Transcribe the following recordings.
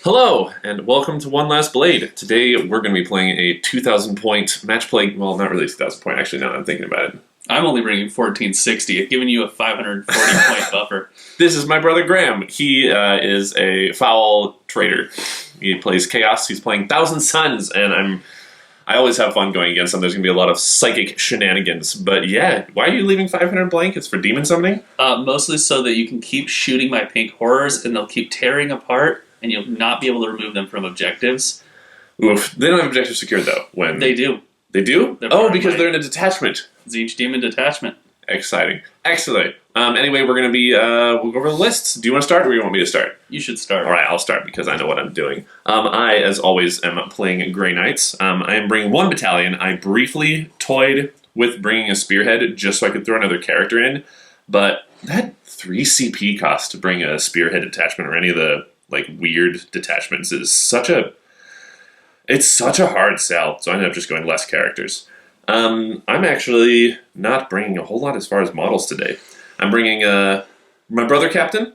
Hello, and welcome to One Last Blade. Today we're going to be playing a 2,000 point match play. Well, not really 2,000 point, actually, now that I'm thinking about it. I'm only bringing 1460. I've given you a 540 point buffer. This is my brother Graham. He is a foul traitor. He plays Chaos. He's playing Thousand Suns, and I always have fun going against him. There's going to be a lot of psychic shenanigans. But yeah, why are you leaving 500 blank? It's for demon summoning? Mostly so that you can keep shooting my pink horrors, and they'll keep tearing apart, and you'll not be able to remove them from objectives. Oof. They don't have objectives secured, though. When They do. They do? They're because they're in a detachment. Siege Demon Detachment. Exciting. Excellent. Anyway, we're going to be, we'll go over the lists. Do you want to start, or do you want me to start? You should start. All right, I'll start because I know what I'm doing. I, as always, am playing Grey Knights. I am bringing one battalion. I briefly toyed with bringing a Spearhead just so I could throw another character in, but that 3 CP cost to bring a Spearhead detachment or any of the weird detachments is such a hard sell, so I ended up just going less characters. I'm actually not bringing a whole lot as far as models today. I'm bringing my brother Captain.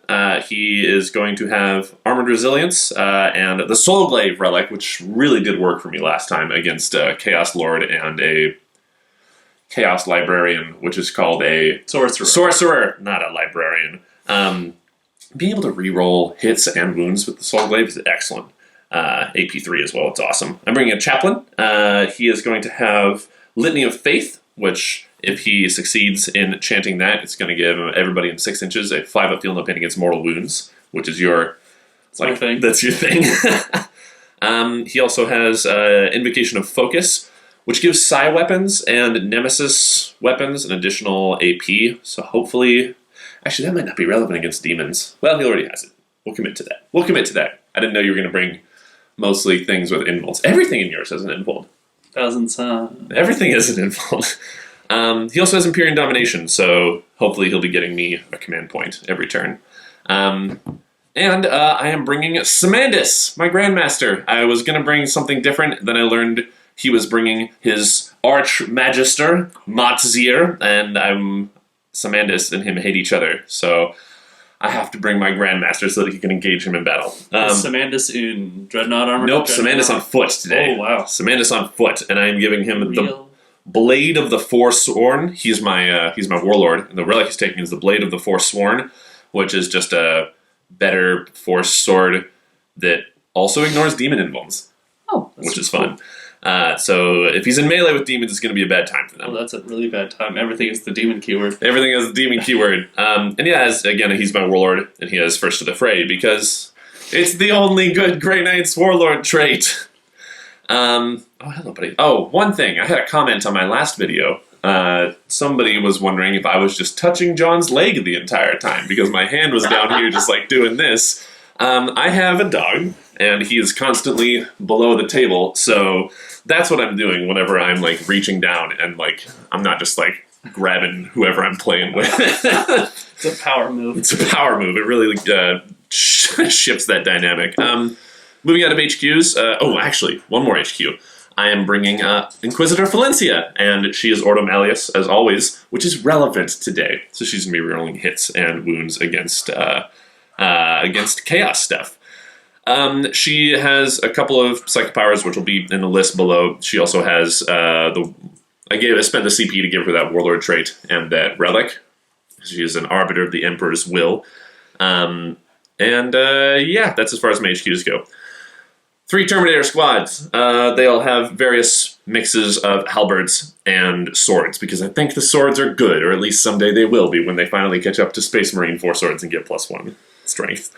He is going to have Armored Resilience and the Soul Glaive Relic, which really did work for me last time against a Chaos Lord and a Chaos Librarian, which is called a Sorcerer, not a Librarian. Being able to reroll hits and wounds with the Soul Glaive is excellent. AP3 as well, it's awesome. I'm bringing a Chaplain. He is going to have Litany of Faith, which, if he succeeds in chanting that, it's going to give everybody in 6 inches a 5 up field no pain against mortal wounds, which is my thing. That's your thing. He also has Invocation of Focus, which gives Psi weapons and Nemesis weapons an additional AP, so hopefully... Actually, that might not be relevant against demons. Well, he already has it. We'll commit to that. I didn't know you were going to bring mostly things with invulns. Everything in yours has an invuln. Thousand Suns. Everything has an invuln. He also has Imperium Domination, so hopefully he'll be getting me a command point every turn. And I am bringing Samandis, my Grandmaster. I was going to bring something different, then I learned he was bringing his Archmagister, Matzir, and Samandis and him hate each other, so I have to bring my Grandmaster so that he can engage him in battle. Samandis in Dreadnought armor? Nope, Samandis on foot today. Oh, wow. Samandis on foot, and I am giving him the Blade of the Forsworn. He's my Warlord, and the relic he's taking is the Blade of the Forsworn, which is just a better Force sword that also ignores demon invulns. Oh, which is fun. So if he's in melee with demons, it's going to be a bad time for them. Well, that's a really bad time. Everything is the demon keyword. Everything has the demon keyword. And yeah, he's my Warlord, and he has First to the Fray, because it's the only good Grey Knight's Warlord trait. Oh, hello, buddy. Oh, one thing. I had a comment on my last video. Somebody was wondering if I was just touching John's leg the entire time, because my hand was down here just doing this. I have a dog, and he is constantly below the table, so that's what I'm doing whenever I'm reaching down, and I'm not just grabbing whoever I'm playing with. It's a power move. It's a power move. It really shifts that dynamic. Moving out of HQs. Actually, one more HQ. I am bringing Inquisitor Valencia, and she is Ordo Malleus, as always, which is relevant today. So she's going to be rolling hits and wounds against Chaos stuff. She has a couple of psychic powers, which will be in the list below. She also has I spent the CP to give her that Warlord trait and that Relic. She is an Arbiter of the Emperor's Will. That's as far as my HQs go. 3 Terminator squads. They all have various mixes of halberds and swords, because I think the swords are good, or at least someday they will be when they finally catch up to Space Marine 4 swords and get +1 strength.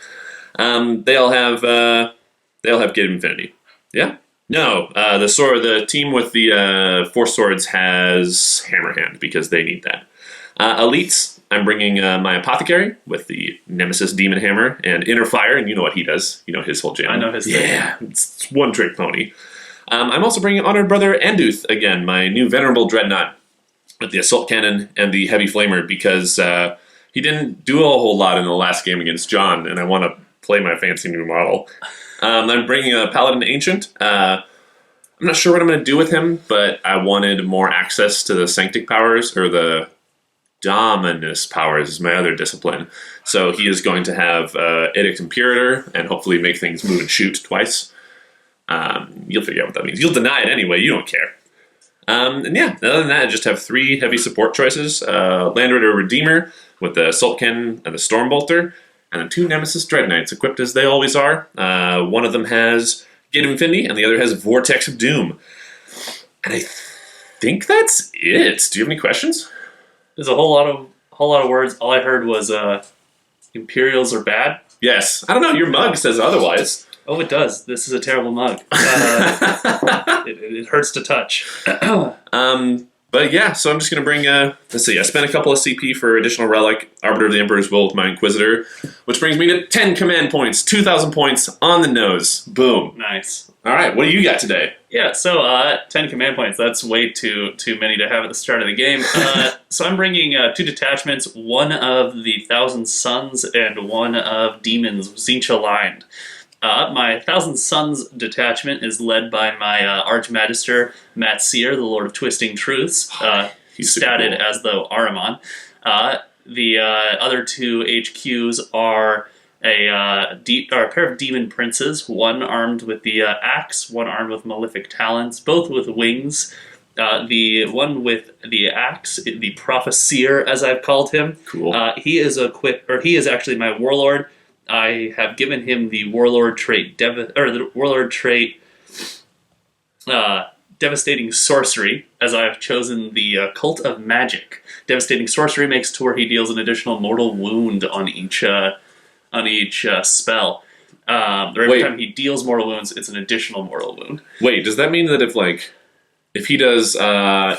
They all have Gate of Infinity. Yeah? No, the team with the 4 swords has Hammerhand, because they need that. Elites, I'm bringing my Apothecary with the Nemesis Demon Hammer and Inner Fire, and you know what he does. You know his whole jam. I know his thing. Yeah, it's one-trick pony. I'm also bringing Honored Brother Anduth, again, my new Venerable Dreadnought, with the Assault Cannon and the Heavy Flamer, because he didn't do a whole lot in the last game against John, and I want to play my fancy new model. I'm bringing a Paladin Ancient. I'm not sure what I'm going to do with him, but I wanted more access to the Sanctic powers, or Dominus powers is my other discipline. So he is going to have Edict Imperator and hopefully make things move and shoot twice. You'll figure out what that means. You'll deny it anyway. You don't care. And yeah, other than that, I just have 3 heavy support choices. Land Raider Redeemer with the Assault Cannon and the Stormbolter, and then 2 Nemesis Dread Knights, equipped as they always are. One of them has Gate of Infinity, and the other has Vortex of Doom. And I think that's it. Do you have any questions? There's a whole lot of words. All I heard was Imperials are bad. Yes. I don't know. Your mug says otherwise. Oh, it does. This is a terrible mug. It hurts to touch. But yeah, so I'm just going to bring, let's see, I spent a couple of CP for additional Relic, Arbiter of the Emperor's Will with my Inquisitor, which brings me to 10 command points, 2,000 points on the nose. Boom. Nice. All right, what do you got today? Yeah, so 10 command points. That's way too many to have at the start of the game. So I'm bringing 2 detachments, one of the Thousand Suns and one of Demons, Tzeentch aligned. My Thousand Suns detachment is led by my Archmagister, Matt Sear, the Lord of Twisting Truths. He's statted cool. as the Ahriman. The other 2 HQs are a pair of Demon Princes, one armed with the axe, one armed with Malefic Talons, both with wings. The one with the axe, the Propheseer, as I've called him. Cool. He is actually my Warlord. I have given him the Warlord trait, Devastating Sorcery, as I have chosen the Cult of Magic. Devastating Sorcery makes to where he deals an additional mortal wound on each spell. Every time he deals mortal wounds, it's an additional mortal wound. Wait, does that mean that if he does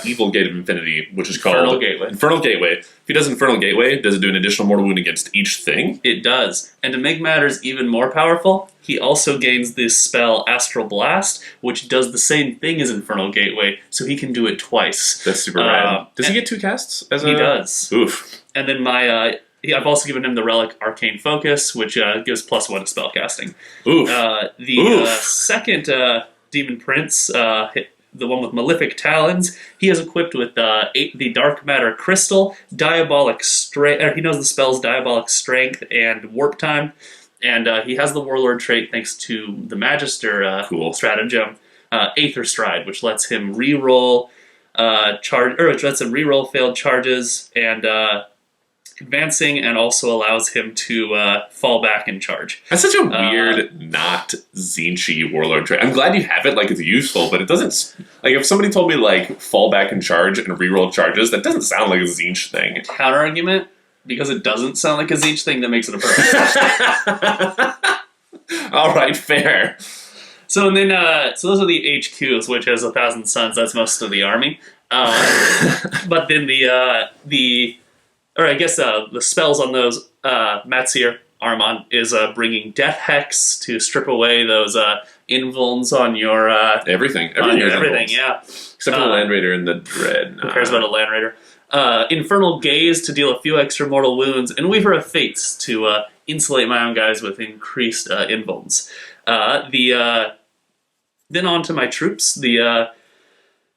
Evil Gate of Infinity, which is called Infernal Gateway, if he does Infernal Gateway, does it do an additional mortal wound against each thing? It does. And to make matters even more powerful, he also gains this spell Astral Blast, which does the same thing as Infernal Gateway, so he can do it twice. That's super rad. Does he get 2 casts? He does. Oof. And then I've also given him the Relic Arcane Focus, which gives +1 to spellcasting. Oof. Second Demon Prince, the one with Malefic Talons, he is equipped with the Dark Matter Crystal, Diabolic Strength. He knows the spells Diabolic Strength and Warp Time, and he has the Warlord trait thanks to the Magister Stratagem, Aether Stride, which lets him reroll failed charges and advancing, and also allows him to fall back and charge. That's such a weird, not Tzeentch-y Warlord trait. I'm glad you have it, it's useful, but it doesn't... if somebody told me, fall back and charge and reroll charges, that doesn't sound like a Tzeentch thing. Counter-argument, because it doesn't sound like a Tzeentch thing, that makes it a perfect. Alright, fair. So then, those are the HQs, which has 1,000 Suns. That's most of the army. But then the spells on those, Matsier Armon is bringing Death Hex to strip away those invulns on your... everything. Everything, yeah. Except for the Land Raider and the Dread. Who cares about a Land Raider? Infernal Gaze to deal a few extra mortal wounds, and Weaver of Fates to insulate my own guys with increased invulns. Then on to my troops. The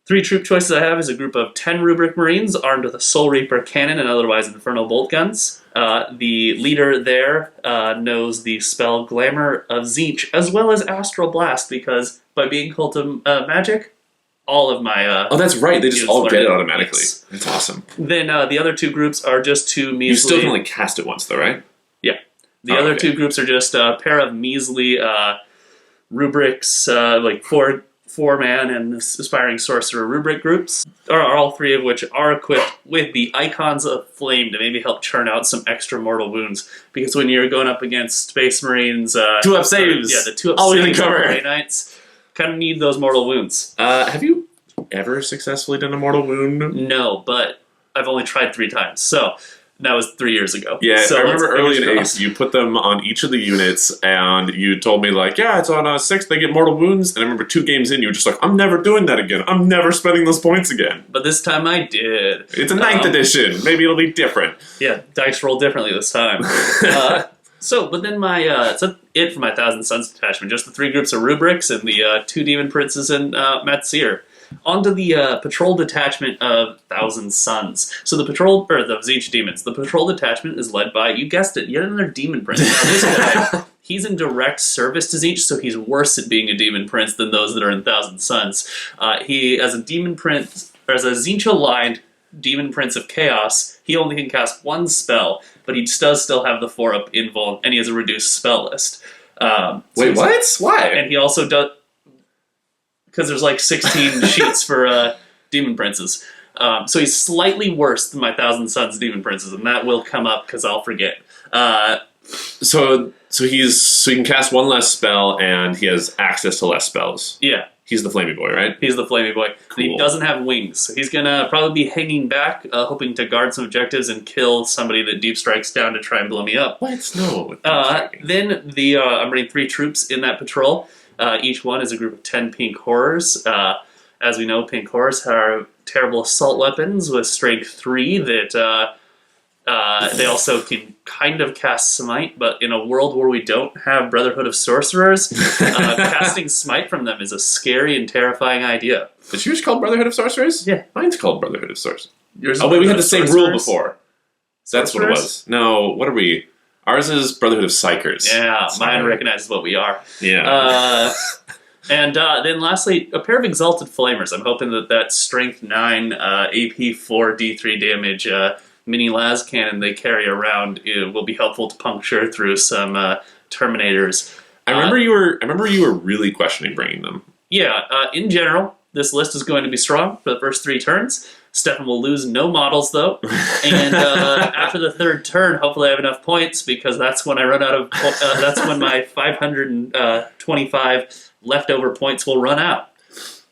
3 troop choices I have is a group of 10 Rubric Marines armed with a Soul Reaper cannon and otherwise infernal bolt guns. The leader there knows the spell Glamour of Tzeentch as well as Astral Blast, because by being Cult of Magic, all of my... oh, that's right. They just all get it automatically. Yes. That's awesome. Then the other 2 groups are just 2 measly... You still can only cast it once, though, right? Yeah. The other 2 groups are just a pair of measly rubrics, 4-man and Aspiring Sorcerer rubric groups, are all 3 of which are equipped with the Icons of Flame to maybe help churn out some extra mortal wounds. Because when you're going up against Space Marines... 2-up saves! Yeah, the 2-up all saves cover. Grey Knights kind of need those mortal wounds. Have you ever successfully done a mortal wound? No, but I've only tried 3 times, so... That was 3 years ago. Yeah, so I remember early in Ace, you put them on each of the units, and you told me, it's on 6, they get mortal wounds, and I remember 2 games in, you were just I'm never doing that again. I'm never spending those points again. But this time I did. It's a 9th edition. Maybe it'll be different. Yeah, dice roll differently this time. But then that's it for my 1,000 Suns detachment. Just the 3 groups of rubrics and the 2 Demon Princes and Matsier. onto the patrol detachment of Thousand Suns. So the Tzeentch demons. The patrol detachment is led by, you guessed it, yet another demon prince. Now this guy, he's in direct service to Tzeentch, so he's worse at being a demon prince than those that are in Thousand Suns. He, as a demon prince, or as a Tzeentch-aligned demon prince of chaos, he only can cast one spell, but he does still have the 4-up invuln, and he has a reduced spell list. Wait, what? Why? And he also does... Because there's like 16 sheets for demon princes. So he's slightly worse than my Thousand Suns demon princes, and that will come up because I'll forget. So he can cast one less spell, and he has access to less spells. Yeah. He's the Flamey Boy, right? He's the Flamey Boy. Cool. He doesn't have wings, so he's going to probably be hanging back, hoping to guard some objectives and kill somebody that deep strikes down to try and blow me up. What? No. Then I'm running 3 troops in that patrol. Each one is a group of 10 pink horrors. As we know, pink horrors are terrible assault weapons with strength 3 that they also can kind of cast Smite, but in a world where we don't have Brotherhood of Sorcerers, casting Smite from them is a scary and terrifying idea. Is yours called Brotherhood of Sorcerers? Yeah. Mine's called Brotherhood of Sorcerers. Yours Oh, wait, we had the same rule before. That's Sorcerers? what it was. No, what are we? Ours is Brotherhood of Psykers. Yeah, mine recognizes what we are. Yeah. And then lastly, a pair of Exalted Flamers. I'm hoping that Strength 9, AP 4, D3 damage mini las cannon they carry around will be helpful to puncture through some Terminators. I remember you were really questioning bringing them. Yeah, in general, this list is going to be strong for the first 3 turns. Stefan will lose no models, though. And after the 3rd turn, hopefully I have enough points, because that's when I run out of... that's when my 525 leftover points will run out.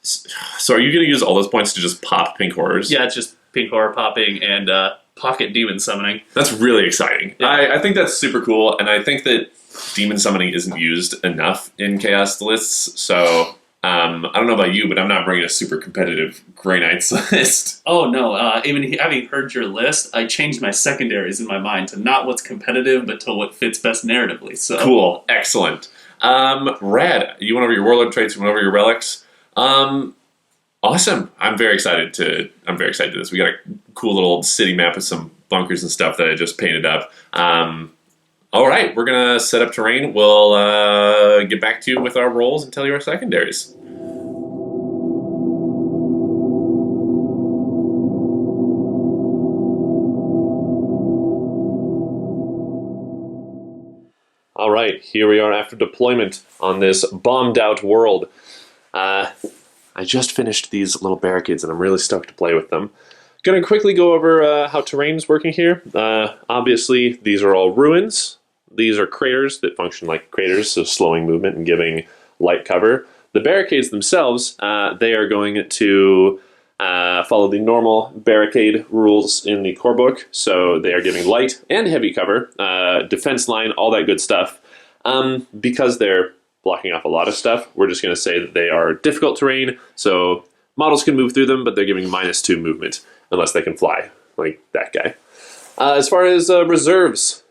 So are you going to use all those points to just pop pink horrors? Yeah, it's just pink horror popping and pocket demon summoning. That's really exciting. Yeah. I think that's super cool, and I think that demon summoning isn't used enough in Chaos lists, so... I don't know about you, but I'm not bringing a super competitive Grey Knights list. Oh, no. Even having heard your list, I changed my secondaries in my mind to not what's competitive, but to what fits best narratively. So Cool. Excellent. Rad. You went over your Warlord traits, you went over your relics. Awesome. I'm very excited to this. We got a cool little city map with some bunkers and stuff that I just painted up. All right, we're going to set up terrain. We'll get back to you with our rolls and tell you our secondaries. All right, here we are after deployment on this bombed-out world. I just finished these little barricades, and I'm really stoked to play with them. Going to quickly go over how terrain's working here. Obviously, these are all ruins. These are craters that function like craters, so slowing movement and giving light cover. The barricades themselves, they are going to follow the normal barricade rules in the core book, so they are giving light and heavy cover, defense line, all that good stuff. Because they're blocking off a lot of stuff, we're just going to say that they are difficult terrain, so models can move through them, but they're giving -2 movement, unless they can fly, like that guy. As far as reserves,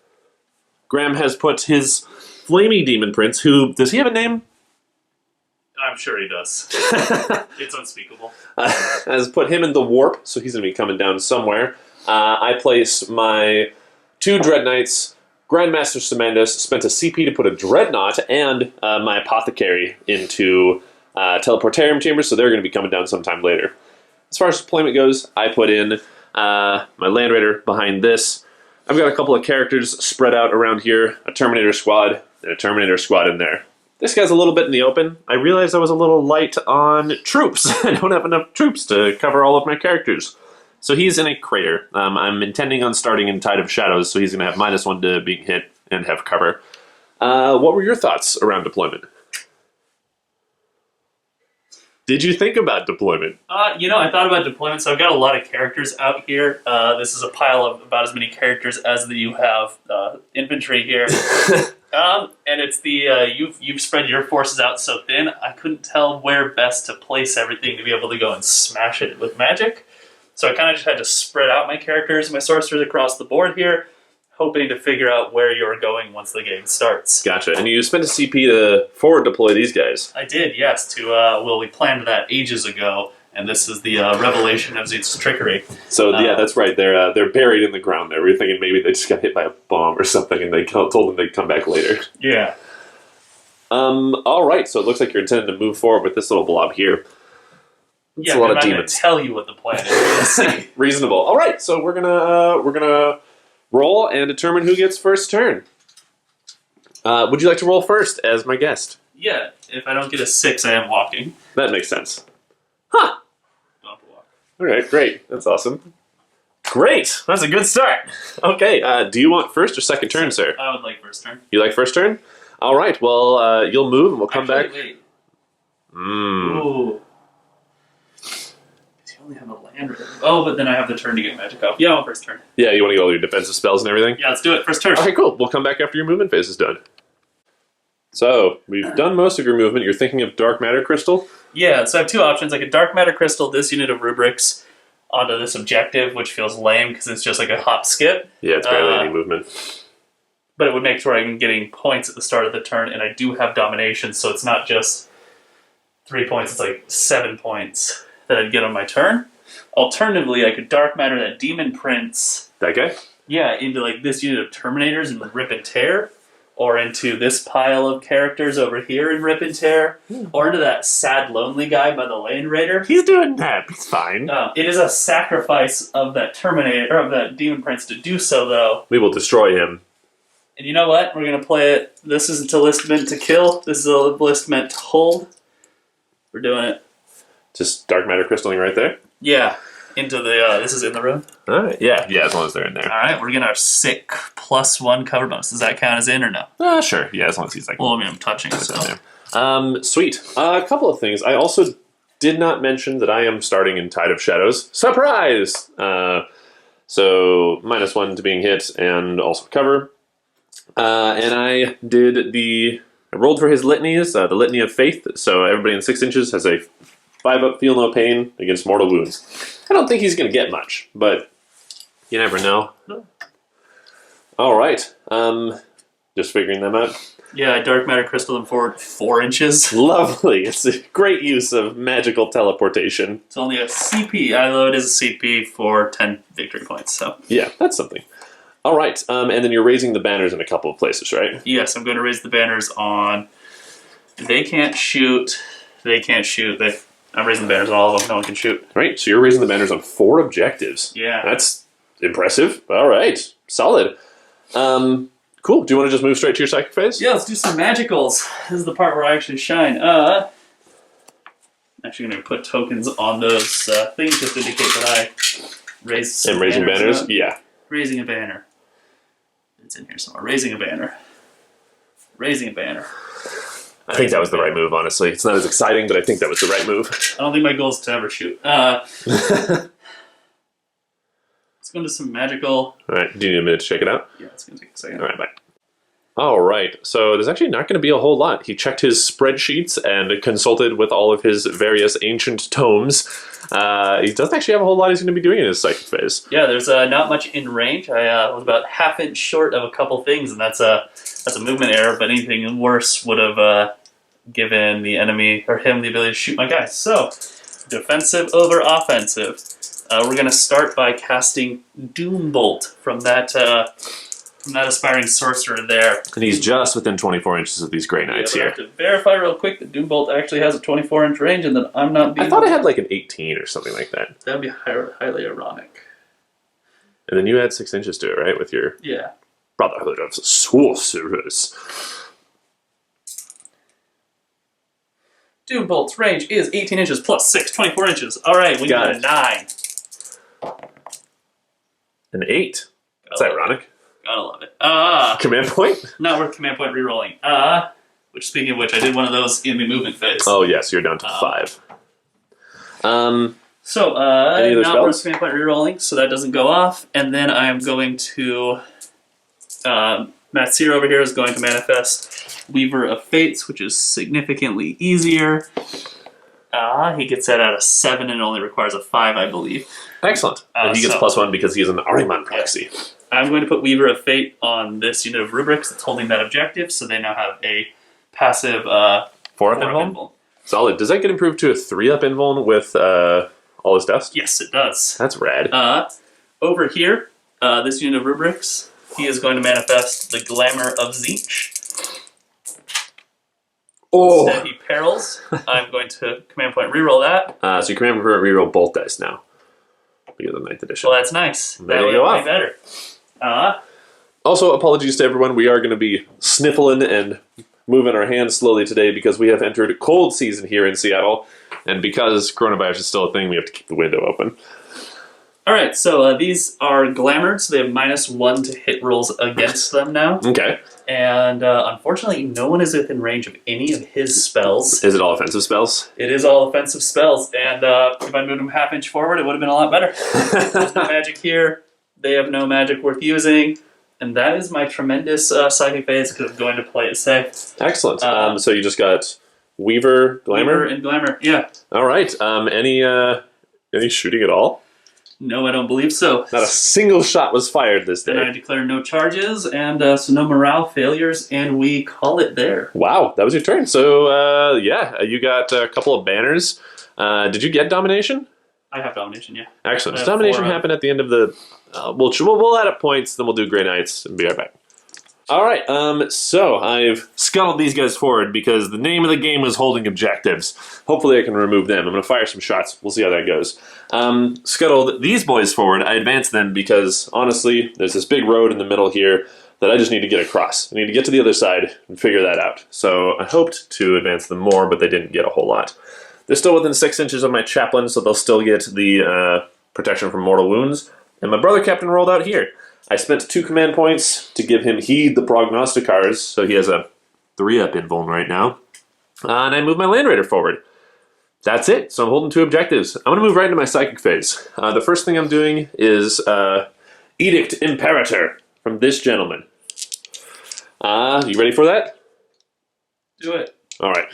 Graham has put his Flamey Demon Prince, who, does he have a name? I'm sure he does. It's unspeakable. Has put him in the warp, so he's going to be coming down somewhere. I place my 2 Dread Knights, Grandmaster Semandus, spent a CP to put a Dreadnought, and my Apothecary into Teleportarium Chambers, so they're going to be coming down sometime later. As far as deployment goes, I put in my Land Raider behind this. I've got a couple of characters spread out around here, a Terminator squad, and a Terminator squad in there. This guy's a little bit in the open. I realized I was a little light on troops. I don't have enough troops to cover all of my characters. So he's in a crater. I'm intending on starting in Tide of Shadows, so he's going to have -1 to being hit and have cover. What were your thoughts around deployment? Did you think about deployment? I thought about deployment, so I've got a lot of characters out here. This is a pile of about as many characters as you have infantry here. And it's you've spread your forces out so thin, I couldn't tell where best to place everything to be able to go and smash it with magic. So I kind of just had to spread out my characters, my sorcerers across the board here, hoping to figure out where you're going once the game starts. Gotcha. And you spent a CP to forward deploy these guys. I did, yes. We planned that ages ago, And this is the revelation of its trickery. So yeah, that's right. They're buried in the ground there. We were thinking maybe they just got hit by a bomb or something, and they told them they'd come back later. Yeah. All right. So it looks like you're intending to move forward with this little blob here. It's a lot of I'm demons. going to tell you what the plan is. Reasonable. All right. So we're gonna roll and determine who gets first turn. Would you like to roll first as my guest? Yeah. If I don't get a 6, I am walking. That makes sense. Huh. Don't have to walk. All right. Great. That's awesome. Great. That's a good start. Okay. Do you want first or second turn, sir? I would like first turn. You like first turn? All right. Well, you'll move and we'll come back. Wait. Mm. Ooh. You only have a land ready. Oh, but then I have the turn to get magic up. Yeah, I want first turn. Yeah, you want to get all your defensive spells and everything? Yeah, let's do it. First turn. Okay, cool. We'll come back after your movement phase is done. So, we've done most of your movement. You're thinking of Dark Matter Crystal? Yeah, so I have two options. I could Dark Matter Crystal this unit of rubrics onto this objective, which feels lame because it's just like a hop skip. Yeah, it's barely any movement. But it would make sure I'm getting points at the start of the turn, and I do have Domination, so it's not just 3 points, it's like 7 points that I'd get on my turn. Alternatively, I could Dark Matter that Demon Prince, That guy? yeah, into like this unit of Terminators and Rip and Tear, or into this pile of characters over here in Rip and Tear, or into that sad, lonely guy by the Lane Raider. He's doing that. He's fine. It is a sacrifice of that Terminator, or of that Demon Prince to do so, though. We will destroy him. And you know what? We're going to play it. This isn't a list meant to kill. This is a list meant to hold. We're doing it. Just Dark Matter Crystaling right there? Yeah. Into the, this is in the room. All right. Yeah, as long as they're in there. Alright, we're getting our sick +1 cover bonus. Does that count as in or no? Sure. Yeah, as long as he's like... Well, I mean, I'm touching it, so. Sweet. A couple of things. I also did not mention that I am starting in Tide of Shadows. Surprise! So, -1 to being hit and also cover. And I rolled for his litanies, the Litany of Faith. So everybody in 6 inches has a 5-up feel no pain against mortal wounds. I don't think he's going to get much, but you never know. No. All right. Just figuring them out. Yeah, I Dark Matter Crystal them forward 4 inches. Lovely. It's a great use of magical teleportation. It's only a CP, although it is a CP for 10 victory points, so. Yeah, that's something. All right. And then you're raising the banners in a couple of places, right? Yes, I'm going to raise the banners on... They can't shoot. I'm raising the banners on all of them. No one can shoot. Right. So you're raising the banners on 4 objectives. Yeah. That's impressive. All right. Solid. Cool. Do you want to just move straight to your psychic phase? Yeah, let's do some magicals. This is the part where I actually shine. I'm actually going to put tokens on those things just to indicate that I raised some And raising banners? Yeah. Raising a banner. It's in here somewhere. Raising a banner. Raising a banner. I think that was the right move, honestly. It's not as exciting, but I think that was the right move. I don't think my goal is to ever shoot. Let's go into some magical... All right. Do you need a minute to check it out? Yeah, it's going to take a second. All right, bye. All right. So there's actually not going to be a whole lot. He checked his spreadsheets and consulted with all of his various ancient tomes. He doesn't actually have a whole lot he's going to be doing in his psychic phase. Yeah, there's not much in range. I was about ½ inch short of a couple things, and that's a movement error, but anything worse would have given the enemy, or him, the ability to shoot my guys. So, defensive over offensive. We're going to start by casting Doombolt from that aspiring sorcerer there. And he's just within 24 inches of these Grey Knights I here. have to verify real quick that Doombolt actually has a 24-inch range and that I'm not being... I thought it had like an 18 or something like that. That would be highly ironic. And then you add 6 inches to it, right? With your Yeah. Brotherhood of Sorcerers. Doombolt's range is 18 inches plus 6, 24 inches. All right, we got a 9. An 8. That's Gotta ironic. Gotta love it. Command point? Not worth command point rerolling. Which, speaking of which, I did one of those in the movement phase. Oh, yes, you're down to 5. So, Any other not spells? worth command point rerolling, so that doesn't go off. And then I am going to... Matt Sear over here is going to manifest Weaver of Fates, which is significantly easier. He gets that at a 7 and only requires a 5, I believe. Excellent. And he gets +1 because he is an Ahriman proxy. Yeah. I'm going to put Weaver of Fate on this unit of rubrics that's holding that objective, so they now have a passive 4-up invuln? Solid. Does that get improved to a 3-up invuln with all his dust? Yes, it does. That's rad. Over here, this unit of rubrics, he is going to manifest the Glamour of Tzeentch. Oh! Instead, he perils. I'm going to command point reroll that. So you command point reroll both dice now. Because of 9th edition. Well, that's nice. There that you would go be off. better. Also, apologies to everyone. We are going to be sniffling and moving our hands slowly today because we have entered cold season here in Seattle. And because coronavirus is still a thing, we have to keep the window open. Alright, so these are Glamoured, so they have -1 to hit rolls against them now. Okay. And unfortunately, no one is within range of any of his spells. Is it all offensive spells? It is all offensive spells, and if I moved them half inch forward, it would have been a lot better. There's no magic here. They have no magic worth using. And that is my tremendous psychic phase because I'm going to play it safe. Excellent. So you just got Weaver, Glamour? Weaver and Glamour, yeah. All right. Any shooting at all? No, I don't believe so. Not a single shot was fired this Then I day. declare no charges, and so no morale failures, and we call it there. Wow, that was your turn. So, you got a couple of banners. Did you get Domination? I have Domination, yeah. Excellent. I have Domination 4 happened at the end of the... we'll add up points, then we'll do Grey Knights, and be right back. All right, so I've scuttled these guys forward because the name of the game was holding objectives. Hopefully I can remove them. I'm going to fire some shots. We'll see how that goes. Scuttled these boys forward. I advanced them because, honestly, there's this big road in the middle here that I just need to get across. I need to get to the other side and figure that out. So I hoped to advance them more, but they didn't get a whole lot. They're still within 6 inches of my Chaplain, so they'll still get the protection from mortal wounds. And my brother captain rolled out here. I spent 2 command points to give him Heed the Prognosticars, so he has a 3-up invuln right now. And I moved my Land Raider forward. That's it, so I'm holding 2 objectives. I'm going to move right into my Psychic phase. The first thing I'm doing is Edict Imperator from this gentleman. You ready for that? Do it. All right.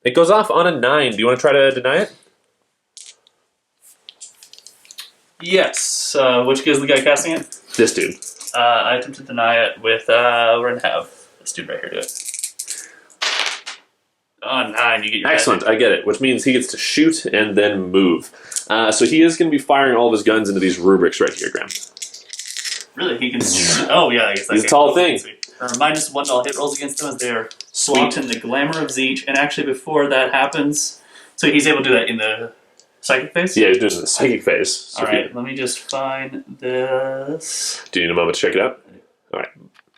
It goes off on a 9. Do you want to try to deny it? Yes. Which gives the guy casting it? This dude. I attempt to deny it with, we're going to have this dude right here do it. Oh, 9, you get your Excellent, magic. I get it. Which means he gets to shoot and then move. So he is going to be firing all of his guns into these rubrics right here, Graham. Really? He can oh, yeah, I guess He's a tall thing. -1 to all hit rolls against him as they're swapped in the Glamour of Tzeentch. And actually, before that happens, so he's able to do that in the Psychic phase? Yeah, he's doing it in the Psychic phase. So Alright, let me just find this. do you need a moment to check it out? Alright.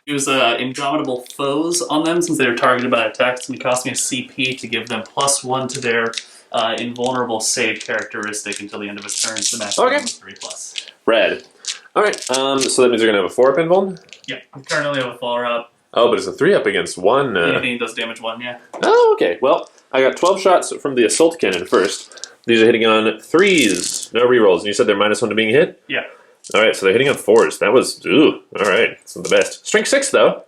Use Indomitable Foes on them since they were targeted by attacks, and it cost me a CP to give them +1 to their invulnerable save characteristic until the end of a turn. So the max Okay. 3+. Red. Alright, so that means they're going to have a 4-up invuln? Yeah, I currently have a 4-up. Oh, but it's a 3-up against 1. Anything does damage 1, yeah. Oh, okay. Well, I got 12 shots from the Assault Cannon first. These are hitting on 3s. No rerolls. And you said they're -1 to being hit? Yeah. Alright, so they're hitting on 4s. That was, alright. It's not the best. Strength 6, though.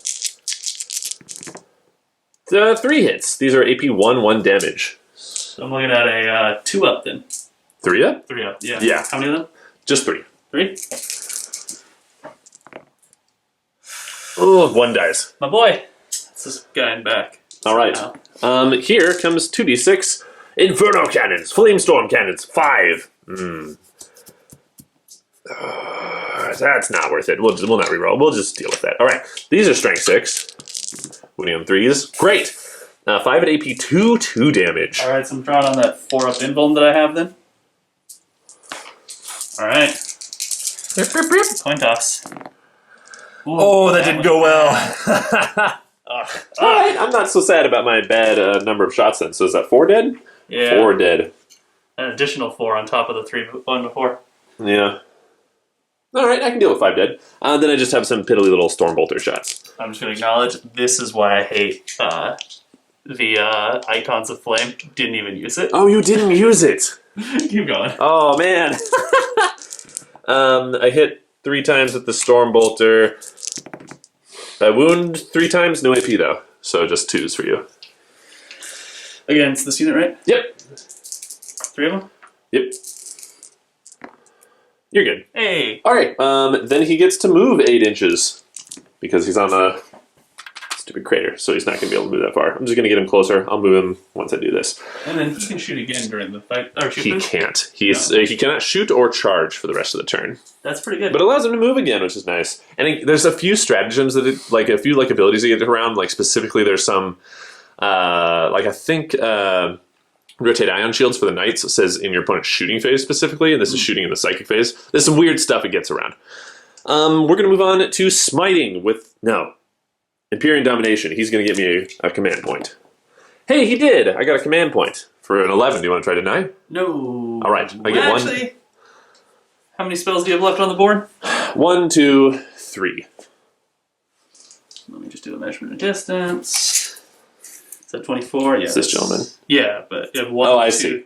3 hits. These are AP 1 damage. So I'm looking at a 2-up then. 3-up? 3-up, yeah. Yeah. How many of them? Just 3. 3? Oh, 1 dies. My boy. That's this guy in back. Alright. Here comes 2d6 Inferno cannons. Flamestorm cannons. 5. That's not worth it. We'll not reroll. We'll just deal with that. Alright. These are strength 6. Wounding on 3s. Great. 5 at AP 2 damage. Alright, so I'm drawing on that 4-up invuln that I have then. Alright. Coin toss. Ooh, that didn't go well. Alright, I'm not so sad about my bad number of shots then. So is that 4 dead? Yeah. 4 dead. An additional 4 on top of the 1 before. Yeah. Alright, I can deal with 5 dead. Then I just have some piddly little Stormbolter shots. I'm just going to acknowledge this is why I hate the Icons of Flame. Didn't even use it. Oh, you didn't use it! Keep going. Oh, man. I hit 3 times with the Stormbolter. I wound 3 times, no AP though. So just 2s for you. Against this unit, right? Yep. 3 of them? Yep. You're good. Hey! Alright, then he gets to move 8 inches. Because he's on a... Let's stupid crater, so he's not going to be able to move that far. I'm just going to get him closer. I'll move him once I do this. And then he can shoot again during the fight. Or shoot He can't. He cannot shoot or charge for the rest of the turn. That's pretty good. But it allows him to move again, which is nice. And there's a few stratagems that, a few abilities that get around. Like specifically, there's some, I think, rotate ion shields for the knights. It says in your opponent's shooting phase specifically, and this is shooting in the psychic phase. There's some weird stuff it gets around. We're going to move on to smiting with Empyrean Domination. He's going to get me a command point. Hey, he did! I got a command point for an 11. Do you want to try deny? No. All right, I get one. Actually, how many spells do you have left on the board? 1, 2, 3. Let me just do a measurement of distance. Is that 24? Yes. It's this gentleman. Yeah, but you have 1, Oh, I 2. see.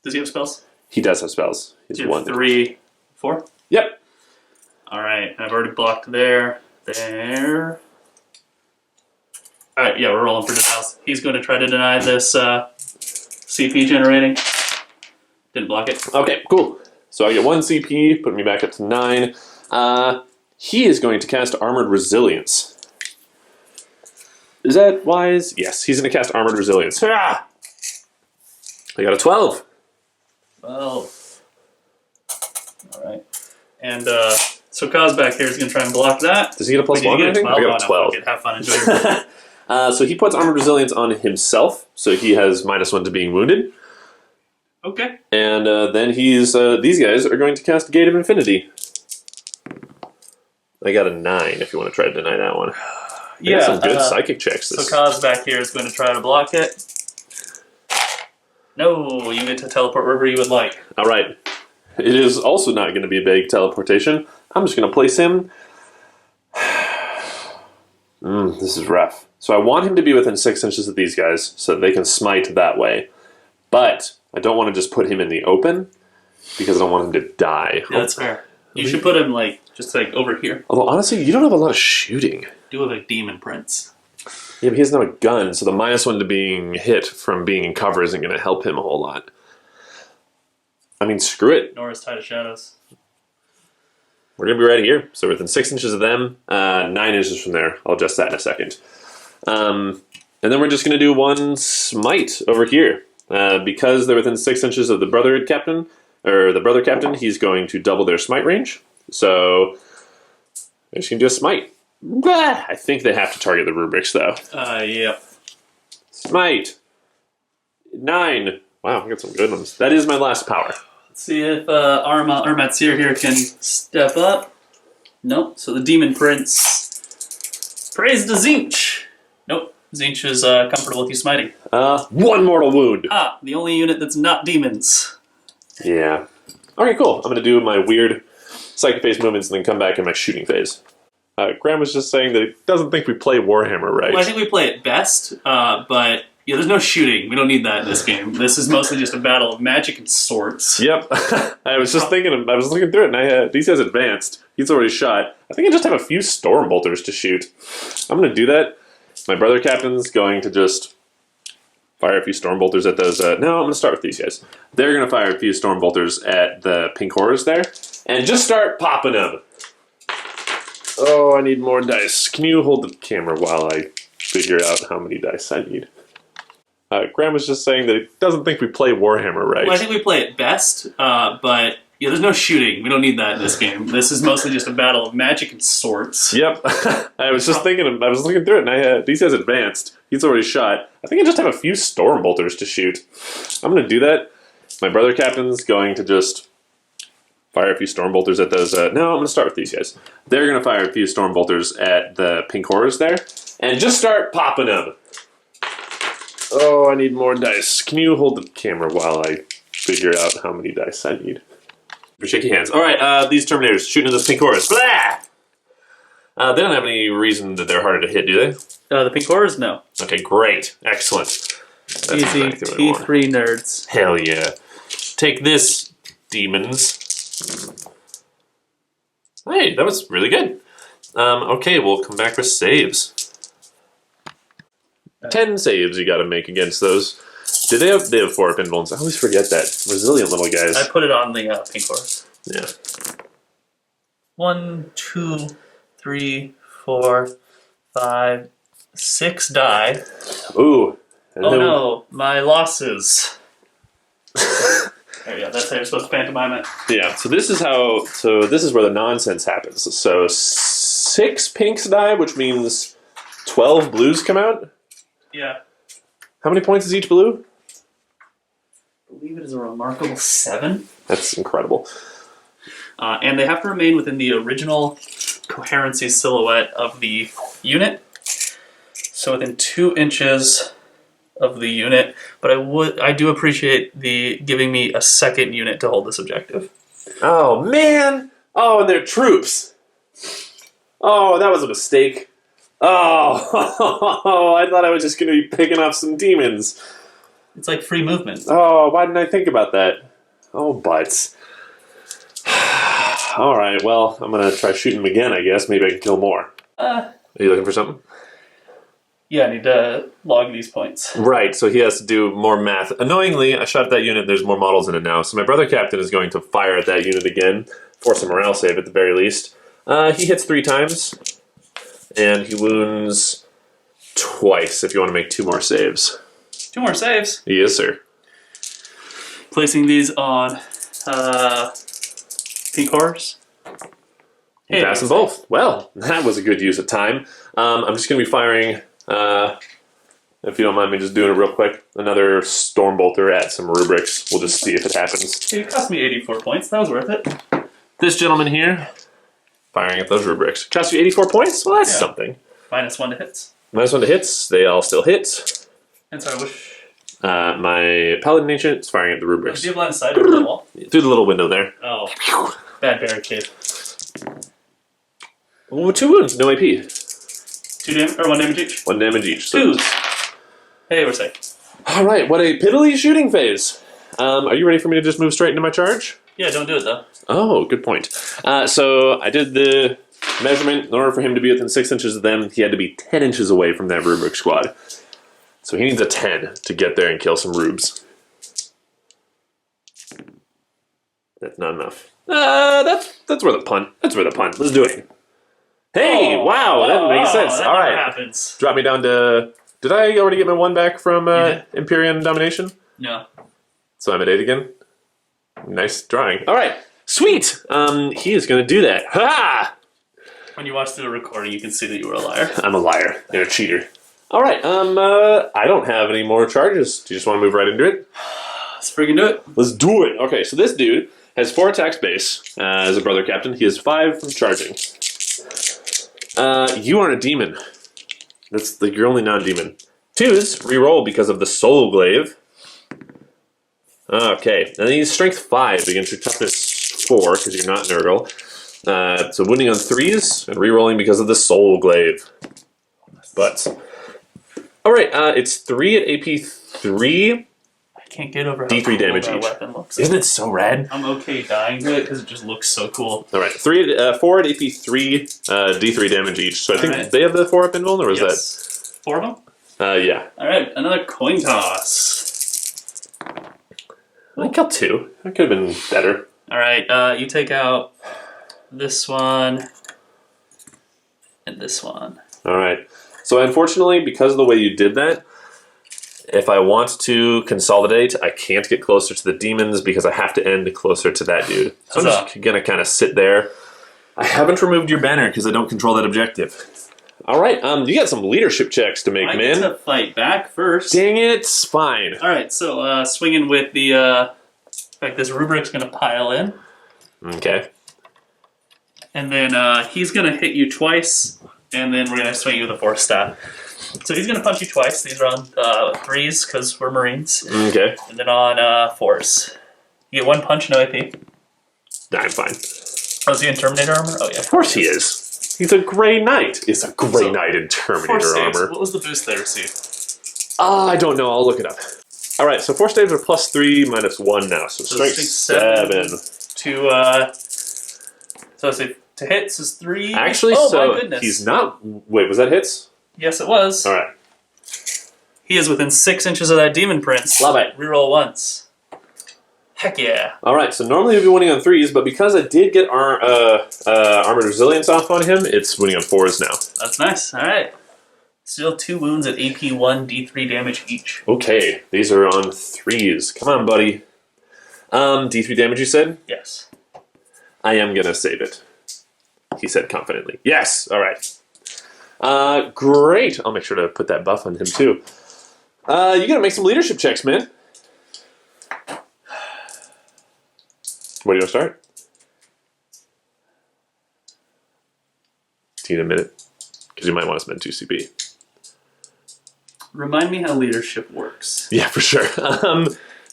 Does he have spells? He does have spells. He's You have 1, 3, 4? Yep. Alright, I've already blocked there. Alright, yeah, we're rolling for denials. He's going to try to deny this CP generating. Didn't block it. Okay, cool. So I get 1 CP, putting me back up to 9. He is going to cast Armored Resilience. Is that wise? Yes, he's going to cast Armored Resilience. Ah! I got a 12. 12. Alright. And so Kaz back here is going to try and block that. Does he get a plus 1? You I think? I got a 12. Have fun, enjoy your So he puts Armored Resilience on himself, so he has -1 to being wounded. Okay. And then these guys are going to cast Gate of Infinity. I got a 9 if you want to try to deny that one. I got some good psychic checks. So Kaz back here is going to try to block it. No, you get to teleport wherever you would like. All right. It is also not going to be a big teleportation. I'm just going to place him. This is rough. So I want him to be within 6 inches of these guys so that they can smite that way. But I don't want to just put him in the open because I don't want him to die. Yeah, that's fair. You should put him just over here. Although honestly, you don't have a lot of shooting. Do have a demon prince. Yeah, but he doesn't have a gun, so the -1 to being hit from being in cover isn't going to help him a whole lot. I mean, screw it. Nor is Tide of Shadows. We're going to be right here. So within 6 inches of them, 9 inches from there. I'll adjust that in a second. And then we're just going to do 1 smite over here. Because they're within 6 inches of the brother captain, he's going to double their smite range. So they're just going to do a smite. I think they have to target the rubrics, though. Yep. Smite. 9. Wow, I got some good ones. That is my last power. Let's see if Armatsir here can step up. Nope. So the demon prince prays to Zinch. Nope. Zinch is comfortable with you smiting. 1 mortal wound. The only unit that's not demons. Yeah. Okay, cool. I'm going to do my weird psychic phase movements and then come back in my shooting phase. Graham was just saying that he doesn't think we play Warhammer right. Well, I think we play it best, but yeah, there's no shooting. We don't need that in this game. This is mostly just a battle of magic and swords. Yep. I was just thinking, I was looking through it, and he says advanced. He's already shot. I think I just have a few storm bolters to shoot. I'm going to do that. My brother captain's going to just fire a few storm bolters at those. No, I'm going to start with these guys. They're going to fire a few storm bolters at the pink horrors there, and just start popping them. Oh, I need more dice. Can you hold the camera while I figure out how many dice I need? Graham was just saying that he doesn't think we play Warhammer right. Well, I think we play it best, but yeah, there's no shooting. We don't need that in this game. This is mostly just a battle of magic and swords. Yep. I was just thinking, I was looking through it, and he says advanced. He's already shot. I think I just have a few storm bolters to shoot. I'm going to do that. My brother captain's going to just fire a few storm bolters at those. No, I'm going to start with these guys. They're going to fire a few storm bolters at the pink horrors there, and just start popping them. Oh, I need more dice. Can you hold the camera while I figure out how many dice I need? Shake your hands. All right, these Terminators shooting at those pink horrors. Blah! They don't have any reason that they're harder to hit, do they? The pink horrors, no. Okay, great. Excellent. That's easy exactly what I want. T3 nerds. Hell yeah. Take this, demons. Hey, that was really good. Okay, we'll come back with saves. 10 saves you gotta make against those. They have 4 pin bones. I always forget that. Resilient little guys. I put it on the pink horse. Yeah. 1, 2, 3, 4, 5, 6 die. Ooh. Oh no, my losses. There you go. That's how you're supposed to pantomime it. Yeah, so this is where the nonsense happens. So 6 pinks die, which means 12 blues come out. Yeah. How many points is each blue? I believe it is a remarkable 7. That's incredible. And they have to remain within the original coherency silhouette of the unit. So within 2 inches of the unit. But I do appreciate the giving me a second unit to hold this objective. Oh, man! Oh, and they're troops. Oh, that was a mistake. Oh, I thought I was just going to be picking off some demons. It's like free movement. Oh, why didn't I think about that? Oh, butts. All right, well, I'm going to try shooting him again, I guess. Maybe I can kill more. Are you looking for something? Yeah, I need to log these points. Right, so he has to do more math. Annoyingly, I shot at that unit. There's more models in it now. So my brother captain is going to fire at that unit again. Force a morale save at the very least. He hits 3 times. And he wounds twice if you want to make 2 more saves. 2 more saves? Yes, sir. Placing these on pink horrors. Hey, pass them both. Well, that was a good use of time. I'm just going to be firing, if you don't mind me just doing it real quick, another Stormbolter at some rubrics. We'll just see if it happens. It cost me 84 points. That was worth it. This gentleman here, firing at those rubrics. Cost you 84 points? Well, that's something. -1 to hits. -1 to hits. They all still hit. And so I wish... My Paladin Ancient is firing at the rubrics. Do you have line of sight over the wall? Through the little window there. Oh. Bad barricade. Oh, 2 wounds, no AP. 2 damage, or 1 damage each? 1 damage each. So. 2s. Hey, we're safe. All right, what a piddly shooting phase. Are you ready for me to just move straight into my charge? Yeah, don't do it though. Oh, good point. So I did the measurement. In order for him to be within 6 inches of them, he had to be 10 inches away from that rubric squad. So he needs a 10 to get there and kill some rubes. That's not enough. That's worth a punt. That's worth a punt. Let's do it. Hey, wow, that makes sense. That all right, happens. Drop me down to. Did I already get my 1 back from Imperium Domination? No. So I'm at 8 again. Nice drawing. All right, sweet. He is going to do that. Ha! When you watch the recording, you can see that you were a liar. I'm a liar. You're a cheater. All right. I don't have any more charges. Do you just want to move right into it? Let's freaking do it. Let's do it. Okay, so this dude has 4 attacks base as a brother captain. He has 5 from charging. You aren't a demon. That's like your only non-demon. 2s reroll because of the soul glaive. Okay, and then he's strength 5 against your toughness 4 because you're not Nurgle. So wounding on 3s and rerolling because of the soul glaive. But all right, it's 3 at AP 3. I can't get over how D3 cool damage that each. weapon looks. Isn't it so rad? I'm okay dying to it because it just looks so cool. All right, 4 at AP 3, D3 damage each. So I think right. they have the 4 up invuln, or was Yes. 4 of them? Yeah. All right, another coin toss. I killed 2. That could have been better. All right, you take out this one and this one. All right. So unfortunately, because of the way you did that, if I want to consolidate, I can't get closer to the demons because I have to end closer to that dude. So I'm just going to kind of sit there. I haven't removed your banner because I don't control that objective. All right, you got some leadership checks to make, I man. get to fight back first. Dang it, fine. All right, so swinging with the... like this rubric's going to pile in. Okay. And then he's going to hit you twice, and then we're going to swing you with a 4th stat. So he's going to punch you twice. These are on 3s because we're Marines. Okay. And then on 4s. You get 1 punch, no AP. I'm fine. Oh, is he in Terminator armor? Oh, yeah. Of course he is. He's a Grey Knight. It's a Grey Knight in Terminator saves. armor. What was the boost they received? I don't know. I'll look it up. All right, so 4 saves are +3, -1 now. So strength 7. To, so let's see. To hits is 3. Actually, oh, so my goodness. he's not... Wait, was that hits? Yes, it was. All right. He is within 6 inches of that demon prince. Love it. Reroll once. Heck yeah. All right, so normally he'd be winning on 3s, but because I did get Armored Resilience off on him, it's winning on 4s now. That's nice. All right. Still 2 wounds at AP 1, D3 damage each. Okay, these are on 3s. Come on, buddy. D3 damage, you said? Yes. I am going to save it. He said confidently. Yes! All right. Great. I'll make sure to put that buff on him, too. You got to make some leadership checks, man. Where do you want to start? Do you need a minute? Because you might want to spend 2 CP. Remind me how leadership works. Yeah, for sure.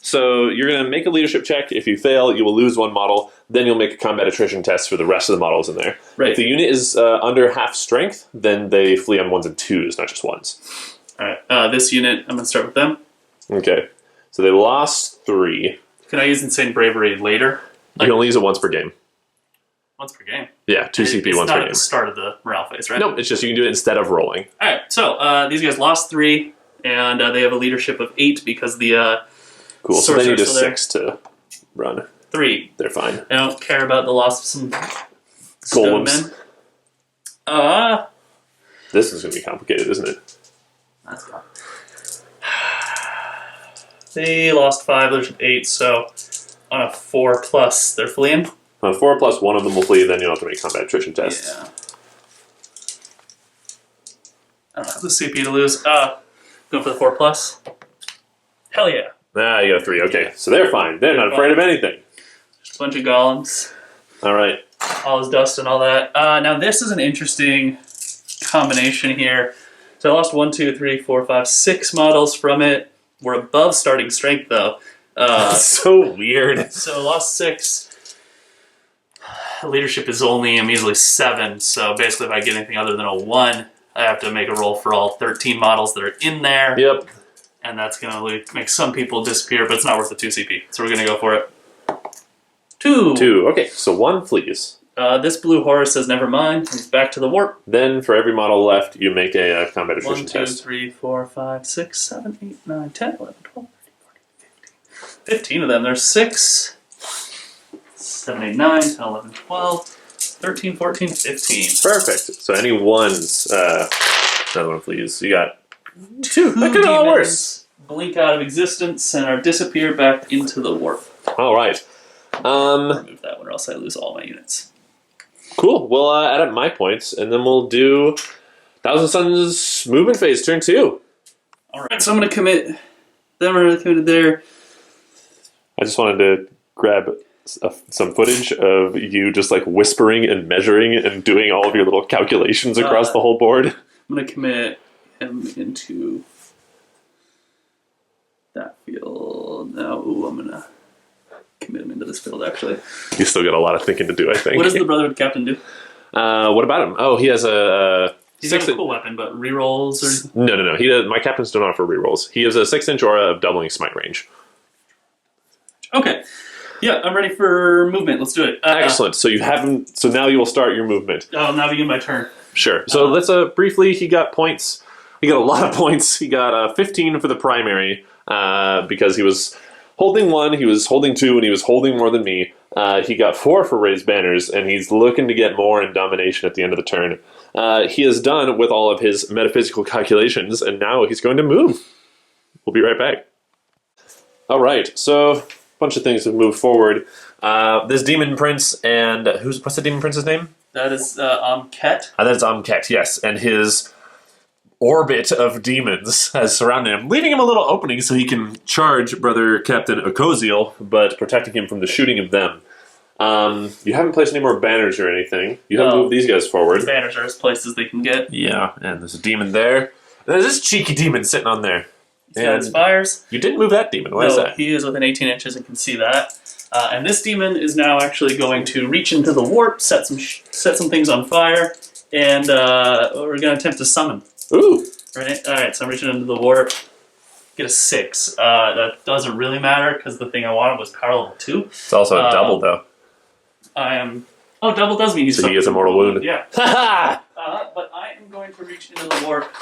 So you're going to make a leadership check. If you fail, you will lose 1 model. Then you'll make a combat attrition test for the rest of the models in there. Right. If the unit is under half strength, then they flee on 1s and 2s, not just 1s. All right. This unit, I'm going to start with them. Okay. So they lost 3. Can I use Insane Bravery later? You can only use it once per game. Once per game? Yeah, 2 CP it's once not per at game. the start of the morale phase, right? No, it's just you can do it instead of rolling. All right. So these guys lost 3, and they have a leadership of 8 because the Cool. So they need a sorcerer's 6 to run. 3. They're fine. I don't care about the loss of some Golems. stonemen. This is going to be complicated, isn't it? That's fine. They lost 5, leadership 8, so on a 4+, they're fleeing. On 4+, 1 of them will flee, then you'll have to make combat attrition tests. Yeah. I don't have the CP to lose. Going for the 4+. Hell yeah. Ah, you got a 3. Okay, so they're fine. They're not afraid of anything. Just a bunch of golems. All right. All his dust and all that. Now this is an interesting combination here. So I lost 1, 2, 3, 4, 5, 6 models from it. We're above starting strength though. So weird. So I lost 6. Leadership is only a measly 7. So basically, if I get anything other than a 1, I have to make a roll for all 13 models that are in there. Yep. And that's going to make some people disappear, but it's not worth the 2 CP. So we're going to go for it. 2. 2. Okay, so 1 flees. This blue horse says never mind. He's back to the warp. Then for every model left, you make a combat 1, attrition 2, test. 3, 4, 5, 6, 7, 8, 9, 10, 11, 12, 13, 14, 15. 15 of them. There's 6, 7, 8, 9, 10, 11, 12, 13, 14, 15. Perfect. So any 1s, another 1 flees. You got 2. That could demons be all worse. Blink out of existence and are disappear back into the warp. All right. Remove that one or else I lose all my units. Cool. We'll add up my points, and then we'll do Thousand Suns movement phase, turn 2. All right, so I'm going to commit. Them are committed there. I just wanted to grab some footage of you just like whispering and measuring and doing all of your little calculations across the whole board. I'm going to commit him into that field. Now, I'm going to commit him into this field, actually. You still got a lot of thinking to do, I think. What does the Brotherhood Captain do? What about him? Oh, he has a... He's got a cool weapon, but rerolls or... No. He does, my captains don't offer rerolls. He has a 6-inch aura of doubling smite range. Okay. Yeah, I'm ready for movement. Let's do it. Excellent. So you haven't... So now you will start your movement. I'll now begin my turn. Sure. So let's briefly, he got points. He got a lot of points. He got 15 for the primary because he was holding 1, he was holding 2, and he was holding more than me. He got 4 for raised banners, and he's looking to get more in domination at the end of the turn. He is done with all of his metaphysical calculations, and now he's going to move. We'll be right back. All right, so a bunch of things have moved forward. This Demon Prince, and what's the Demon Prince's name? That is Amket. That is Amket, yes, and his orbit of demons has surrounded him, leaving him a little opening so he can charge Brother Captain Okoziel, but protecting him from the shooting of them. You haven't placed any more banners or anything. You haven't moved these guys forward. The banners are as places they can get. Yeah, and there's a demon there. And there's this cheeky demon sitting on there. He inspires. You didn't move that demon. Why is that? He is within 18 inches and can see that. And this demon is now actually going to reach into the warp, set some things on fire, and we're going to attempt to summon. Ooh. Right? Alright, so I'm reaching into the warp. Get a 6. That doesn't really matter because the thing I wanted was power level 2. It's also a double, though. I am... Oh, double does mean he's... So he has a mortal wound. Yeah. But I am going to reach into the warp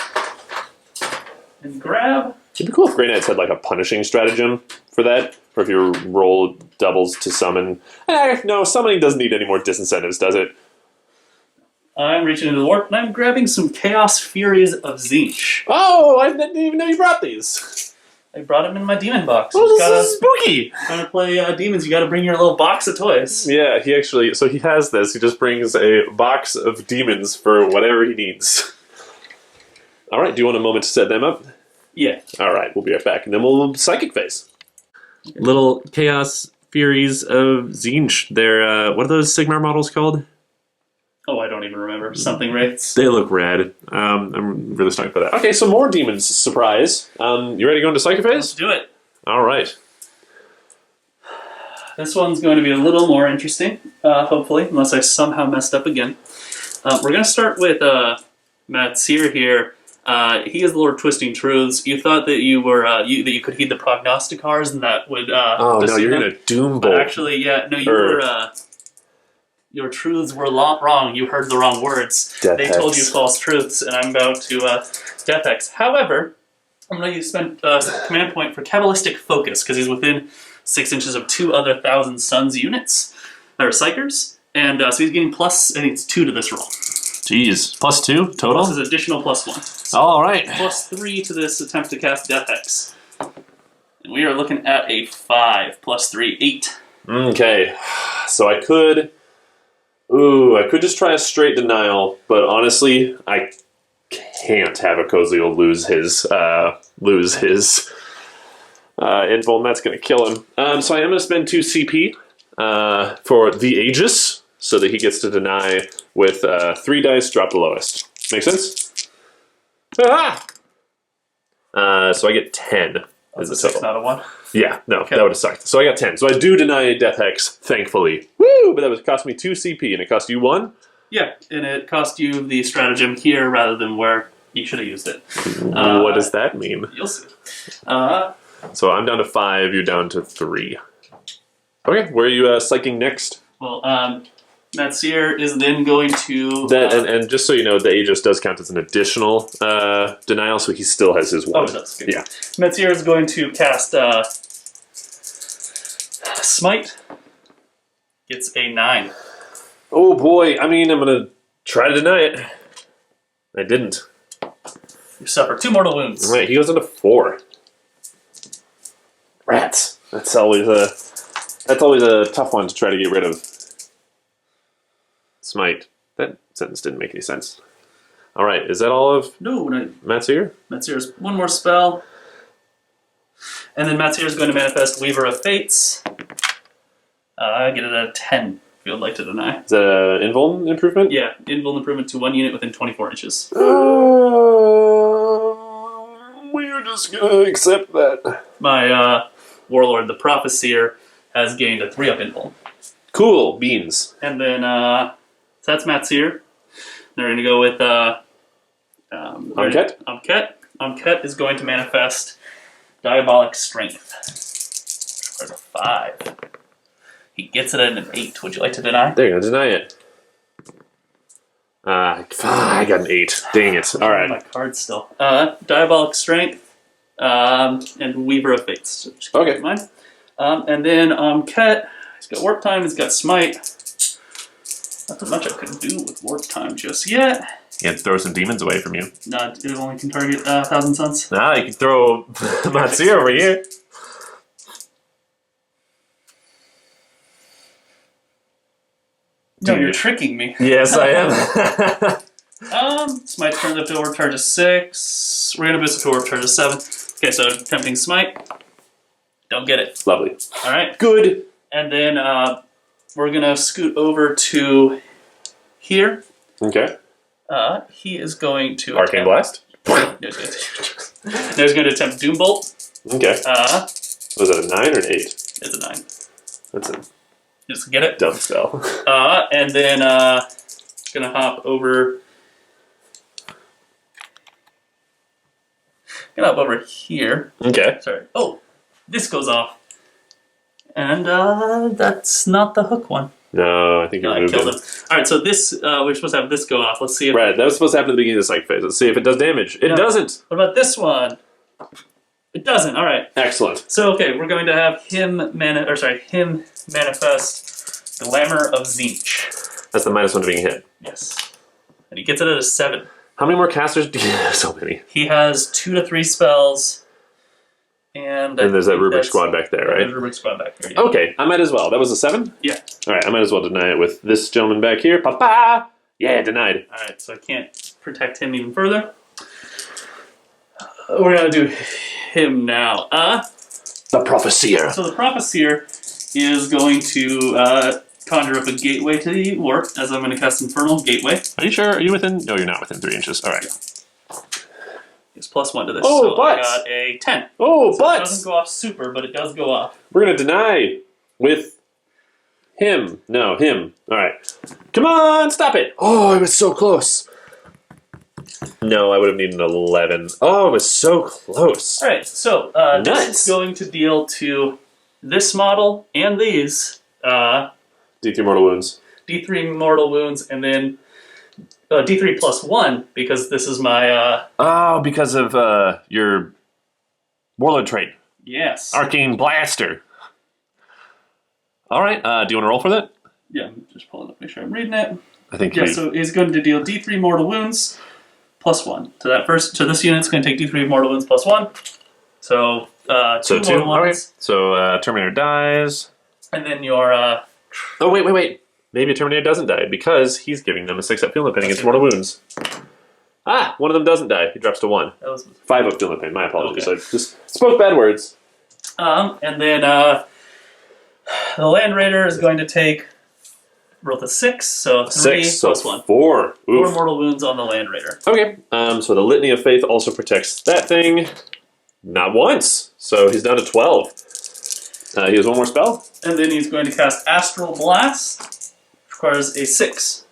and grab... It'd be cool if Grey Knights had like a punishing stratagem for that. Or if you roll doubles to summon. No, summoning doesn't need any more disincentives, does it? I'm reaching into the warp, and I'm grabbing some Chaos Furies of Tzeentch. Oh, I didn't even know you brought these. I brought them in my demon box. Oh, this is spooky. Trying to play demons, you gotta bring your little box of toys. Yeah, he has this. He just brings a box of demons for whatever he needs. All right, do you want a moment to set them up? Yeah. All right, we'll be right back, and then we'll psychic phase. Little Chaos Furies of Tzeentch. They're, what are those Sigmar models called? Oh, I don't even remember. Something wraiths. They look rad. I'm really stoked for that. Okay, so more demons. Surprise. You ready to go into psychic phase? Let's do it. All right. This one's going to be a little more interesting, hopefully, unless I somehow messed up again. We're going to start with Matt Sear here. He is the Lord Twisting Truths. You thought that you were that you could heed the prognosticars and that would. Oh no, you're gonna doom bolt. But actually, yeah, no, you were. Your truths were wrong. You heard the wrong words. They told you false truths, and I'm about to Death X. However, I'm going to spend command point for Kabbalistic Focus because he's within 6 inches of 2 other 1,000 Suns units that are Psykers, and so he's getting plus. I think it's 2 to this roll. Jeez, plus 2 total. Plus is additional +1. So all right. Plus 3 to this attempt to cast Death X, and we are looking at a 5 plus 3, 8. Okay, so I could just try a straight denial, but honestly, I can't have a Kozil lose his info, and that's going to kill him. So I am going to spend 2 CP for the Aegis, so that he gets to deny with 3 dice, drop the lowest. Make sense? Ah! So I get 10 as the total. 6, not a 1. Yeah, no, that would have sucked. So I got 10. So I do deny Death Hex, thankfully. Woo! But that would cost me 2 CP, and it cost you 1? Yeah, and it cost you the stratagem here rather than where you should have used it. What does that mean? You'll see. So I'm down to 5, you're down to 3. Okay, where are you psyching next? Well, Matt Sear is then going to... and just so you know, the Aegis does count as an additional denial, so he still has his 1. Oh, it does. Good. Yeah. Matt Sear is going to cast Smite. Gets a 9. Oh boy, I mean, I'm going to try to deny it. I didn't. You suffer 2 mortal wounds. Right, he goes into 4. Rats. That's always a tough one to try to get rid of. Smite. That sentence didn't make any sense. All right, is that all of Matt Sear? Matt Sear has 1 more spell. And then Matt Sear is going to manifest Weaver of Fates. I get it at a 10, if you would like to deny. Is that an invuln improvement? Yeah, invuln improvement to 1 unit within 24 inches. We're just going to accept that. My Warlord, the Prophecyr, has gained a 3-up invuln. Cool, beans. And then, so that's Matt Sear. They're going to go with Amket? Amket is going to manifest Diabolic Strength for a 5. He gets it at an 8. Would you like to deny? They're going to deny it. I got an 8. Dang it. All right. My card still. Diabolic Strength and Weaver of Fates. So just keep Okay. that in mind. And then Amket, he's got Warp Time, he's got Smite. Nothing much I can do with Warp Time just yet. You can throw some demons away from you. No, it only can target 1,000 Suns. Nah, you can throw Matt Sear over here. No, you're tricking me. Yes, I am. Smite turns up to overcharge of 6. We're gonna boost it to overcharge of 7. Okay, so attempting Smite. Don't get it. Lovely. Alright. Good. And then we're gonna scoot over to here. Okay. He is going to Arcane Blast? No, he's going to attempt Doom Bolt. Okay. Was it a 9 or an 8? It's a 9. That's a Just get it. dumb spell. And then gonna hop over. Gonna hop over here. Okay. Sorry. Oh, this goes off. And that's not the hook one. No, I think you I removed killed it. him. Alright, so this, we're supposed to have this go off. Let's see if... Right, that was supposed to happen at the beginning of the psych phase. Let's see if it does damage. It doesn't. What about this one? It doesn't. Alright. Excellent. So, okay, we're going to have him manifest Glamour of Tzeentch. That's the -1 to being hit. Yes. and he gets it at a 7. How many more casters do you have? So many. He has 2 to 3 spells. And there's that Rubric squad back there, right? There's Rubric squad back there, yeah. Okay, I might as well. That was a 7? Yeah. Alright, I might as well deny it with this gentleman back here. Papa! Yeah, denied. Alright, so I can't protect him even further. We're going to do him now. The Prophesier. So the Prophesier is going to conjure up a gateway to the warp, as I'm going to cast Infernal Gateway. Are you sure? Are you within? No, you're not within 3 inches. Alright. It's +1 to this, oh, so but. I got a 10. Oh, so but! It doesn't go off super, but it does go off. We're going to deny with him. No, him. Alright. Come on, stop it! Oh, I was so close. No, I would have needed an 11. Oh, it was so close. Alright, so this is going to deal to this model and these D3 mortal wounds. D3 mortal wounds, and then D3 +1, because this is my... oh, because of your Warlord trait. Yes. Arcane Blaster. Alright, do you want to roll for that? Yeah, I'm just pulling up, make sure I'm reading it. I think yeah, so he's going to deal D3 mortal wounds +1. To this unit, it's going to take D3 mortal wounds +1. So, 2 mortal ones. Alright, so Terminator dies. And then your... oh, wait. Maybe a Terminator doesn't die, because he's giving them a 6-up Feel No Pain against mortal wounds. Ah, one of them doesn't die. He drops to 1. That was 5-up Feel No Pain. My apologies. Okay. I just spoke bad words. And then the Land Raider is going to take... roll to 6, so 3 6, plus so 1. 4. Oof. 4 mortal wounds on the Land Raider. Okay, so the Litany of Faith also protects that thing. Not once. So he's down to 12. He has 1 more spell. And then he's going to cast Astral Blast, which requires a 6.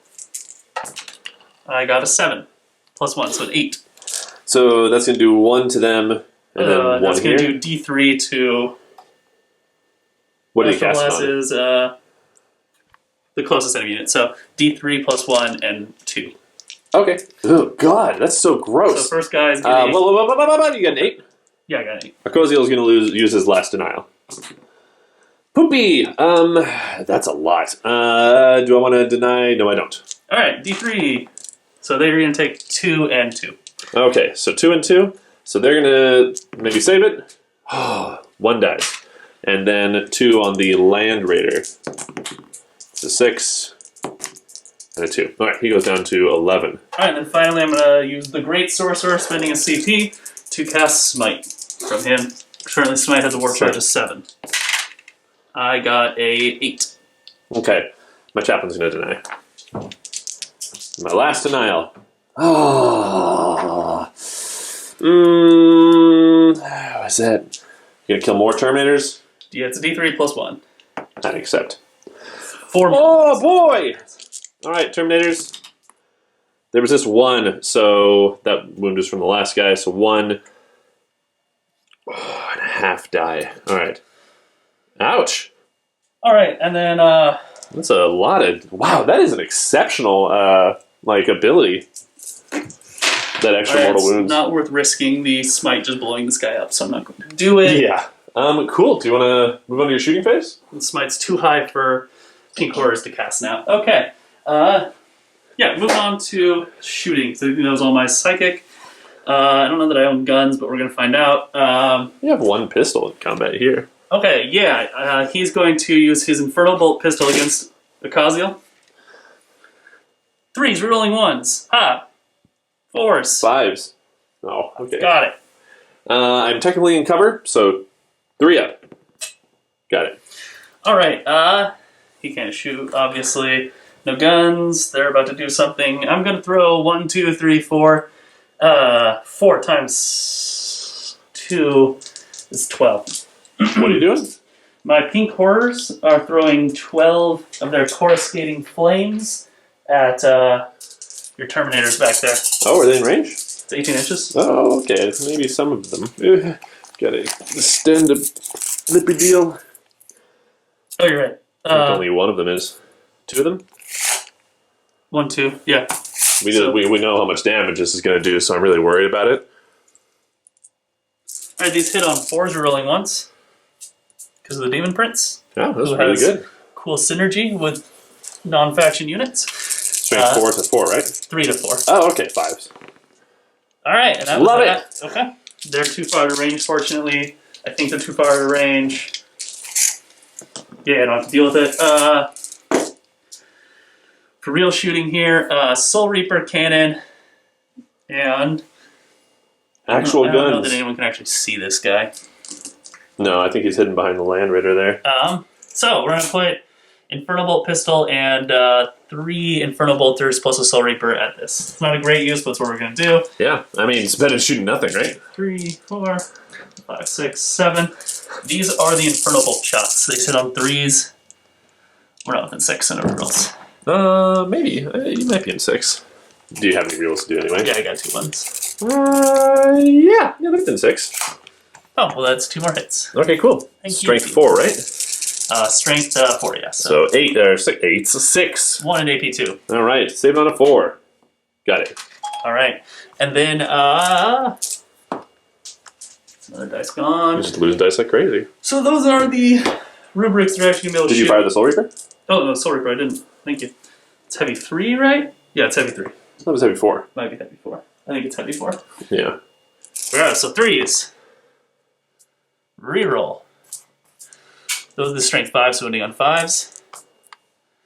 I got a 7. +1, so an 8. So that's going to do 1 to them, and then 1 that's here. That's going to do D3 to... What did he cast Blast on? is the closest enemy unit, so D3 +1 and 2. Okay. Oh, God, that's so gross. So first guy's getting... You got an 8? Yeah, I got an 8. Arcosiel is going to use his last denial. Poopy! That's a lot. Do I want to deny? No, I don't. Alright, D3. So they're going to take 2 and 2. Okay, so 2 and 2. So they're going to maybe save it. 1 dies. And then 2 on the Land Raider. It's a 6 and a 2. Alright, he goes down to 11. Alright, and then finally I'm going to use the Great Sorcerer, spending a CP, to cast Smite from him. Currently Smite has a warp charge of 7. I got a 8. Okay, my Chaplain's going to deny. My last denial. Oh. What is that? You going to kill more Terminators? Yeah, it's a D3 +1. I'd accept. 4 more. Oh, boy! Alright, Terminators. There was this 1, so that wound is from the last guy, so 1 and a half die. Alright. Ouch! Alright, and then, That's a lot of... Wow, that is an exceptional, ability. That extra mortal wounds. It's not worth risking the Smite just blowing this guy up, so I'm not going to do it. Yeah. Cool. Do you want to move on to your shooting phase? The Smite's too high for Pink Horrors to cast now. Okay. Yeah, moving on to shooting. So that was all my psychic. I don't know that I own guns, but we're going to find out. You have 1 pistol in combat here. Okay, yeah. He's going to use his Infernal Bolt pistol against Arcosiel. 3s, rerolling 1s. Ha! 4s. 5s. Oh, okay. Got it. I'm technically in cover, so 3 up. Got it. Alright, he can't shoot, obviously. No guns. They're about to do something. I'm going to throw 1, 2, 3, 4. 4 times 2 is 12. What are you doing? My Pink Horrors are throwing 12 of their coruscating flames at your Terminators back there. Oh, are they in range? It's 18 inches. Oh, okay. Maybe some of them. Gotta stand a flippy deal. Oh, you're right. I think only 1 of them is. 2 of them? 1, 2, yeah. We know how much damage this is going to do, so I'm really worried about it. Alright, these hit on 4s, rolling 1s. Because of the Demon Prince. Yeah, that's who really has good. Cool synergy with non-faction units. Strength 4 to 4, right? 3 to 4. Oh, okay, 5s. All right, and that Love was it. that. Okay. They're too far to range, fortunately. I think they're too far to range. Yeah, I don't have to deal with it. For real shooting here, Soul Reaper cannon and Actual I don't know guns. that anyone can actually see this guy. No, I think he's hidden behind the Land Raider there. So we're gonna put Inferno Bolt pistol and 3 Inferno Bolters plus a Soul Reaper at this. It's not a great use, but it's what we're gonna do. Yeah, I mean, it's better than shooting nothing, right? 3, 4, 5, 6, 7. These are the Inferno Bolt shots. They sit on 3s. We're not within 6 in overalls. Maybe. You might be in 6. Do you have any reels to do anyway? Yeah, I got 2 ones. Yeah, they're within 6. Oh, well, that's 2 more hits. Okay, cool. Thank you. Strength 4, right? Strength 4, yeah. So 8 or 6. 8's 6. 1 and AP 2. All right, save on a 4. Got it. All right, and then another dice gone. You just lose dice like crazy. So those are the rubrics that are actually going to be able to Did you shoot. fire the Soul Reaper? Oh, no, Soul Reaper, I didn't. Thank you. It's heavy 3, right? Yeah, it's heavy 3. That was heavy 4. Might be heavy 4. I think it's heavy 4. Yeah. Alright, so 3s. Reroll. Those are the strength 5s, so ending on 5s.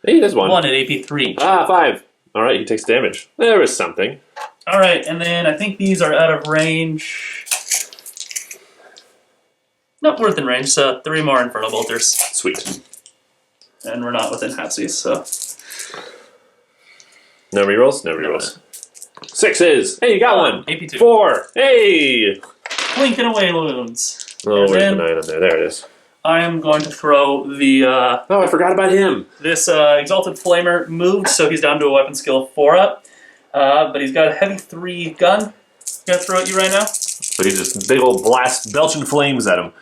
Hey, there's 1. 1 at AP 3. 5. All right, he takes damage. There is something. Alright, and then I think these are out of range. Not worth in range, so 3 more Inferno Bolters. Sweet. And we're not within halfsies, so. No rerolls? No rerolls. 6s. Hey, you got one. AP 2. 4. Hey. Blinking away wounds. Oh, And where's then the 9 up there? There it is. I am going to throw the Oh, I forgot about him. this Exalted Flamer moved, so he's down to a weapon skill 4 up. But he's got a heavy 3 gun. Gonna throw at you right now. So he just big old blast belching flames at him.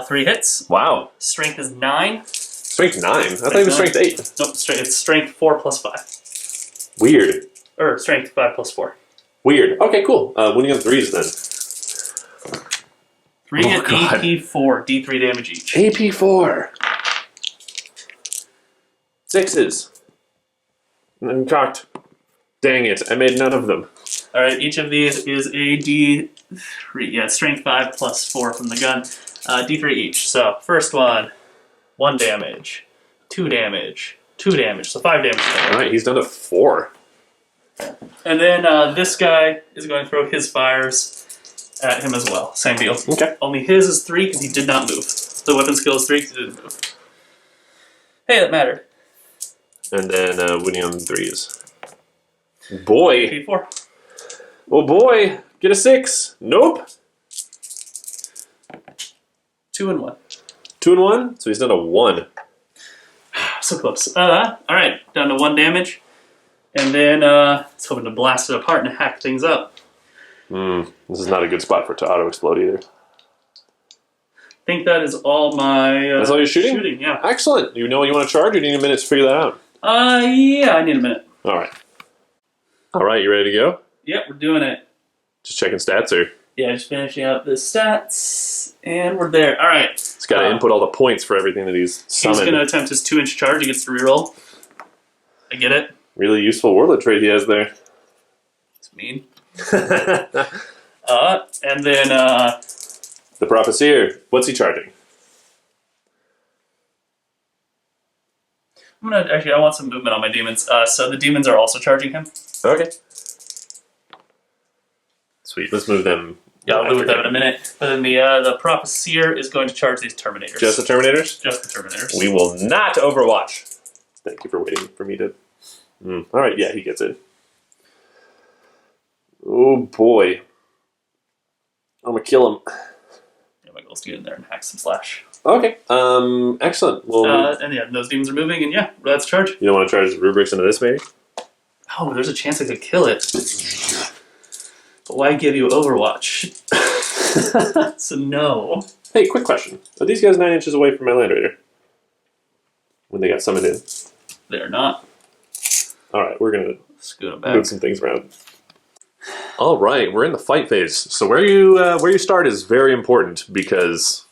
3 hits. Wow. Strength is 9. Strength 9? I thought he was strength 8. Nope, it's strength 4 plus 5. Weird. Or strength 5 plus 4. Weird. Okay, cool. Winning on 3s then. 3 Oh, at God. AP 4, D3 damage each. AP 4. 6s. I'm cocked. Dang it, I made none of them. Alright, each of these is a D3. Yeah, strength 5 plus 4 from the gun. D3 each. So, first one, 1 damage. 2 damage. 2 damage. So 5 damage total. Alright, he's down to 4. And then this guy is going to throw his fires at him as well. Same deal. Okay. Only his is 3 because he did not move. The weapon skill is 3 because he didn't move. Hey, that mattered. And then winning on 3s. Boy. P4. Oh boy. Get a 6. Nope. 2 and 1. 2 and 1? So he's done a 1. So close. Alright, down to 1 damage. And then it's hoping to blast it apart and hack things up. This is not a good spot for it to auto-explode either. I think that is all my That's all you're shooting? shooting, yeah. Excellent. You know what you want to charge, or do you need a minute to figure that out? Yeah, I need a minute. Alright. Alright, you ready to go? Yep, we're doing it. Just checking stats, or? Yeah, just finishing up the stats, and we're there. Alright. He's got to input all the points for everything that he's summoned. He's going to attempt his 2-inch charge. He gets to reroll. I get it. Really useful Warlord trait he has there. It's mean. And then The Prophecyr. What's he charging? I want some movement on my demons. So the demons are also charging him. Okay. Sweet. Let's move them. Yeah, I'll move with them in a minute. But then the Prophecyr is going to charge these Terminators. Just the Terminators? Just the Terminators. We will not Overwatch. Thank you for waiting for me to... Alright, yeah, he gets it. Oh boy. I'm gonna kill him. Yeah, my goal is to get in there and hack some slash. Okay. Excellent. Well, And yeah, those demons are moving, and yeah, that's charge. you don't want to charge the rubrics into this, maybe? Oh, there's a chance I could kill it. But why give you Overwatch? So no. Hey, quick question. Are these guys 9 inches away from my Land Raider? When they got summoned in? They're not. Alright, we're gonna Scoot them move back. some things around. Alright, we're in the fight phase. So where you start is very important, because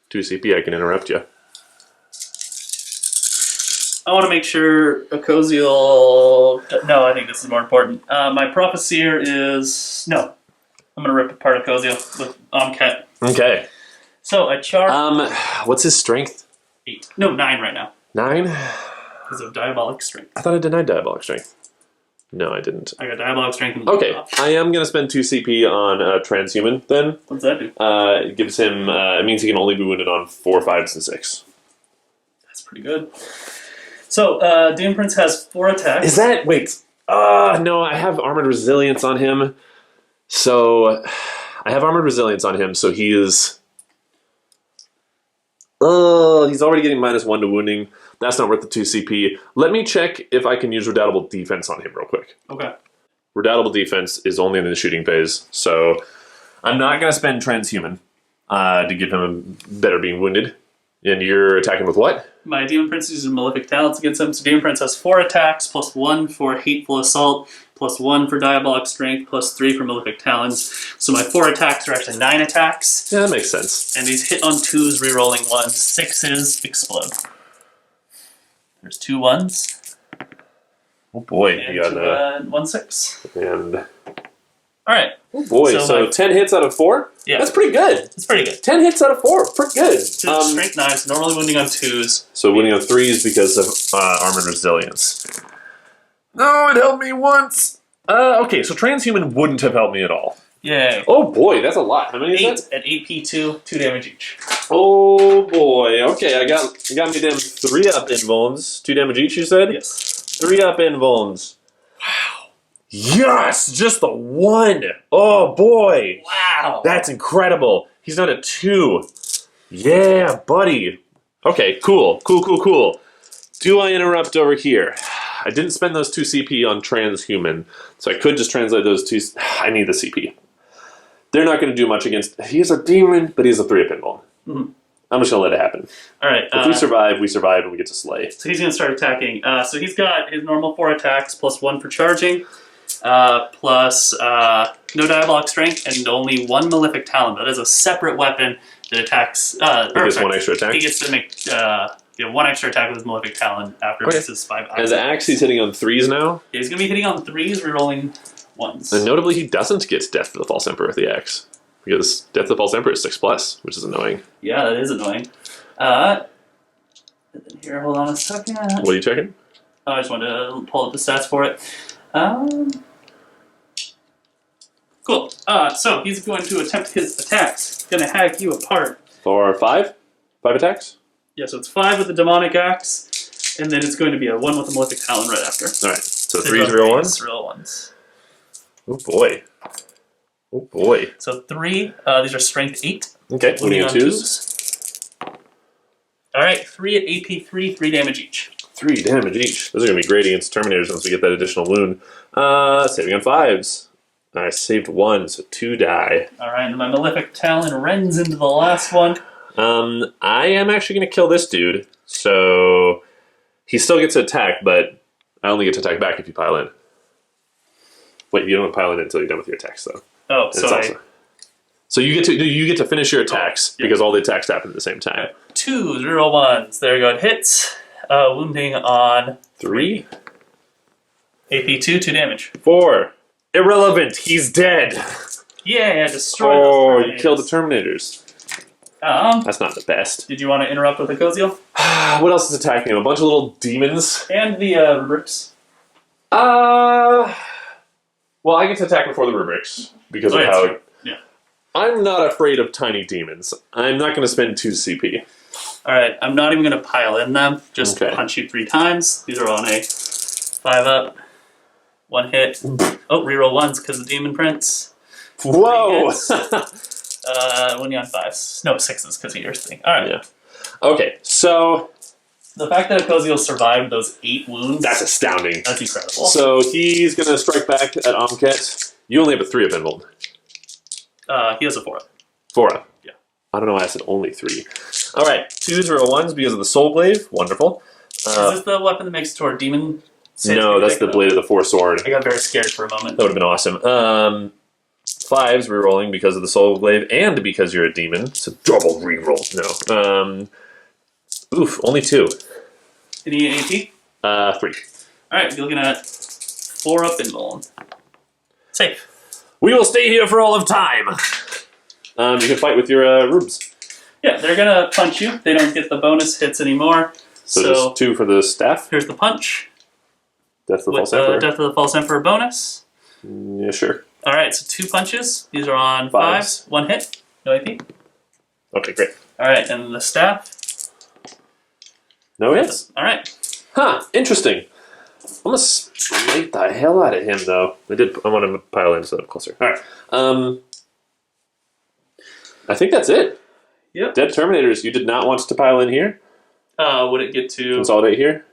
2 CP I can interrupt you. I want to make sure Ecosial... No, I think this is more important. My Prophecyr is... No. I'm going to rip apart Ecosial with Omcat. Okay. So, I charge... What's his strength? 8. No, 9 right now. 9? Because of Diabolic Strength. I thought I denied Diabolic Strength. No, I didn't. I got Diabolic Strength and Okay, I am going to spend 2 CP on Transhuman, then. What's that do? It gives him... it means he can only be wounded on 4, 5s, and 6. That's pretty good. So, Demon Prince has 4 attacks. Is that... Wait. No, I have Armored Resilience on him. So... I have Armored Resilience on him, so he is... he's already getting -1 to wounding. That's not worth the 2 CP. Let me check if I can use Redoubtable Defense on him real quick. Okay. Redoubtable Defense is only in the shooting phase, so I'm not going to spend Transhuman to give him a better being wounded. And you're attacking with what? My Demon Prince uses Malefic Talents against him. So Demon Prince has 4 attacks, plus 1 for Hateful Assault, plus 1 for Diabolic Strength, plus 3 for Malefic Talons. So my 4 attacks are actually 9 attacks. Yeah, that makes sense. And he's hit on 2s, rerolling 1s. 6s, explode. There's 2 1s. Oh boy, And you got 1 6. and Alright. oh boy, so 10 hits out of 4? Yeah. That's pretty good. It's pretty good. 10 hits out of 4, pretty good. Strength 9s, normally wounding on 2s. So winning on 3s because of Armored Resilience. No, it helped me once. Okay, so Transhuman wouldn't have helped me at all. Yay. Oh boy, that's a lot. How many is that? At 8p2, 2 damage each. Oh boy. Okay, you got me them 3-up invulns. 2 damage each, you said? Yes. 3-up invulns. Wow. Yes! Just the 1! Oh boy! Wow. That's incredible. He's not a 2. Yeah, buddy. Okay, cool. Cool. Do I interrupt over here? I didn't spend those 2 CP on Transhuman, so I could just translate those 2. I need the CP. They're not going to do much against... He is a demon, but he's a 3-up invuln. Mm-hmm. I'm just going to let it happen. Alright. If we survive, and we get to slay. So he's going to start attacking. So he's got his normal 4 attacks, plus 1 for charging, plus no Diabolic Strength, and only 1 Malefic Talon. That is a separate weapon that attacks... He gets 1 extra attack? He gets to make 1 extra attack with his Malefic Talon after he makes his 5 attacks. As the axe, he's hitting on 3s now? Yeah, he's going to be hitting on 3s, rerolling 1s. And notably, he doesn't get Death to the False Emperor with the axe. Because Death to the False Emperor is 6+, which is annoying. Yeah, that is annoying. And then here, hold on a second. What are you checking? I just wanted to pull up the stats for it. Cool. So he's going to attempt his attacks. Going to hack you apart. For 5? 5 attacks? Yeah, so it's 5 with the demonic axe, and then it's going to be a 1 with the malefic talon right after. Alright, so 3's real 1s? Real 1s. Oh boy. Oh boy. So 3, these are strength 8. Okay, winning on 2s. Alright, 3 at AP3, 3 damage each. 3 damage each. Those are going to be great against Terminators once we get that additional wound. Saving on 5s. I saved 1, so 2 die. Alright, and my malefic talon rends into the last one. I am actually going to kill this dude, so he still gets to attack, but I only get to attack back if you pile in. Wait, you don't pile in until you're done with your attacks, though. Oh, sorry. So you get to finish your attacks because all the attacks happen at the same time. 2 0 1s. There you go. It hits. Wounding on 3. AP2, 2 damage. 4. Irrelevant. He's dead. Yeah, destroy those you killed the Terminators. That's not the best. Did you want to interrupt with Ecosial? What else is attacking him? A bunch of little demons. And the rubrics. Well, I get to attack before the rubrics because of how. True. Yeah. I'm not afraid of tiny demons. I'm not going to spend 2 CP. All right, I'm not even going to pile in them. Just punch you 3 times. These are on a 5 up, 1 hit. Oh, reroll 1s because of Demon Prince. Whoa! Winning on 5s. No, 6s because of your thing. All right. Yeah. Okay, so the fact that Ecosial survived those 8 wounds. That's astounding. That's incredible. So he's going to strike back at Omket. You only have a 3-up invuln. He has a 4-up. 4-up. Yeah. I don't know why I said only 3. All right, 2s or 1s because of the Soul Glaive. Wonderful. Is this the weapon that makes it toward demon? No, that's the Blade of the Forsworn. I got very scared for a moment. That would have been awesome. 5s rerolling because of the Soul Glaive and because you're a demon. It's a double reroll. No. Oof, only 2. Any AP? 3. Alright, you're looking at 4 up invuln. Safe. We will stay here for all of time. You can fight with your rubes. Yeah, they're gonna punch you. They don't get the bonus hits anymore. So just 2 for the staff. Here's the punch. Death of the with False Emperor. Death of the False Emperor bonus. Yeah, sure. Alright, so 2 punches. These are on 5s. 1 hit. No AP. Okay, great. Alright, and the staff. No hits. Alright. Huh, interesting. I'm gonna slate the hell out of him, though. I want to pile in so I'm closer. Alright. I think that's it. Yep. Dead Terminators, you did not want to pile in here? Would it get to... Consolidate here?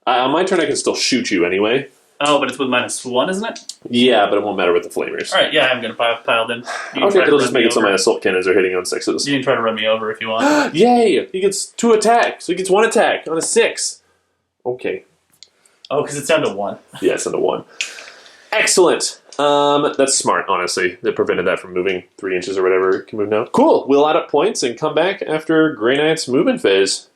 On my turn, I can still shoot you anyway. Oh, but it's with -1, isn't it? Yeah, but it won't matter with the flamers. Alright, yeah, I'm gonna pile in. Okay, it'll just make it so my assault cannons are hitting on 6s. You can try to run me over if you want. Yay! He gets 2 attacks, so he gets 1 attack on a 6. Okay. Oh, because it's down to 1. Yeah, it's down to 1. Excellent! That's smart, honestly. That prevented that from moving 3 inches or whatever it can move now. Cool! We'll add up points and come back after Grey Knight's movement phase.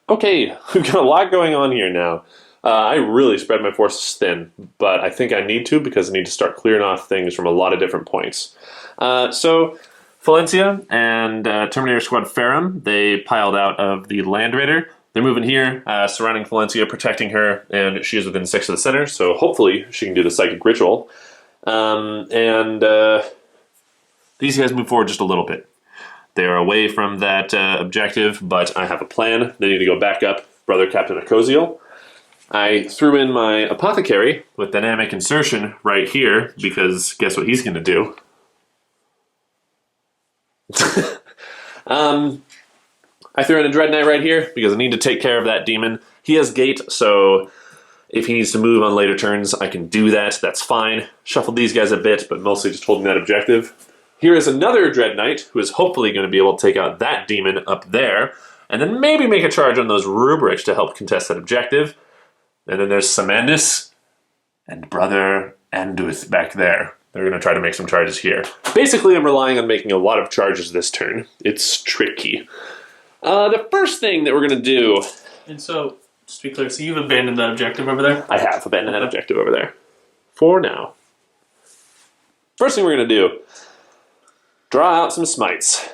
Okay, we've got a lot going on here now. I really spread my forces thin, but I think I need to because I need to start clearing off things from a lot of different points. So, Valencia and Terminator Squad Ferrum, they piled out of the Land Raider. They're moving here, surrounding Valencia, protecting her, and she is within 6 of the center, so hopefully she can do the Psychic Ritual. These guys move forward just a little bit. They are away from that objective, but I have a plan. They need to go back up Brother Captain Acosiel. I threw in my Apothecary with Dynamic Insertion right here, because guess what he's going to do? I threw in a Dread Knight right here, because I need to take care of that demon. He has Gate, so if he needs to move on later turns, I can do that. That's fine. Shuffled these guys a bit, but mostly just holding that objective. Here is another Dread Knight, who is hopefully going to be able to take out that demon up there, and then maybe make a charge on those rubrics to help contest that objective. And then there's Samandis and Brother Anduth back there. They're going to try to make some charges here. Basically, I'm relying on making a lot of charges this turn. It's tricky. The first thing that we're going to do... And so, just to be clear, so you've abandoned that objective over there? I have abandoned that objective over there. For now. First thing we're going to do... Draw out some smites.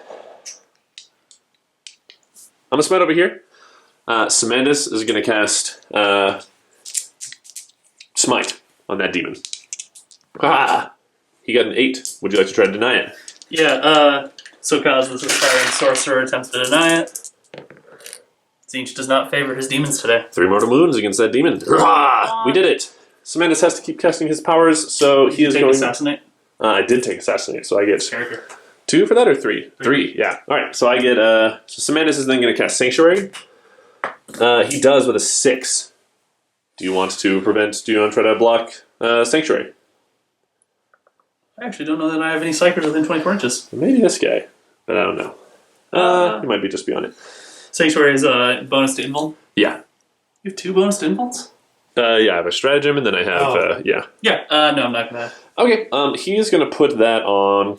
I'm going to smite over here. Samandis is going to cast Smite on that demon. Ah! He got an 8. Would you like to try to deny it? Yeah, so Kaz, this aspiring sorcerer attempts to deny it. Tzeentch does not favor his demons today. 3 mortal wounds against that demon. Ah! We did it! Samandis has to keep casting his powers, so he is going... Assassinate? I did take Assassinate, so I get... Character. 2 for that, or 3? 3, yeah. Alright, so I get... So Samandis is then going to cast Sanctuary. He does with a 6. Do you want to try to block Sanctuary? I actually don't know that I have any Psykers within 24 inches. Maybe this guy, but I don't know. He might be just beyond it. Sanctuary is a bonus to invuln? Yeah. You have 2 bonus to invulns? Yeah, I have a Stratagem, and then I have, yeah. Yeah, no, I'm not going to... Okay, he is going to put that on...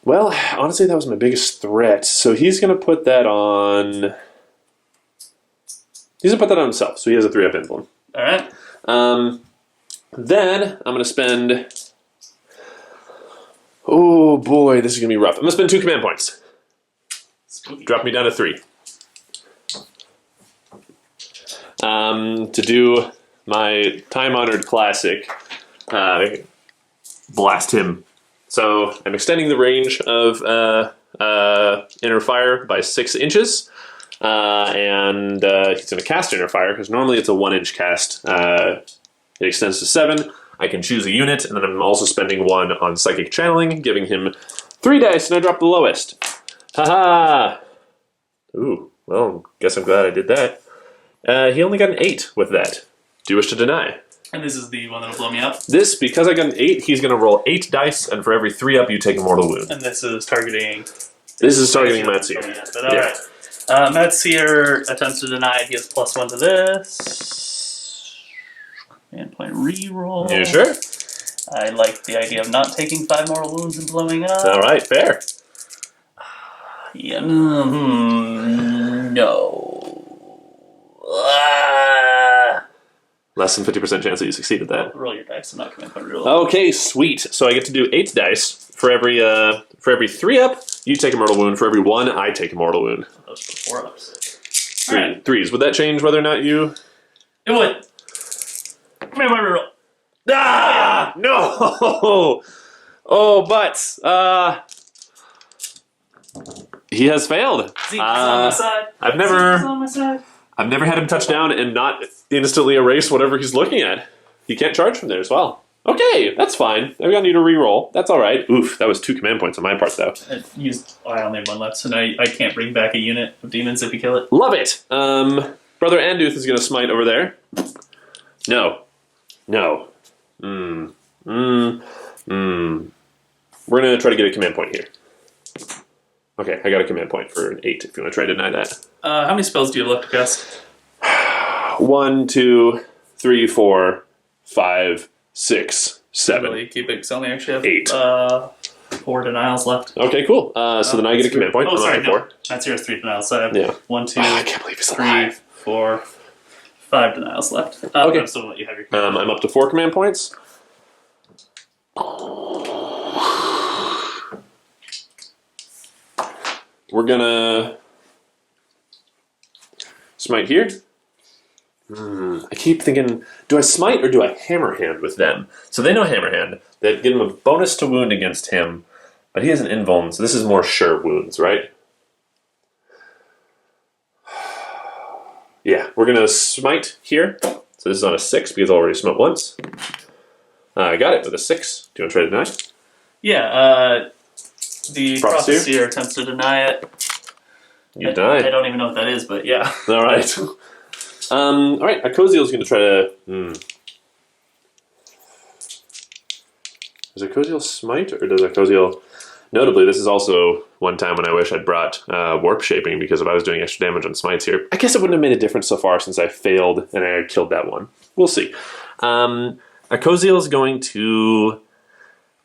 Well, honestly, that was my biggest threat. So he's going to put that on... He's going to put that on himself, so he has a 3-up invuln. Alright. Then I'm going to spend... Oh boy, this is going to be rough. I'm going to spend 2 command points. Spooky. Drop me down to 3. To do my time-honored classic, blast him. So I'm extending the range of Inner Fire by 6 inches, and he's going to cast Inner Fire, because normally it's a 1-inch cast. It extends to 7. I can choose a unit, and then I'm also spending 1 on Psychic Channeling, giving him 3 dice, and I drop the lowest. Haha! Ooh, well, guess I'm glad I did that. He only got an 8 with that. Do you wish to deny? And this is the one that'll blow me up? This, because I got an 8, he's going to roll 8 dice, and for every 3 up, you take a mortal wound. And this is targeting... This is targeting Matseer. Yeah. Matseer attempts to deny it. He has +1 to this. And point reroll. You sure? I like the idea of not taking 5 mortal wounds and blowing up. Alright, fair. Yeah, no. Less than 50% chance that you succeeded that. Roll your dice. I'm not coming to roll. Okay, sweet. So I get to do 8 dice. For every 3 up, you take a mortal wound. For every 1, I take a mortal wound. Those were 4 ups. 3. Right. 3s. Would that change whether or not you... It would. Come here, roll. Ah! No! Oh, but... he has failed. Zeke's on my side. I've Zeke's on my side. never had him touch down and not instantly erase whatever he's looking at. He can't charge from there as well. Okay, that's fine. I'm gonna need a reroll. That's all right. Oof, that was 2 command points on my part, though. I only have 1 left, so now I can't bring back a unit of demons if you kill it. Love it. Brother Anduth is gonna smite over there. No. We're gonna try to get a command point here. Okay, I got a command point for an 8 if you want to try to deny that. How many spells do you have left to cast? 1, 2, 3, 4, 5, 6, 7. Really keep it, because I only actually have 8. 4 denials left. Okay, cool. So then I get a command point. Oh, sorry, no. 4. That's yours, 3 denials. So I have Yeah. 1, 2, I can't believe he's 3, alive. 4, 5 denials left. Okay. I'm still let you have your I'm up to 4 command points. We're gonna smite here. I keep thinking, do I smite or do I hammerhand with them? So they know hammerhand. They give him a bonus to wound against him, but he has an invuln, so this is more sure wounds, right? Yeah, we're gonna smite here. So this is on a 6 because I already smite once. I got it with a 6. Do you want to try to deny? Yeah, the Prophecy? Prophecy attempts to deny it. You denied. I don't even know what that is, but yeah. All right. All right. Akoziel's going to try to. Does Akoziel smite or does Akoziel? Notably, this is also one time when I wish I'd brought warp shaping because if I was doing extra damage on smites here, I guess it wouldn't have made a difference so far since I failed and I killed that one. We'll see. Akoziel's going to.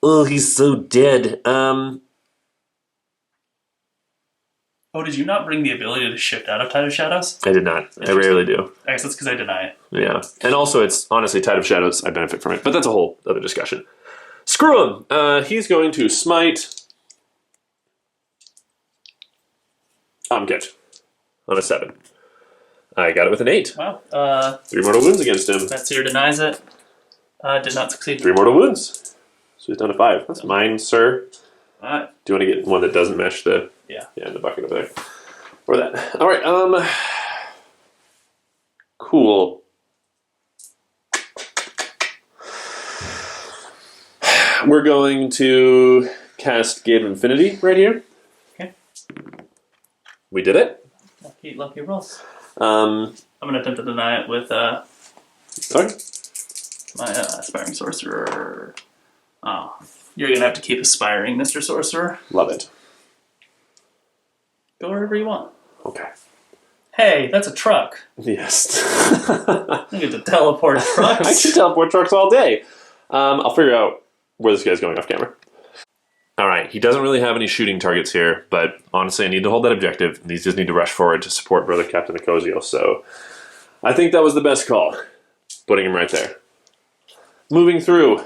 Oh, he's so dead. Oh, did you not bring the ability to shift out of Tide of Shadows? I did not. I rarely do. I guess that's because I deny it. Yeah. And also, it's honestly Tide of Shadows. I benefit from it. But that's a whole other discussion. Screw him. He's going to smite. I'm good. On a 7. I got it with an 8. Wow. 3 mortal wounds against him. Metzir denies it. Did not succeed. 3 mortal wounds. So he's down to 5. That's mine, sir. Alright. Do you want to get one that doesn't mesh the... Yeah. Yeah, in the bucket over there. Or that. All right. Cool. We're going to cast Gate of Infinity right here. Okay. We did it. Lucky rolls. Um, I'm going to attempt to deny it with sorry? my Aspiring Sorcerer. Oh, you're going to have to keep aspiring, Mr. Sorcerer. Love it. Go wherever you want. Okay. Hey, that's a truck. Yes. I get to teleport trucks. I can teleport trucks all day. I'll figure out where this guy's going off camera. All right, he doesn't really have any shooting targets here, but honestly, I need to hold that objective. These just need to rush forward to support Brother Captain Akoziel, so I think that was the best call, putting him right there. Moving through.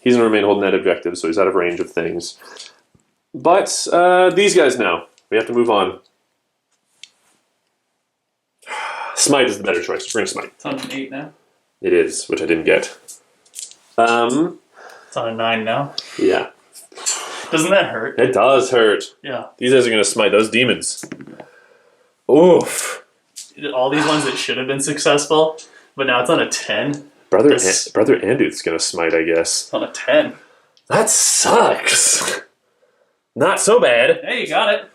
He's going to remain holding that objective, so he's out of range of things. But these guys now, we have to move on. Smite is the better choice. We're going to smite. It's on an 8 now. It is, which I didn't get. It's on a 9 now. Yeah. Doesn't that hurt? It does hurt. Yeah. These guys are going to smite those demons. Oof. All these ones that should have been successful, but now it's on a 10. Brother Anduth's going to smite, I guess. It's on a 10. That sucks. Not so bad. Hey, you got it.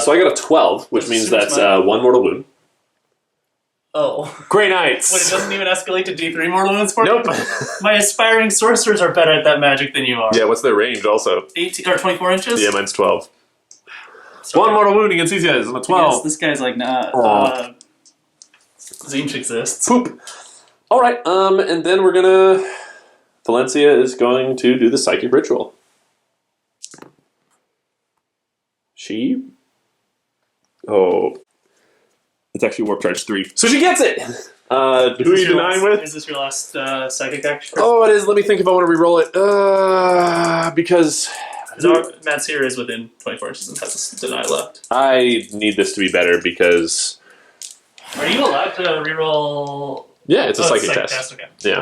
So I got a 12, which means that's 1 mortal wound. Oh. Grey Knights. Wait, it doesn't even escalate to D3 mortal wounds for Nope. me? My aspiring sorcerers are better at that magic than you are. Yeah, what's their range also? 18 or 24 inches? Yeah, mine's 12. Sorry. 1 mortal wound against these guys on a 12. This guy's like, nah. Zinch exists. Poop. All right, and then we're gonna... Valencia is going to do the psychic ritual. She Oh. It's actually Warp Charge 3. So she gets it! Who are you denying with? Is this your last psychic action? Oh, it is. Let me think if I want to re-roll it. Because... Matt's here is within 24 inches and has a deny left. I need this to be better because... Are you allowed to reroll? Yeah, it's a psychic test. Okay. Yeah.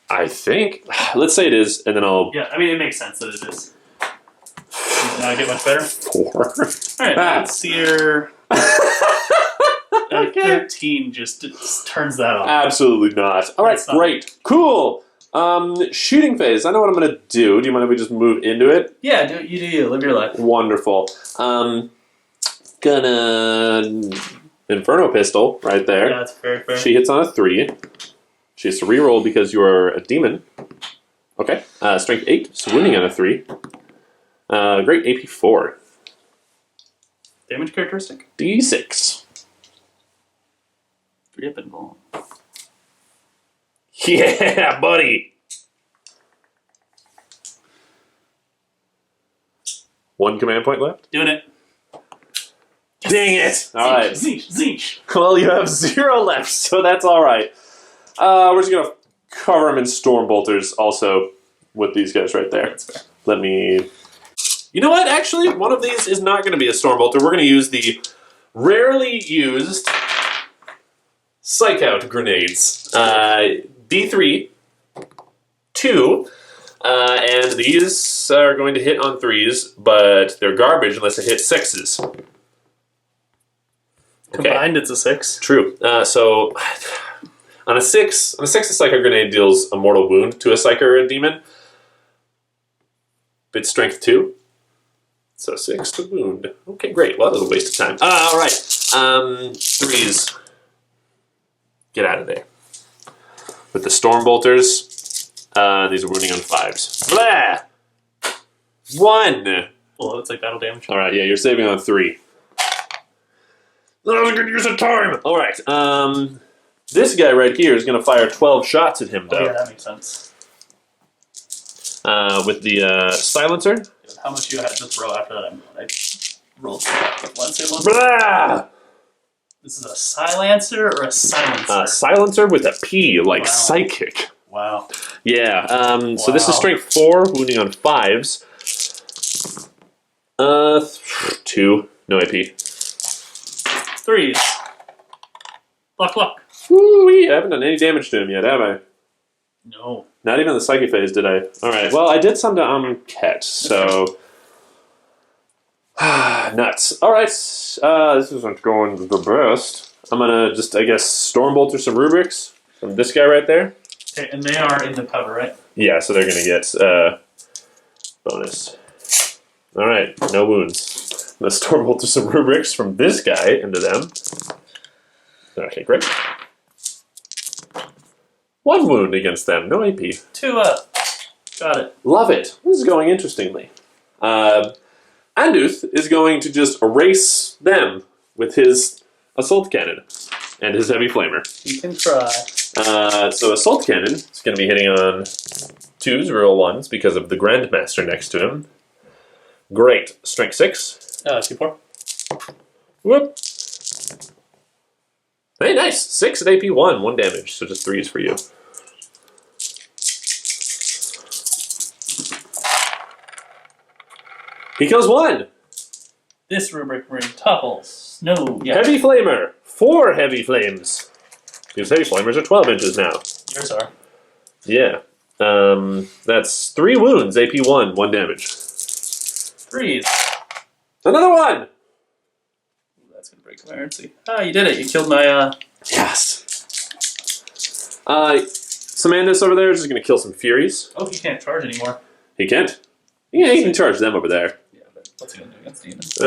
I think... Let's say it is, and then I'll... Yeah, I mean, it makes sense that it is. Now I get much better? 4. Alright, let's see your... Okay. 13 just turns that off. Absolutely not. Alright, great. Cool. Shooting phase. I know what I'm going to do. Do you mind if we just move into it? Yeah, do you. Live your life. Wonderful. Gonna... Inferno pistol right there. Yeah, that's very fair. She hits on a 3. She has to reroll because you are a demon. Okay. Strength 8, so wounding on a 3. Great, AP 4. Damage characteristic? D6. 3 up and ball. Yeah, buddy! 1 command point left? Doing it. Dang it! Alright. Zinch. Well, you have 0 left, so that's alright. We're just gonna cover them in storm bolters also with these guys right there. That's fair. Let me... You know what? Actually, one of these is not going to be a storm bolter. We're going to use the rarely used psych out grenades. D3, 2, and these are going to hit on 3s, but they're garbage unless it hits 6s. Okay. Combined, it's a 6. True. So on a 6, a Psyker grenade deals a mortal wound to a Psyker or a demon. It's strength 2. So 6 to wound. Okay, great. Well, that was a waste of time. All right. 3s. Get out of there. With the storm bolters, these are wounding on 5s. Blah! 1. Well, it's like battle damage. All right, yeah, you're saving on 3. That was a good use of time. All right. This guy right here is going to fire 12 shots at him, though. Oh, yeah, that makes sense. With the silencer. How much you had to throw after that? I rolled one. Blah! This is a silencer or a silencer? Silencer with a P, like Wow. psychic. Wow. Yeah. So this is strength 4, wounding on 5s. 2, no AP. 3s. Luck. Woo-wee, I haven't done any damage to him yet, have I? No. Not even the psychic phase, did I? Alright, well, I did some to Ket, so... Nuts. Alright, this isn't going the best. I'm gonna just, I guess, storm bolter some rubrics from this guy right there. Okay, and they are in the cover, right? Yeah, so they're gonna get bonus. Alright, no wounds. I'm gonna storm bolter some rubrics from this guy into them. Okay, great. 1 wound against them, no AP. 2 up. Got it. Love it. This is going interestingly. Anduth is going to just erase them with his assault cannon and his heavy flamer. You can try. So assault cannon is going to be hitting on 2s, real 1s because of the Grandmaster next to him. Great. Strength 6. 2-4. Whoop. Hey, nice. 6 at AP 1, 1 damage. So just 3s for you. He kills 1. This rubric ring topples. No, yeah. Heavy flamer. 4 heavy flames. These heavy flamers are 12 inches now. Yours are. Yeah. That's 3 wounds, AP 1, 1 damage. 3s. Another one! That's gonna break coherency. Ah, you did it. You killed my, Yes. Samandus over there is just going to kill some Furies. Oh, he can't charge anymore. He can't? Yeah, he can charge them over there. Yeah, but what's he gonna do against demons?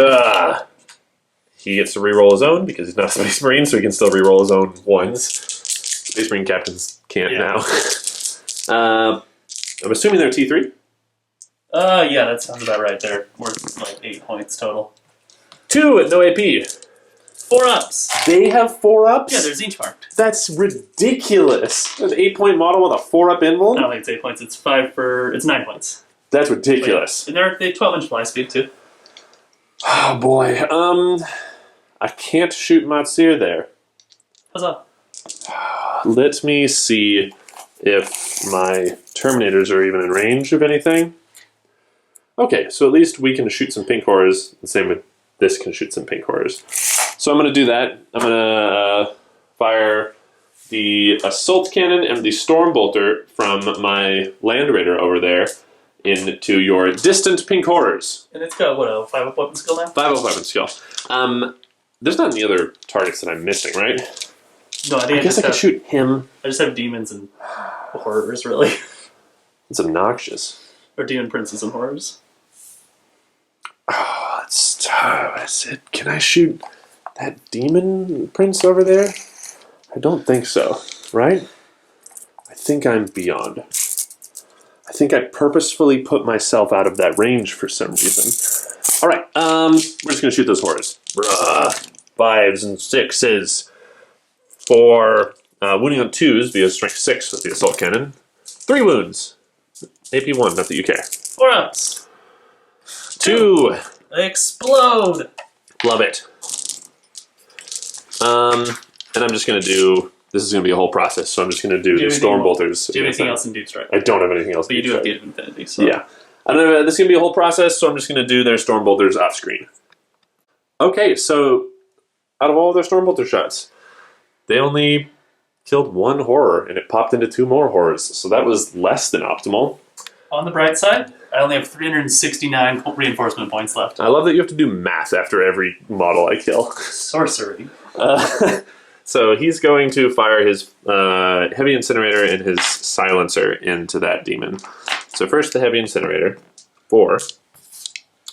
He gets to reroll his own because he's not a Space Marine, so he can still reroll his own 1s. Space Marine captains can't now. I'm assuming they're T3? Yeah, that sounds about right. They're worth like 8 points total. 2 at no AP. 4 ups. They have 4 ups? Yeah, there's each marked. That's ridiculous. An 8-point model with a 4-up invul? I don't think it's 8 points. It's 9 points. That's ridiculous. And they have 12-inch fly speed too. Oh boy. I can't shoot Matsir there. Huzzah. Let me see if my Terminators are even in range of anything. Okay, so at least we can shoot some pink horrors. The same with this can shoot some pink horrors. So I'm going to do that. I'm going to fire the Assault Cannon and the Storm Bolter from my Land Raider over there into your distant pink horrors. And it's got, what, a 5-up weapon skill now? 5-up weapon skill. There's not any other targets that I'm missing, right? No, I guess I could shoot him. I just have demons and horrors, really. It's obnoxious. Or demon princes and horrors. Oh, that's it. Can I shoot that demon prince over there? I don't think so, right? I think I'm beyond. I think I purposefully put myself out of that range for some reason. All right, we're just gonna shoot those horrors. 5s and 6s for wounding on 2s via strength 6 with the assault cannon. 3 wounds. AP 1, not that you care. 4 ups. 2. Explode. Love it. And I'm just gonna do. This is gonna be a whole process, so I'm just gonna do the storm bolters. Do you have anything else in Deep Strike? I don't have anything else. But you do have Gate of Infinity, so yeah. I don't know. This is gonna be a whole process, so I'm just gonna do their storm bolters off screen. Okay, so out of all their storm bolter shots, they only killed 1 horror, and it popped into 2 more horrors. So that was less than optimal. On the bright side, I only have 369 reinforcement points left. I love that you have to do math after every model I kill. Sorcery. So he's going to fire his heavy incinerator and his silencer into that demon. So first the heavy incinerator, 4. It's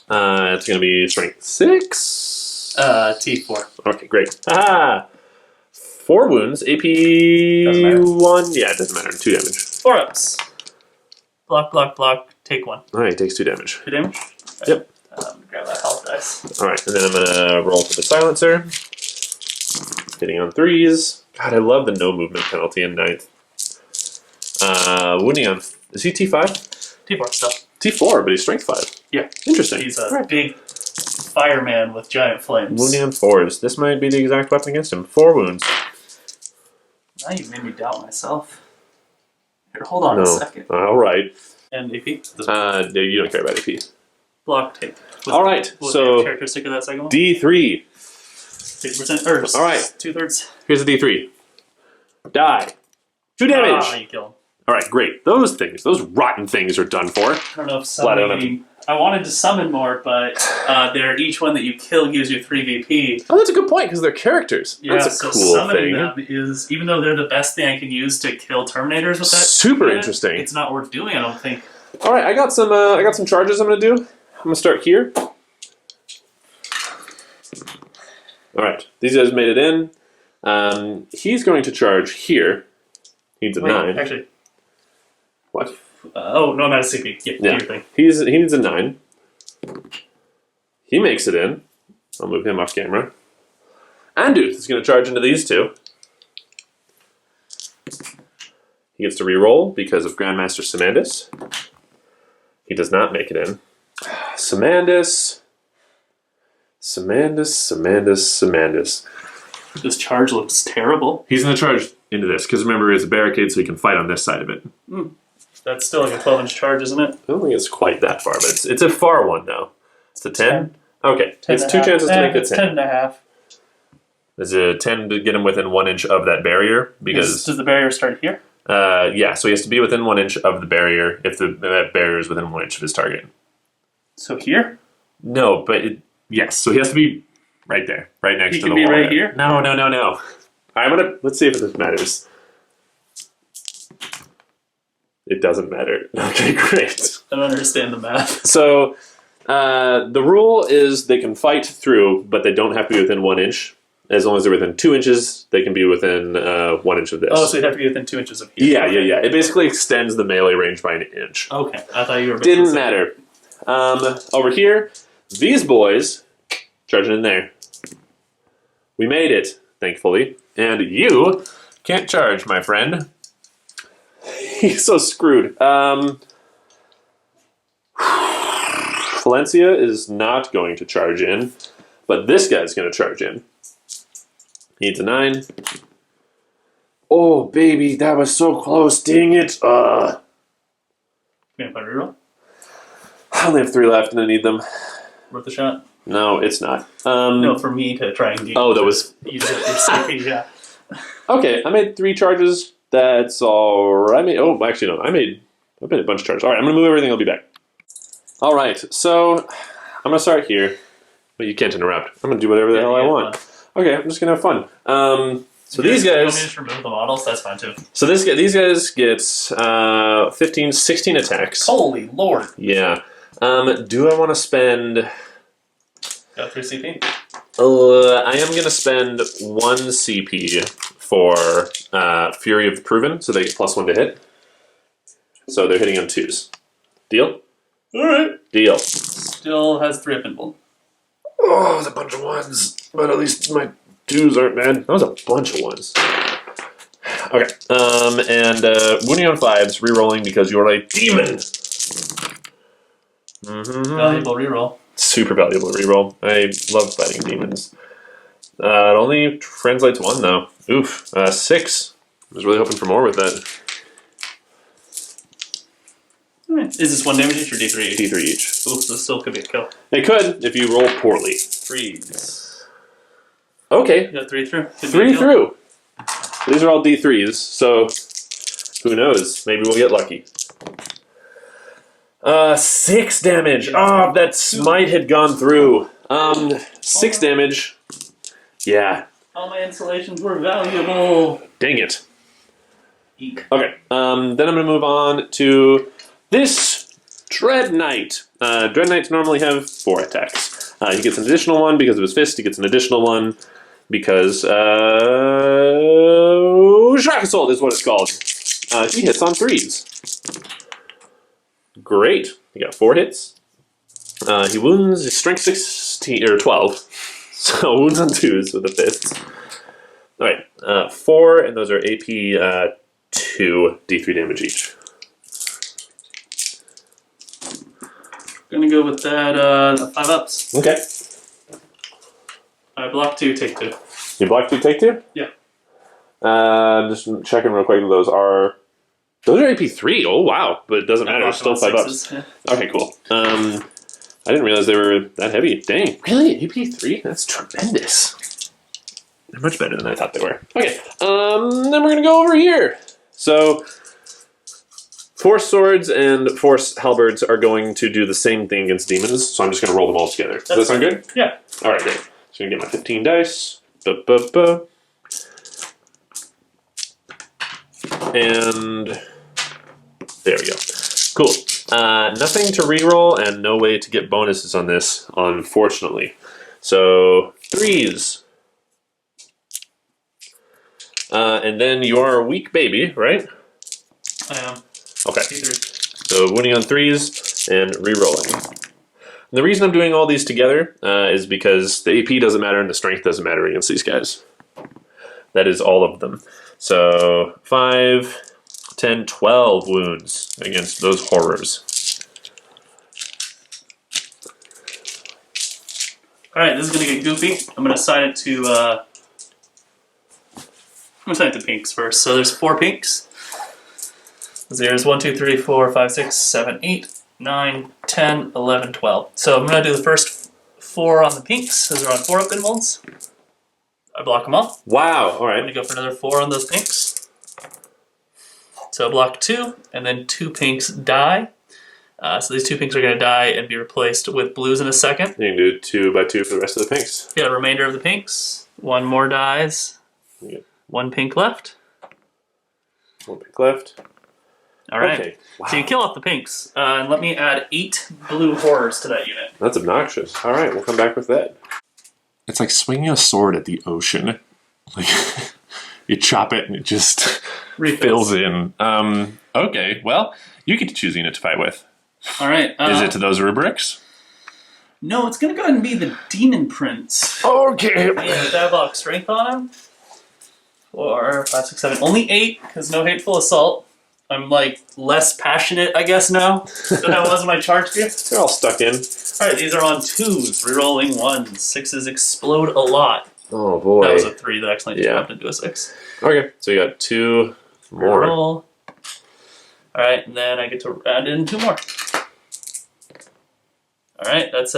going to be strength 6. T4. Okay, great. Haha! 4 wounds. AP 1. Yeah, it doesn't matter. 2 damage. 4 ups. Block, block, block. Take 1. All right, it takes 2 damage. 2 damage. Right. Yep. Grab that health dice. All right, and then I'm going to roll for the silencer. Hitting on 3s. God, I love the no movement penalty in 9th. Wounding on... Is he T5? T4 still. T4, but he's strength 5. Yeah. Interesting. He's a big fireman with giant flames. Wounding on 4s. This might be the exact weapon against him. 4 wounds. Now you've made me doubt myself. Here, hold on a second. All right. And AP? No, you don't care about AP. Block, take. All right, What so was the characteristic of that second one? D3. 50% or All right. 2/3. Here's a D3. Die. 2 damage. Ah, you kill him. All right, great. Those things, those rotten things are done for. I don't know if summoning... I wanted to summon more, but each one that you kill gives you 3 VP. Oh, that's a good point, because they're characters. Yeah, that's a so cool summoning thing. them is, even though they're the best thing I can use to kill Terminators with that, Super interesting. It's not worth doing, I don't think. All right, I got some charges I'm going to do. I'm going to start here. All right, these guys made it in. He's going to charge here. He needs a 9. Actually. What? No, I'm out of CP. Yeah, do your thing. He needs a 9. He makes it in. I'll move him off camera. Anduth is going to charge into these 2. He gets to reroll because of Grandmaster Samandus. He does not make it in. Samandus. This charge looks terrible. He's going to charge into this, because remember, it's a barricade, so he can fight on this side of it. That's still like a 12-inch charge, isn't it? I don't think it's quite that far, but it's a far one, though. It's a 10? Okay, 10 it's 2 chances to make it 10. 10 and a half. There's a 10 to get him within 1 inch of that barrier, because... Does the barrier start here? Yeah, so he has to be within 1 inch of the barrier if that barrier is within 1 inch of his target. So here? No, but yes, so he has to be right there, right next to the wall. He can be right there. here? No. All right, let's see if this matters. It doesn't matter. Okay, great. I don't understand the math. So the rule is they can fight through, but they don't have to be within 1 inch. As long as they're within 2 inches, they can be within 1 inch of this. Oh, so you'd have to be within 2 inches of here. Yeah. It basically extends the melee range by 1 inch. Okay, I thought you were... Didn't matter. Over here, these boys charging in there. We made it, thankfully. And you can't charge, my friend. He's so screwed. 5 Valencia is not going to charge in, but this guy's going to charge in. He needs a 9. Oh, baby, that was so close. Dang it. Can I put a reroll? I only have 3 left and I need them. Worth the shot? No, it's not. No, for me to try and get. Oh, that was. Use it your CP, yeah. Okay, I made 3 charges. That's all right. Oh, actually, no. I made a bunch of charges. All right, I'm going to move everything. I'll be back. All right, so I'm going to start here. But you can't interrupt. I'm going to do whatever the hell I want. Fun. Okay, I'm just going to have fun. So these guys. You want me to just remove the models? That's fine too. So these guys get 15, 16 attacks. Holy Lord. Yeah. Do I want to spend... Got 3 CP? I am going to spend 1 CP for Fury of the Proven, so they get +1 to hit. So they're hitting on 2s. Deal? Alright. Deal. Still has 3 up invul. Oh, it was a bunch of 1s, but at least my 2s aren't bad. That was a bunch of 1s. Okay. And wounding on 5s, rerolling because you're a demon. Valuable reroll. Super valuable reroll. I love fighting demons. It only translates 1 though. Oof. 6. I was really hoping for more with that. Right. Is this 1 damage each or D3 each? D3 each. Ooh, so this still could be a kill. It could if you roll poorly. 3s. Okay. You got 3 through. Could be a 3 kill. through. These are all D3s, so who knows? Maybe we'll get lucky. 6 damage. Oh, that smite had gone through. 6 damage. Yeah. All my insulations were valuable. Dang it. Eek. Okay. Then I'm going to move on to this Dread Knight. Dread Knights normally have 4 attacks. He gets an additional 1 because of his fist. He gets an additional 1 because Shock Assault is what it's called. He hits on 3s. Great. He got 4 hits. He wounds his strength 16 or 12. So wounds on 2s with the fists. All right. 4, and those are AP 2 D3 damage each. Gonna go with that 5 ups. Okay. I block 2, take 2. You block 2, take 2? Yeah. Just checking real quick. Those are AP 3. Oh wow! But it doesn't matter. It's still 5 ups. Yeah. Okay, cool. I didn't realize they were that heavy. Dang, really? AP 3? That's tremendous. They're much better than I thought they were. Okay. Then we're gonna go over here. So, Force Swords and Force Halberds are going to do the same thing against demons. So I'm just gonna roll them all together. Does that sound good? Yeah. All right, great. So I'm gonna get my 15 dice. Ba-ba-ba. And there we go. Cool. Nothing to reroll and no way to get bonuses on this, unfortunately. So 3s. And then you're a weak baby, right? I am. Okay. D3. So wounding on 3s and rerolling. And the reason I'm doing all these together is because the AP doesn't matter and the strength doesn't matter against these guys. That is all of them. So 5, 10, 12 wounds against those horrors. Alright, this is gonna get goofy. I'm gonna assign it to pinks first. So there's 4 pinks. There's 1, 2, 3, 4, 5, 6, 7, 8, 9, 10, 11, 12. So I'm gonna do the first 4 on the pinks, because they're on 4 up invulns. I block them all. Wow, I'm alright. gonna go for another 4 on those pinks. So block 2, and then 2 pinks die. So these 2 pinks are gonna die and be replaced with blues in a second. You can do 2 by 2 for the rest of the pinks. Yeah, remainder of the pinks. 1 more dies. Yep. 1 pink left. 1 pink left. Alright. Okay. Wow. So you kill off the pinks, and let me add 8 blue horrors to that unit. That's obnoxious. Alright, we'll come back with that. It's like swinging a sword at the ocean. Like, you chop it and it just fills in. Okay, well, you get to choose a unit to fight with. Alright. Is it to those rubrics? No, it's gonna go ahead and be the Demon Prince. Okay. Yeah, diabolic strength on him. 4, 5, 6, 7. Only 8, because no hateful assault. I'm like less passionate, I guess, now than I was in my charge gear. They're all stuck in. Alright, these are on 2s, rerolling 1s. 6s explode a lot. Oh boy. That was a 3 that accidentally just bumped into a 6. Okay, so you got 2 more. Roll. Alright, and then I get to add in 2 more. Alright, that's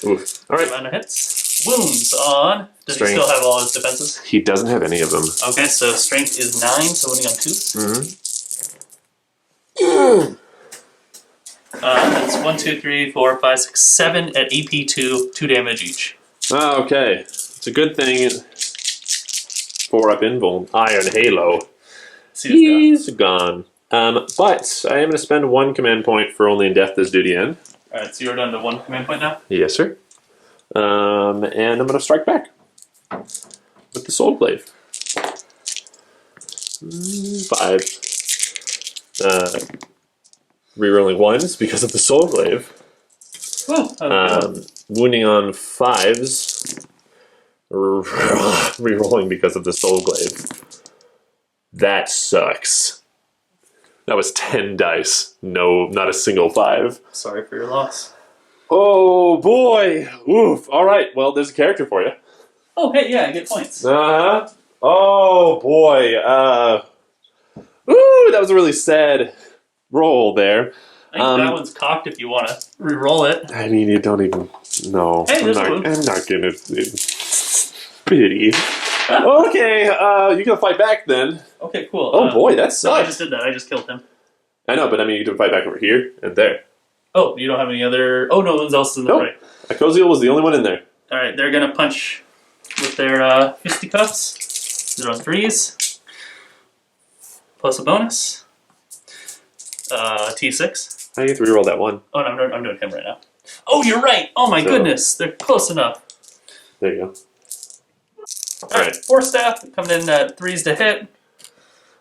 Oof. All right. amount of hits. Wounds on. Does Strength. he still have all his defenses? He doesn't have any of them. Okay, so strength is 9, so winning on 2s. Mm-hmm. That's 1, 2, 3, 4, 5, 6, 7 at AP 2, 2 damage each. Oh, okay. It's a good thing. 4 up invuln. Iron Halo. He's gone. But I am going to spend 1 command point for only in death does duty end. Alright, so you're down to 1 command point now? Yes, sir. And I'm going to strike back with the Soul Glaive. 5. Rerolling 1s because of the Soul Glaive. Wounding on 5s. Rerolling because of the Soul Glaive. That sucks. That was 10 dice. No, not a single 5. Sorry for your loss. Oh boy! Oof! Alright, well, there's a character for you. Oh, hey, yeah, I get points. Uh-huh. Oh boy. Ooh, that was a really sad roll there. I think that one's cocked if you want to re-roll it. I mean, you don't even know. Hey, there's a wound. I'm not gonna. Pity. Okay, you can fight back then. Okay, cool. Oh boy, that No, I sucks. just did that. I just killed him. I know, but I mean, you can fight back over here and there. Oh, you don't have any other... Oh, no one else is in the Nope. right. Akoziel was the only one in there. Alright, they're going to punch with their fisticuffs. They're on 3s. Plus a bonus. T6. I get to reroll that 1. Oh, no, I'm doing him right now. Oh, you're right! Oh my goodness! They're close enough. There you go. Alright, 4 staff coming in at 3s to hit.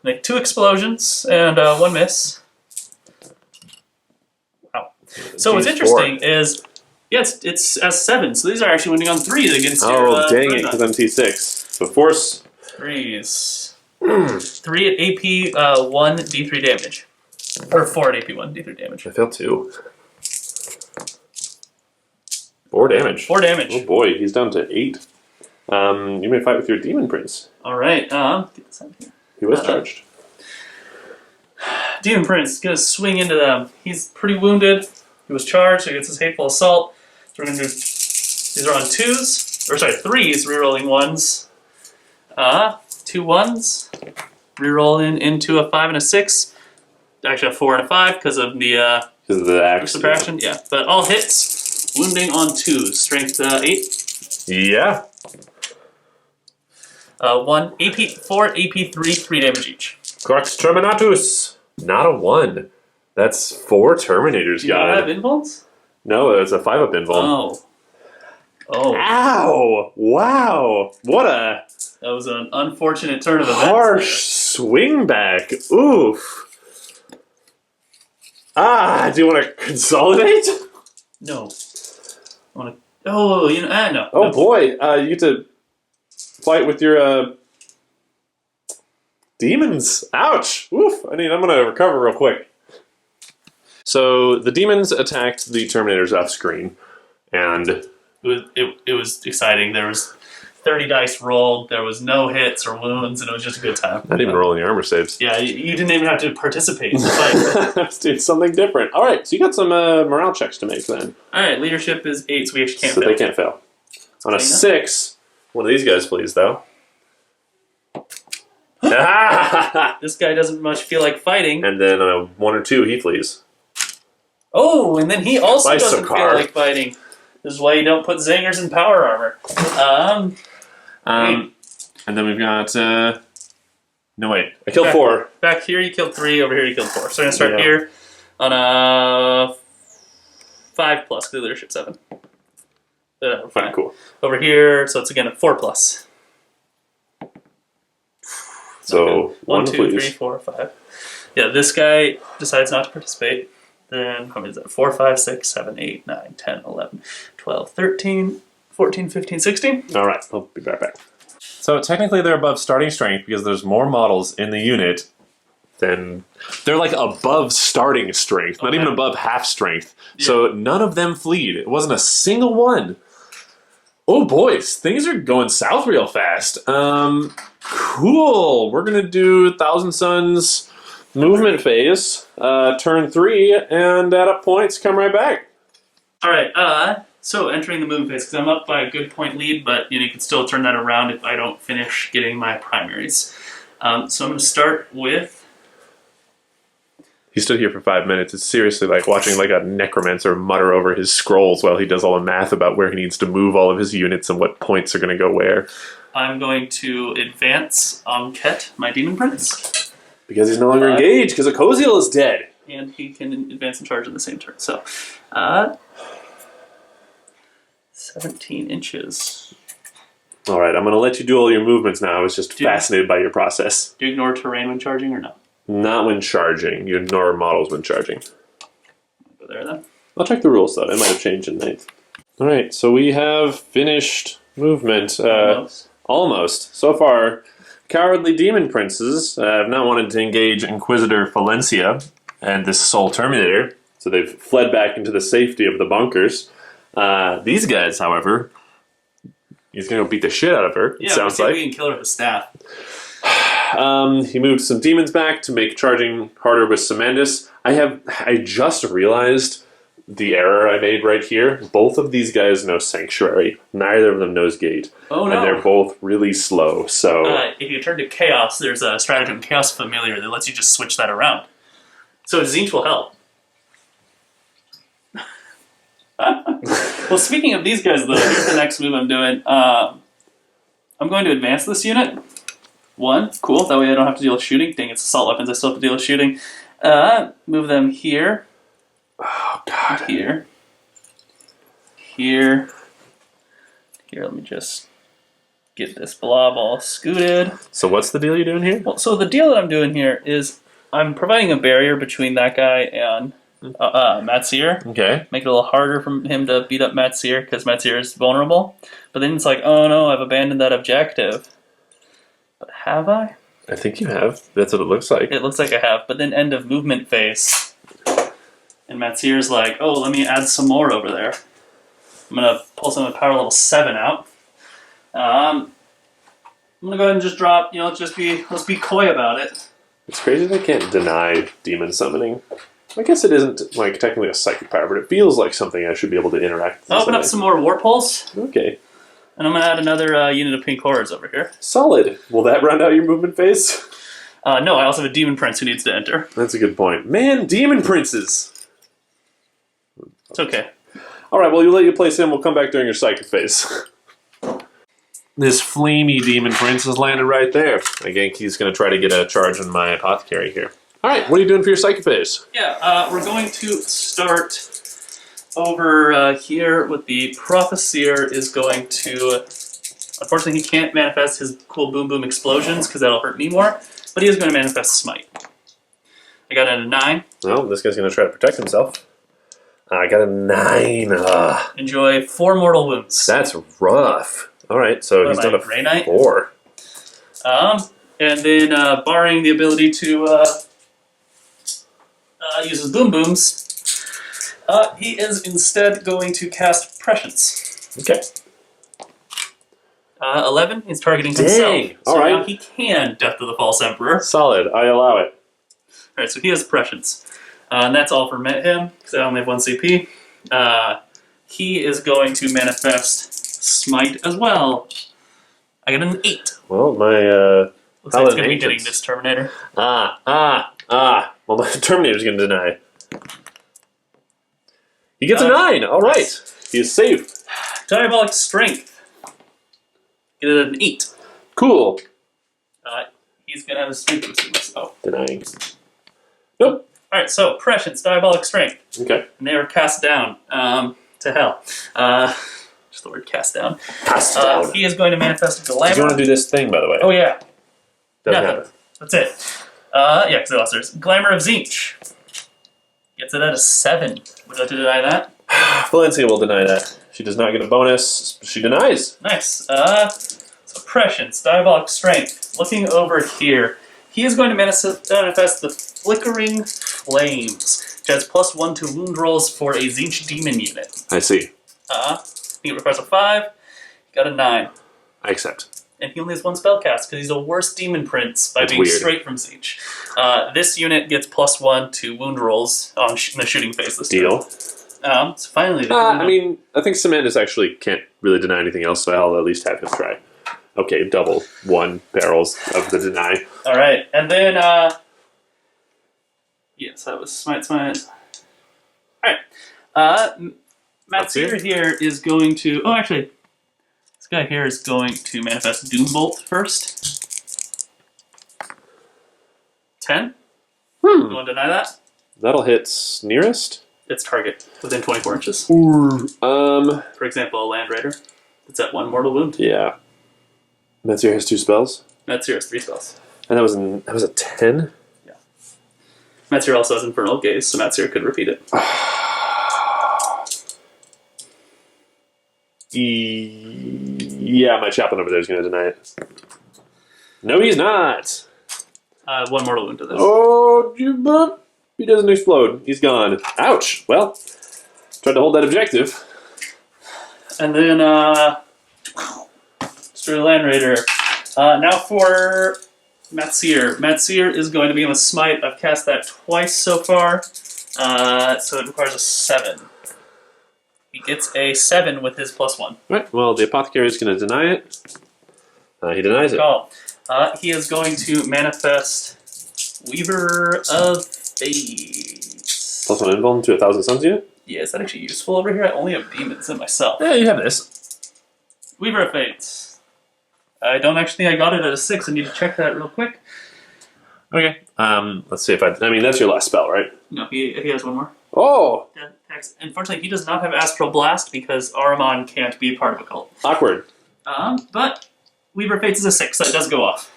Make 2 explosions and 1 miss. Wow. So what's interesting is, yeah, it's S7, so these are actually winning on 3s against your... Oh, dang it, because I'm T6. So force. 3s. 3 at AP 1 D3 damage. Or 4 at AP 1 D3 damage. I failed 2. 4 damage. 4 damage. Oh boy, he's down to 8. You may fight with your Demon Prince. Alright, get this out of here. He was charged. Demon Prince gonna swing into them. He's pretty wounded. He was charged, so he gets his hateful assault. So we're gonna do. These are on 2s, or sorry, 3s, rerolling 1s. 2 1s, rerolling into a 5 and a 6. Actually, a 4 and a 5 because of the Because of the axe. suppression. Yeah, but all hits. Wounding on 2s. Strength 8. Yeah. 1 AP 4 AP 3 damage each. Crux Terminatus. Not a 1. That's 4 Terminators, Do you not have invulns? No, it's a 5 up invuln. Oh. Oh. Ow! Wow! What a That was an unfortunate turn of events. harsh swing back. Oof. Do you want to consolidate? No. I want to. Oh, you know. No. Oh no. boy, you get to fight with your demons. Ouch! Oof! I mean, I'm gonna recover real quick. So the demons attacked the Terminators off screen, and It was exciting. There was 30 dice rolled. There was no hits or wounds, and it was just a good time. not even rolling the armor saves. Yeah, you didn't even have to participate in the fight. Let's do something different. All right, so you got some morale checks to make then. All right, leadership is 8, so we actually can't So fail. they can't fail. On a 6, one of these guys, please, though. This guy doesn't much feel like fighting. And then on a 1 or 2, he flees. Oh, and then he also Bye, doesn't feel Psyker. like fighting. This is why you don't put zingers in power armor. And then we've got... no, wait. I killed 4. Back here you killed 3, over here you killed 4. So we're going to start Yeah. here on a 5+, because leadership 7. Fine, cool. Over here, so it's again a 4+. So, Okay. 1, 2, please. 3, 4, 5. Yeah, this guy decides not to participate. Then, how many is that? 4, 5, 6, 7, 8, 9, 10, 11, 12, 13, 14, 15, 16. All right, I'll be right back. So technically they're above starting strength because there's more models in the unit then they're like above starting strength, not even above half strength. Yeah. So none of them fleed. It wasn't a single one. Oh, boys, things are going south real fast. Cool. We're going to do Thousand Suns movement phase, turn 3, and add up points, come right back. All right, so entering the movement phase, because I'm up by a good point lead, but you can still turn that around if I don't finish getting my primaries. So I'm going to start with... He stood here for 5 minutes. It's seriously like watching like a necromancer mutter over his scrolls while he does all the math about where he needs to move all of his units and what points are going to go where. I'm going to advance Ket, my Demon Prince. Because he's no longer engaged, because Okoziel is dead. And he can advance and charge in the same turn. So, 17 inches. All right, I'm going to let you do all your movements now. I was just fascinated by your process. Do you ignore terrain when charging or no? Not when charging. You ignore models when charging. Go there then. I'll check the rules, though. It might have changed in 9th. All right, so we have finished movement. Almost. So far, cowardly demon princes have not wanted to engage Inquisitor Valencia and this Soul Terminator, so they've fled back into the safety of the bunkers. These guys, however, he's going to beat the shit out of her, it sounds like. We can kill her with a staff. He moved some demons back to make charging harder with Samandus. I just realized the error I made right here. Both of these guys know Sanctuary. Neither of them knows Gate. Oh, no. And they're both really slow, so... if you turn to Chaos, there's a Stratagem Chaos Familiar that lets you just switch that around. So Tzeentch will help. Well, speaking of these guys, though, here's the next move I'm doing. I'm going to advance this unit. 1, cool. That way I don't have to deal with shooting. Dang, it's assault weapons. I still have to deal with shooting. Move them here. Oh, God. Here. Here. Here, let me just get this blob all scooted. So what's the deal you're doing here? Well, so the deal that I'm doing here is I'm providing a barrier between that guy and Matsir. Okay. Make it a little harder for him to beat up Matsir, because Matsir is vulnerable. But then it's like, oh no, I've abandoned that objective. But have I? I think you have. That's what it looks like. It looks like I have. But then end of movement phase. And Matsir's like, oh, let me add some more over there. I'm going to pull some of power level 7 out. I'm going to go ahead and just drop, let's be coy about it. It's crazy they can't deny demon summoning. I guess it isn't like technically a psychic power, but it feels like something I should be able to interact with. I'll open up some more Warp Pulse. Okay. And I'm going to add another unit of pink horrors over here. Solid. Will that round out your movement phase? No, I also have a Demon Prince who needs to enter. That's a good point. Man, Demon Princes! It's okay. Alright, well, you let you place him. We'll come back during your psychic phase. This flamey Demon Prince has landed right there. I think he's going to try to get a charge on my Apothecary here. Alright, what are you doing for your psychic phase? Yeah, we're going to start over here with the Prophecyr is going to... Unfortunately, he can't manifest his cool boom boom explosions because that'll hurt me more, but he is going to manifest Smite. I got a 9. Well, this guy's going to try to protect himself. I got a 9. Enjoy 4 mortal wounds. That's rough. Alright, so he's done a Grey Knight? 4. And then, barring the ability to use his boom booms, he is instead going to cast Prescience. Okay. 11, he's targeting himself. So All right. now he can Death of the False Emperor. Solid, I allow it. Alright, so he has Prescience. And that's all for him, because I only have 1 CP. He is going to manifest Smite as well. I got an 8. Well, my Looks like it's going to be getting this Terminator. Well, the Terminator's going to deny. He gets a 9. All right. He is safe. Diabolic Strength. Get it at an 8. Cool. He's going to have a strength boosted myself. Denying. Nope. Alright, so Prescience, Diabolic Strength. Okay. And they were cast down to hell. Just the word cast down. Cast down. He is going to manifest a Glamour. Do you want to do this thing, by the way? Oh, yeah. Doesn't Nothing. happen. That's it. Yeah, because they lost theirs. Glamour of Tzeentch. Gets it at a 7. Would you like to deny that? Valencia will deny that. She does not get a bonus. She denies. Nice. So Prescience, Diabolic Strength. Looking over here, He is going to manifest the Flickering Flames, which has +1 to wound rolls for a Tzeentch demon unit. I see. I think it requires a 5. He got a 9. I accept. And he only has 1 spell cast because he's a worse demon prince by That's being weird. straight from Tzeentch. This unit gets +1 to wound rolls on in the shooting phase this Deal. turn. So finally, I mean, I think Samandus actually can't really deny anything else, so I'll at least have him try. Okay, double 1 barrels of the deny. all right, and then yes, that was smite. All right, Matsir here is going to. Oh, actually, this guy here is going to manifest Doombolt first. 10. You want to deny that? That'll hit nearest. Its target within 24 inches. For example, a Land Raider. It's at 1 mortal wound. Yeah. Metzir has 2 spells. Matsir has 3 spells. And that was a 10? Yeah. Matsir also has Infernal Gaze, so Matsir could repeat it. Yeah, my chaplain over there is going to deny it. No, he's not. 1 mortal wound to this. Oh, he doesn't explode. He's gone. Ouch. Well, tried to hold that objective. And then, Destroy Land Raider. Now for Matsir. Matsir is going to begin with Smite. I've cast that twice so far, so it requires a 7. He gets a 7 with his +1. Right, well, the Apothecary is going to deny it. He denies it. Oh. He is going to manifest Weaver of Fates. +1 invuln to 1,000 Suns unit? Yeah, is that actually useful over here? I only have demons in myself. Yeah, you have this. Weaver of Fates. I don't actually think I got it at a 6. I need to check that real quick. Okay. Let's see if I mean, that's your last spell, right? No, he has 1 more. Oh! Unfortunately, he does not have Astral Blast because Ahriman can't be a part of a cult. Awkward. But Weaver of Fates is a 6, so it does go off.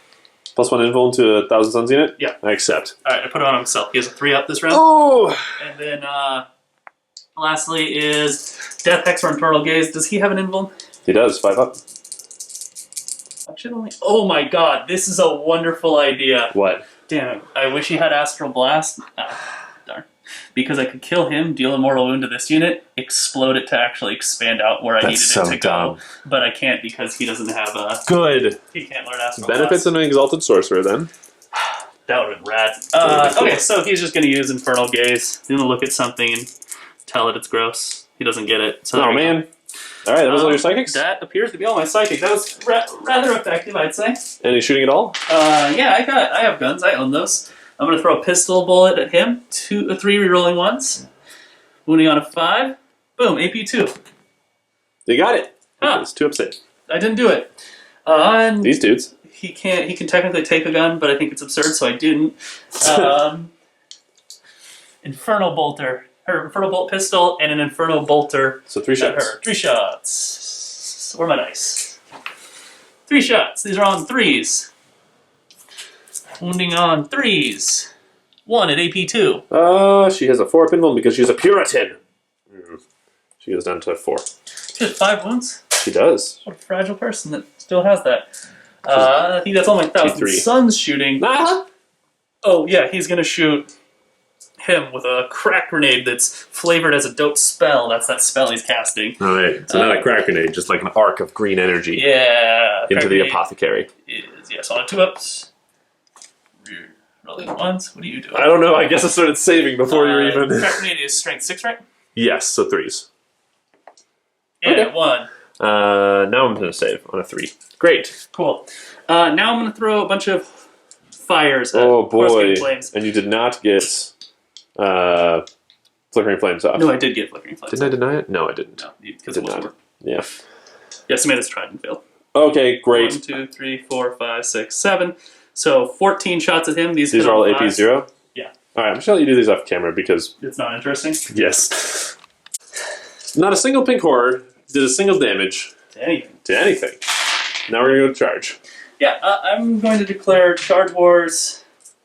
+1 invuln to 1,000 Suns unit? Yeah. I accept. Alright, I put it on himself. He has a 3 up this round. Oh! And then, lastly is Death Hex or Infernal Gaze. Does he have an invuln? He does, 5 up. I should only. Oh my god, this is a wonderful idea. What? Damn it. I wish he had Astral Blast. Darn. Because I could kill him, deal a mortal wound to this unit, explode it to actually expand out where I needed it to go. But I can't because he doesn't have a. Good. He can't learn Astral Benefits Blast. of an Exalted Sorcerer, then. That would have been rad. Okay, so he's just going to use Infernal Gaze. He's going to look at something and tell it it's gross. He doesn't get it. So Oh, man. Alright, that was all your psychics? That appears to be all my psychic. That was rather effective, I'd say. Any shooting at all? Yeah, I have guns. I own those. I'm going to throw a pistol bullet at him. 3 rerolling ones. Wounding on a 5. Boom, AP2. You got it. Huh. It's 2 upset. I didn't do it. And These dudes. he can technically take a gun, but I think it's absurd, so I didn't. Infernal Bolter. Her Infernal Bolt pistol and an Inferno Bolter. So 3 shots. Her. 3 shots. Where are my dice? 3 shots. These are on 3s. Wounding on 3s. 1 at AP2. She has a 4 pinball because she's a Puritan. She goes down to 4. She has 5 wounds. She does. What a fragile person that still has that. I think that's all my 1,000 Suns shooting. Ah! Oh, yeah, he's going to shoot him with a crack grenade that's flavored as a dope spell. That's that spell he's casting. Alright, so not a crack grenade, just like an arc of green energy Yeah. into the Apothecary. Is, yes, on 2 ups. Rolling 1s. What are you doing? I don't know, I guess I started saving before you're even... Crack grenade is strength 6, right? Yes, so 3s. Yeah, Okay. 1. Now I'm going to save on a 3. Great. Cool. Now I'm going to throw a bunch of fires at Oh boy. Flickering Flames. And you did not get Flickering Flames off. No, I did get Flickering Flames. Didn't I deny it? No, I didn't. No, because it wasn't not. working. Yeah. Yes, Amanda's tried and failed. Okay, great. 1, 2, 3, 4, 5, 6, 7. So 14 shots at him. These These hit are all on AP 5s. 0? Yeah. Alright, I'm just going to let you do these off camera because... It's not interesting. Yes. Not a single pink horror did a single damage Anything. to anything. Now we're going to go to charge. Yeah, I'm going to declare Charge Wars,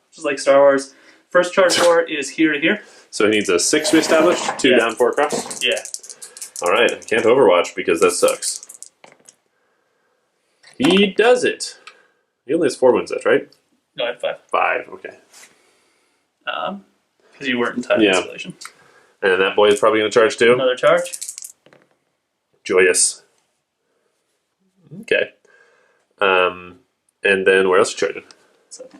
which is like Star Wars. First Charge War is here to here. So he needs a 6 reestablish, 2 Yeah. down, 4 across. Yeah. Alright, I can't Overwatch because that sucks. He does it. He only has 4 wounds, that's right? No, I had 5. 5, okay. Because you weren't in time Yeah. escalation. And that boy is probably going to charge too? Another charge. Joyous. Okay. And then where else are you charging? Second.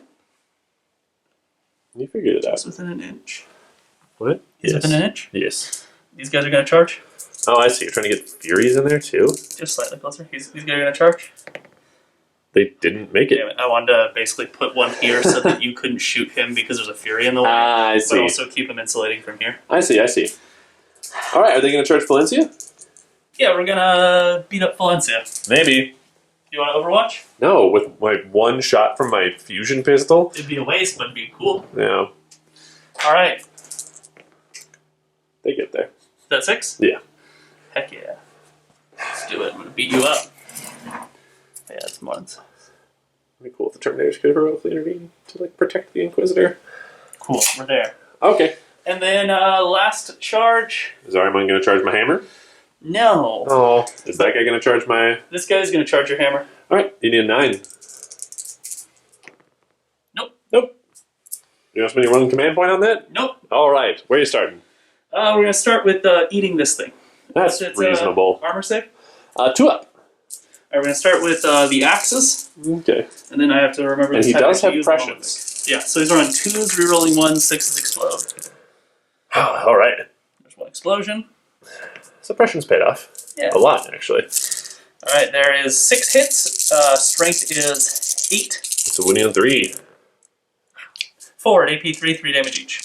You figured it out. Just within an inch. What? He's within an inch? Yes. These guys are going to charge? Oh, I see. You're trying to get Furies in there too? Just slightly closer. These guys are going to charge? They didn't make it. Damn it. I wanted to basically put one here so that you couldn't shoot him because there's a Fury in the way. I see. But also keep him insulating from here. I see. All right, are they going to charge Valencia? Yeah, we're going to beat up Valencia. Maybe. You want to Overwatch? No, with my one shot from my fusion pistol? It'd be a waste, but it'd be cool. Yeah. Alright. They get there. Is that 6? Yeah. Heck yeah. Let's do it. I'm going to beat you up. Yeah, it's months. It'd be cool if the Terminators could heroically intervene to like protect the Inquisitor. Cool, we're there. Okay. And then last charge. Is Armoury going to charge my hammer? No. Oh. Is that guy going to charge my... This guy's going to charge your hammer. Alright, you need a 9. Nope. You want me to run command point on that? Nope. Alright, where are you starting? We're going to start with eating this thing. That's It's, reasonable. Armor save. 2 up. Alright, we're going to start with the axes. Okay. And then I have to remember And this he type does to have use them all prescience. with it. Yeah, so these are on 2s, rerolling 1s, 6s explode. Alright. There's 1 explosion. Suppression's paid off. Yeah. A lot, actually. Alright, there is 6 hits. Strength is 8. It's a winning on 3. 4 at AP 3, 3 damage each.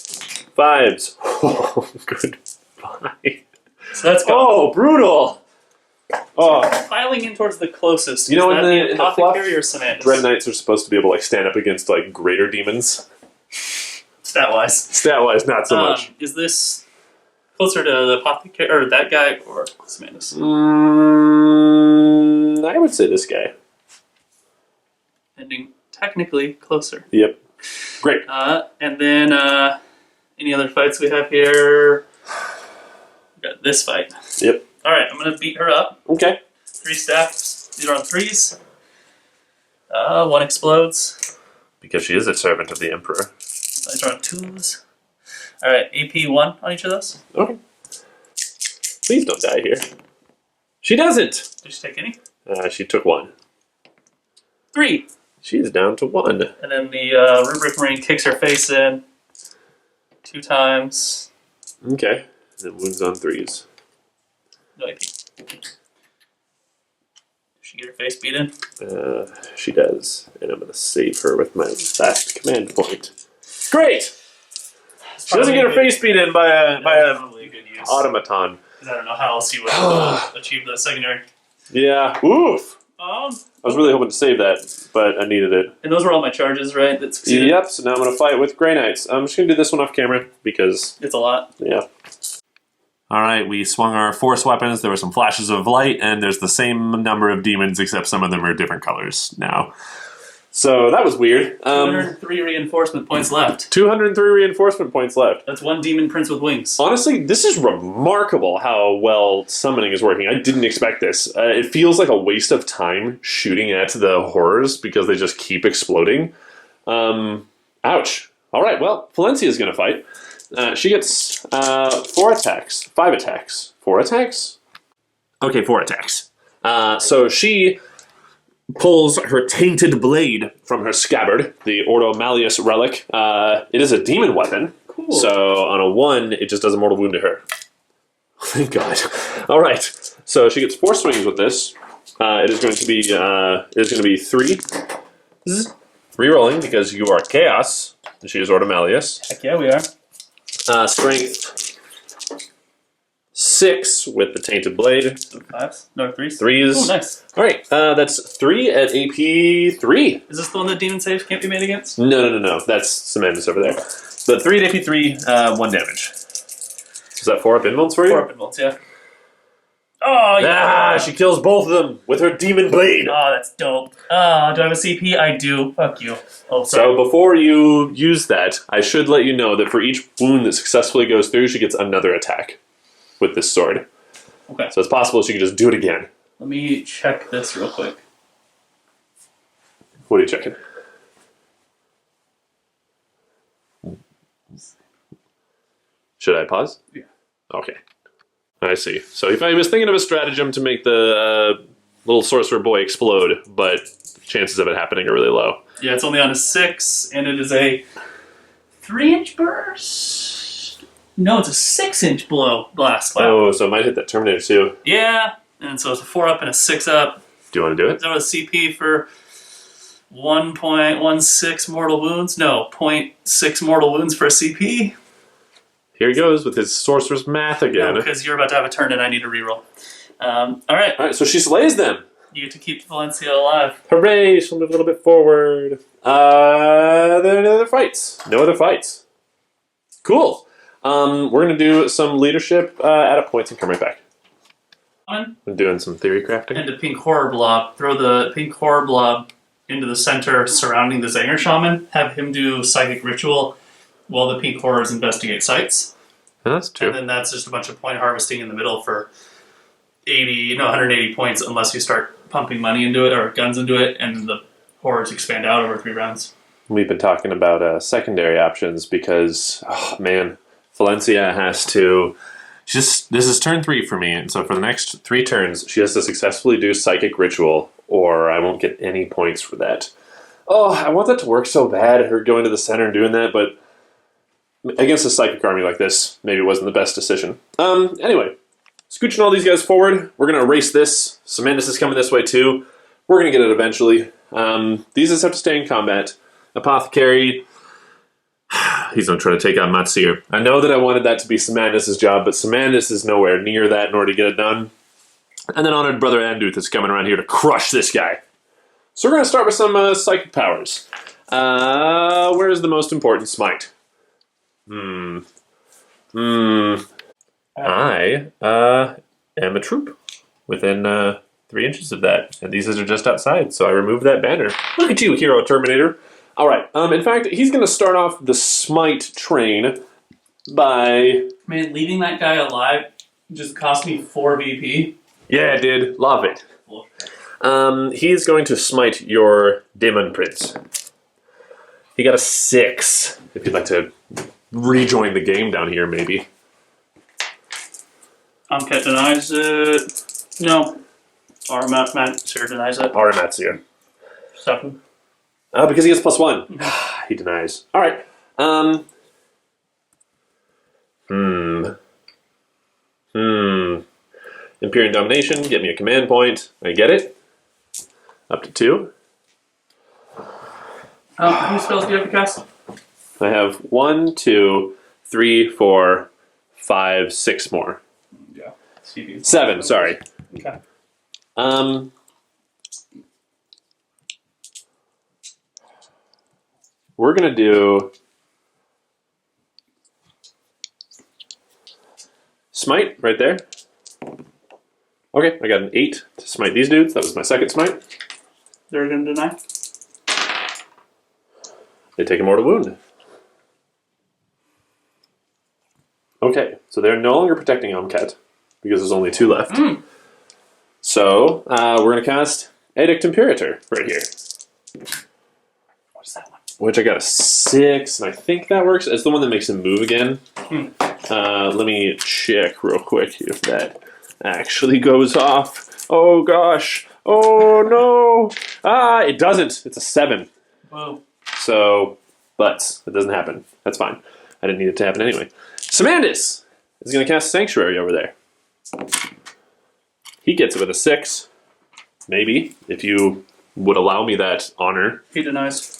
5s. Oh, goodbye. So that's good. Oh, brutal! Oh, Piling in towards the closest. You know, is in that the fluff, Apothecary or Samandus? Dread Knights are supposed to be able to like stand up against like greater demons. Stat-wise. Stat-wise, not so much. Is this closer to the Apothecary, or that guy, or Samandus? I would say this guy. Ending technically closer. Yep. Great. And then any other fights we have here? We got this fight. Yep. All right, I'm gonna beat her up. Okay. 3 staffs. These are on 3s. 1 explodes. Because she is a servant of the Emperor. These are on 2s. All right, AP 1 on each of those. Okay. Please don't die here. She doesn't! Did she take any? She took 1. 3. She's down to 1. And then the Rubric Marine kicks her face in 2 times. Okay. And then wounds on 3s. No AP. Does she get her face beat in? She does. And I'm going to save her with my last command point. Great! She doesn't get her face beat in by a probably a good use. automaton. I don't know how else you would achieve that secondary. Yeah. Oof! I Um, was really hoping to save that, but I needed it. and those were all my charges, right? That succeeded. Yep, so now I'm going to fight with Grey Knights. I'm just going to do this one off camera because, It's a lot. yeah. Alright, we swung our force weapons. There were some flashes of light, and there's the same number of demons, except some of them are different colors now. So that was weird. 203 reinforcement points left. 203 reinforcement points left. That's 1 demon prince with wings. Honestly, this is remarkable how well summoning is working. I didn't expect this. It feels like a waste of time shooting at the horrors because they just keep exploding. Ouch. All right, well, Valencia's going to fight. She gets 4 attacks. 5 attacks. 4 attacks? Okay, 4 attacks. So she pulls her Tainted Blade from her scabbard, the Ordo Malleus Relic. It is a demon weapon. Cool. So on a 1, it just does a mortal wound to her. Thank God. All right. So she gets 4 swings with this. It is going to be 3. Rerolling because you are chaos. And she is Ordo Malleus. Heck yeah, we are. Strength 6 with the Tainted Blade. 5s? No, 3s? 3s. Oh, nice. All right. That's 3 at AP 3. Is this the one that demon saves can't be made against? No. That's Samandus over there. So 3 at AP 3, 1 damage. Is that 4 up involts for you? 4 up involts, yeah. Oh, yeah. She kills both of them with her demon blade. Oh, that's dope. Do I have a CP? I do. Fuck you. Oh, So sorry. before you use that, I should let you know that for each wound that successfully goes through, she gets another attack with this sword. Okay. So it's possible she could just do it again. Let me check this real quick. What are you checking? Should I pause? Yeah. Okay. I see. So if I was thinking of a stratagem to make the little sorcerer boy explode, but chances of it happening are really low. Yeah, it's only on a 6, and it is a 3-inch burst. No, it's a 6-inch blast. Oh, so it might hit that Terminator too. Yeah, and so it's a 4-up and a 6-up. Do you want to do it? Is that a CP for 1.16 mortal wounds? No, 0.6 mortal wounds for a CP. Here he goes with his sorcerer's math again. No, because you're about to have a turn and I need to reroll. Alright. Alright, so she slays them. You get to keep Valencia alive. Hooray, she'll move a little bit forward. There are no other fights. No other fights. Cool. We're going to do some leadership at a point and come right back. I'm doing some theory crafting. And a pink horror blob. Throw the pink horror blob into the center surrounding the Zanger Shaman. Have him do psychic ritual while the pink horrors investigate sites. That's true. And then that's just a bunch of point harvesting in the middle for 180 points unless you start pumping money into it or guns into it, and the horrors expand out over 3 rounds. We've been talking about secondary options because, oh man, Valencia has to... This is turn 3 for me, and so for the next 3 turns, she has to successfully do Psychic Ritual, or I won't get any points for that. Oh, I want that to work so bad, her going to the center and doing that, but against a Psychic army like this, maybe it wasn't the best decision. Anyway, scooching all these guys forward, we're going to erase this. Semandus is coming this way too. We're going to get it eventually. These just have to stay in combat. Apothecary... He's going to try to take out Matsir. I know that I wanted that to be Semandus' job, but Semandus is nowhere near that in order to get it done. And then Honored Brother Anduth is coming around here to crush this guy. So we're going to start with some psychic powers. Where is the most important smite? I am a troop within 3 inches of that. And these are just outside, so I removed that banner. Look at you, Hero Terminator. All right. In fact, he's going to start off the smite train by... Man, leaving that guy alive just cost me 4 VP. Yeah, it did. Love it. He's going to smite your Demon Prince. He got a 6. If you'd like to rejoin the game down here, maybe. Amket denies it. No. Armoured denies it. Armoured. Stop him. Because he gets +1. He denies. All right. Imperium Domination. Get me a command point. I get it. Up to 2. How many spells do you have to cast? I have 1, 2, 3, 4, 5, 6 more. Yeah. 7, sorry. Okay. We're going to do smite right there. Okay, I got an 8 to smite these dudes. That was my second smite. They're going to deny? They take a mortal wound. Okay, so they're no longer protecting Omcat because there's only 2 left. So we're going to cast Edict Imperator right here. What's that one? Which I got a 6, and I think that works. It's the one that makes him move again. Let me check real quick if that actually goes off. Oh gosh. Oh no. It doesn't. It's a 7. Whoa. So, but it doesn't happen. That's fine. I didn't need it to happen anyway. Semandus is going to cast Sanctuary over there. He gets it with a 6. Maybe, if you would allow me that honor. He denies.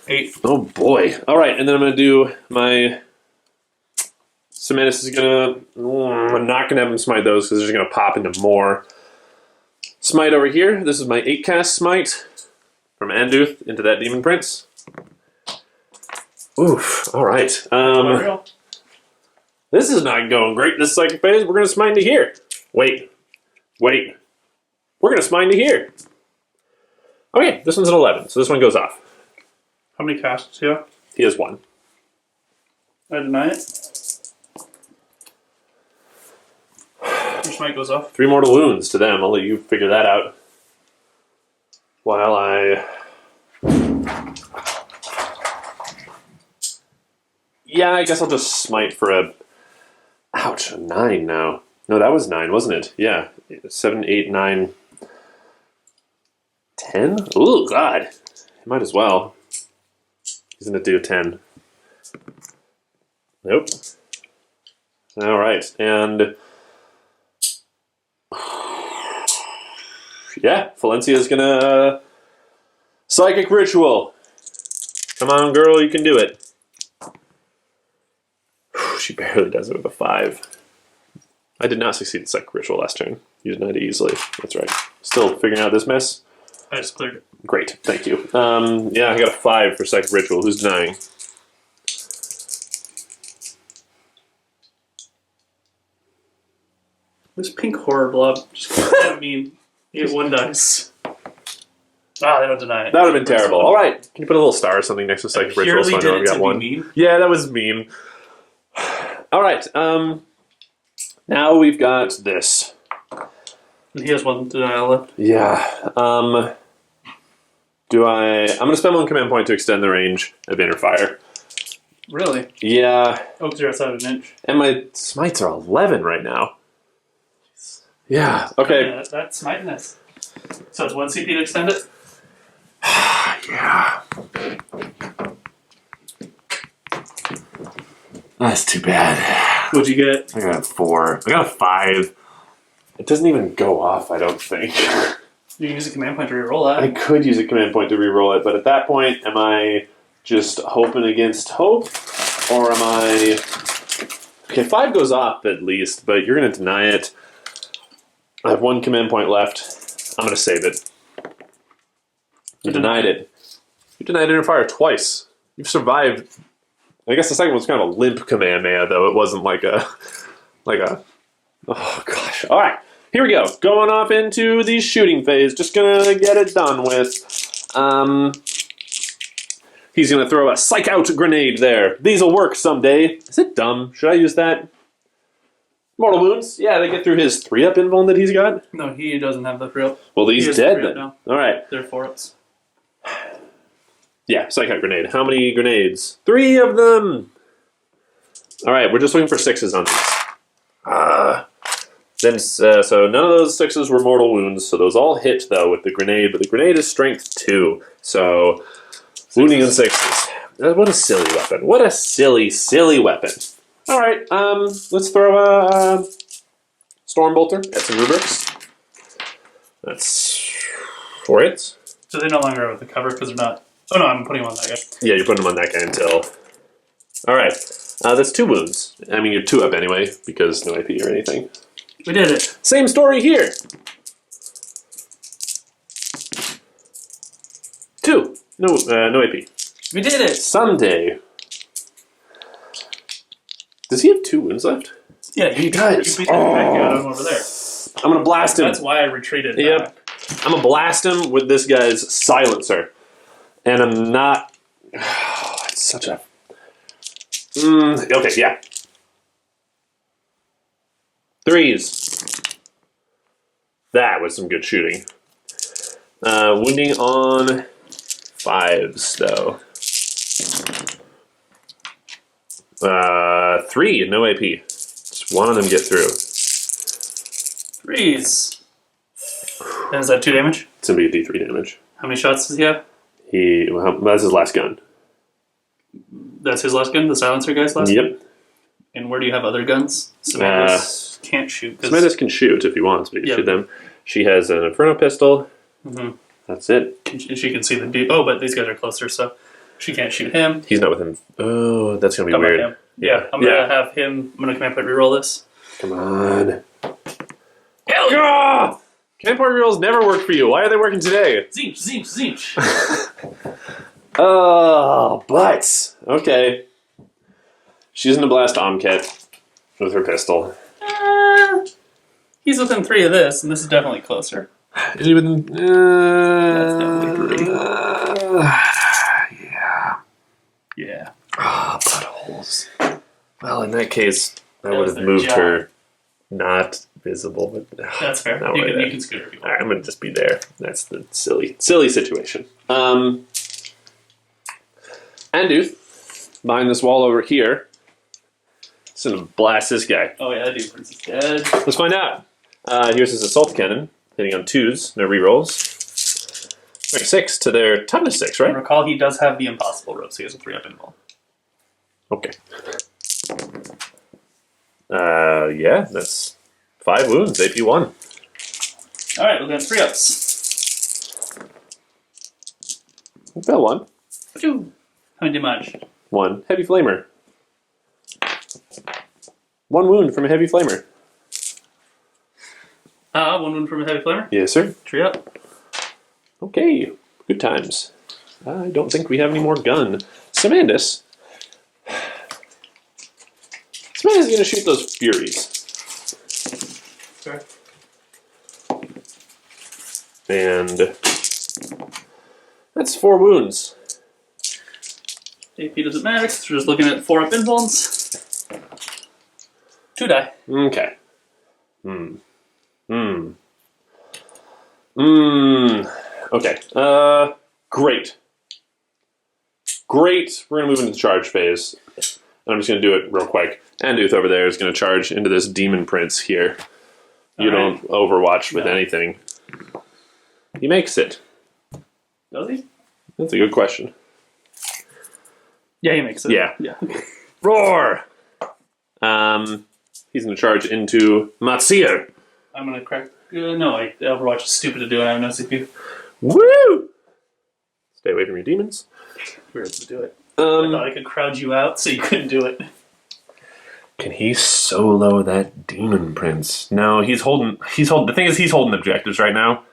8. Oh boy. Alright, and then I'm going to do my... Semandus is going to... I'm not going to have him smite those because they're just going to pop into more. Smite over here. This is my 8 cast smite from Anduth into that Demon Prince. Oof. Alright. This is not going great this psychic phase. We're going to smite into here. Wait. We're going to smite into here. Okay, this one's an 11, so this one goes off. How many casts do you have? He has 1. I deny it. Your smite goes off. 3 mortal wounds to them. I'll let you figure that out. While I... Yeah, I guess I'll just smite for a... Ouch, a 9 now. No, that was 9, wasn't it? Yeah. 7, 8, 9... 10? Ooh, God. Might as well. He's going to do 10. Nope. All right, and... Yeah, Valencia's going to... Psychic Ritual. Come on, girl, you can do it. She barely does it with a 5. I did not succeed at Psychic Ritual last turn. You denied it easily. That's right. Still figuring out this mess? I just cleared it. Great, thank you. Yeah, I got a 5 for Psychic Ritual. Who's denying? This pink horror blob. I mean, you get 1 dice. Ah, they don't deny it. That would have been terrible. All right, can you put a little star or something next to Psychic Ritual so I know I've got one? Mean? Yeah, that was mean. All right, now we've got this. And he has 1 denial left. Yeah. I'm going to spend 1 command point to extend the range of Inner Fire. Really? Yeah. Oh, because you're outside of an inch. And my smites are 11 right now. Yeah, okay. Yeah, that's smitiness. So it's 1 CP to extend it? Yeah. That's too bad. What'd you get? I got a 4. I got a 5. It doesn't even go off, I don't think. You can use a command point to reroll that. I could use a command point to reroll it, but at that point, am I just hoping against hope? Or am I... Okay, 5 goes off at least, but you're going to deny it. I have 1 command point left. I'm going to save it. You denied it. You denied Inner Fire twice. You've survived. I guess the second one's kind of a limp Kamehameha, though. It wasn't like a... Oh, gosh. All right. Here we go. Going off into the shooting phase. Just going to get it done with. He's going to throw a Psych Out grenade there. These will work someday. Is it dumb? Should I use that? Mortal Wounds? Yeah, they get through his 3-up invuln that he's got. No, he doesn't have the 3-up. Well, he's dead then. Now. All right. They're 4-ups. Yeah, Psych Out grenade. How many grenades? 3 of them! All right, we're just looking for 6s on these. So none of those 6s were mortal wounds, so those all hit, though, with the grenade, but the grenade is strength 2, so wounding on 6s. What a silly weapon. What a silly, silly weapon. All right, let's throw a Storm Bolter at some rubrics. That's 4 hits. So they no longer have the cover because they're not... Oh no, I'm putting them on that guy. Yeah, you're putting them on that guy until... All right, that's 2 wounds. I mean, you're 2-up anyway, because no AP or anything. We did it. Same story here. 2. No AP. We did it. Someday. Does he have 2 wounds left? Yeah, He does. You beat the heck out of him over there. I'm going to blast him. That's why I retreated. Yep. I'm going to blast him with this guy's silencer. And I'm not... Oh, it's such a... okay, yeah. 3s. That was some good shooting. Wounding on 5s, though. 3, no AP. Just one of them get through. 3s. And is that 2 damage? It's going to be a D3 damage. How many shots does he have? That's his last gun. That's his last gun? The silencer guy's last gun? Yep. And where do you have other guns? Samantha can't shoot. Samantha can shoot if he wants, but he can Yep. shoot them. She has an Inferno pistol. Mm-hmm. That's it. And she can see the deep. Oh, but these guys are closer, so she can't shoot him. He's not within... Oh, that's going to be How about weird. him? Yeah, I'm going to have him... I'm going to command point reroll this. Come on. Hell yeah! Command point rerolls never work for you. Why are they working today? Zinch, zinch, zinch. Oh, but... Okay. She's going to blast Omket with her pistol. He's within 3 of this, and this is definitely closer. Is he within... That's definitely 3. Yeah. Yeah. Ah, buttholes. Well, in that case, I That would was have their moved job. her not visible, but That's fair. not You really can, there. you can scoot her if you All right, want. I'm going to just be there. That's the silly situation. Anduth, behind this wall over here. It's gonna blast this guy. Oh yeah, that Demon Prince is dead. Let's find out. Here's his assault cannon, hitting on 2s, no rerolls. 6 to their toughness 6, right? And recall, he does have the impossible rope, so he has a 3-up invul. Okay. Yeah, that's 5 wounds, AP 1. Alright, we'll get 3-ups. Fell 1. How many damage? 1. Heavy Flamer. 1 wound from a Heavy Flamer. 1 wound from a heavy flamer. Yes, sir. 3-up. Okay, good times. I don't think we have any more gun. Samandus. Samandus is going to shoot those Furies. Sorry. And that's 4 wounds. AP doesn't matter, because we're just looking at 4-up invuls. 2 die. Okay. Okay. Great. Great. We're going to move into the charge phase. I'm just going to do it real quick. Anduth over there is going to charge into this Demon Prince here. You don't overwatch with anything. He makes it. Does he? That's a good question. Yeah, he makes it. Yeah. Roar! He's going to charge into Matsir. I'm going to crack... no, Overwatch is stupid to do, and I have no CPU. Woo! Stay away from your demons. Weird to do it. I thought I could crowd you out so you couldn't do it. Can he solo that Demon Prince? No, he's holding. The thing is, he's holding objectives right now.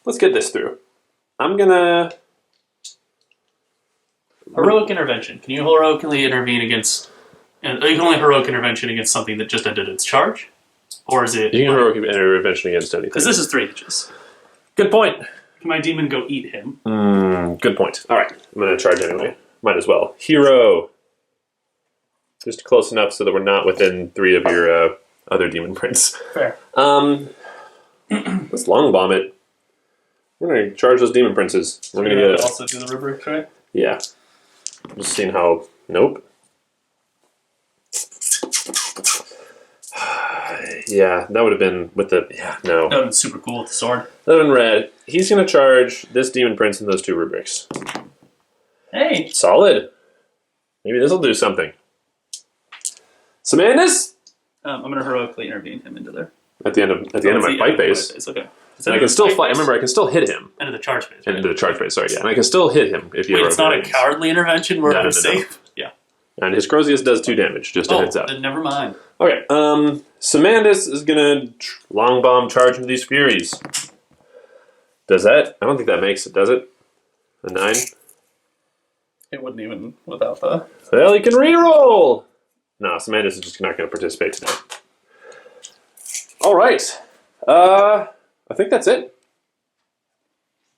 Let's get this through. I'm gonna Heroic intervention. Can you heroically intervene against? And you can only heroic intervention against something that just ended its charge, or is it? You can heroic intervention against anything. Because this is 3 inches. Good point. Can my demon go eat him? Good point. All right, I'm gonna charge anyway. Might as well. Hero. Just close enough so that we're not within 3 of your other Demon Prince. Fair. Let's long bomb it. We're gonna charge those Demon Princes. We're gonna get also do the rubric, right? Yeah. Just seeing how. Nope. Yeah, that would have been with the. Yeah, no. That would have been super cool with the sword. That would have been red. He's gonna charge this Demon Prince and those 2 rubrics. Hey! Solid. Maybe this will do something. Samandus? I'm going to heroically intervene him into there. At the end of my fight phase. Okay. And I can still fight. Remember, I can still hit him. End of the charge phase. Right? Into the charge phase. Sorry, yeah, and I can still hit him if you. Wait, it's not a cowardly intervention. We're safe. Yeah. And his Crozius does 2 damage. Just a heads up. Then never mind. Okay. Samandus is gonna long bomb charge into these Furies. Does that? I don't think that makes it. Does it? A 9. It wouldn't even without the. Well, he can reroll. No, Samandus is just not going to participate today. All right. I think that's it.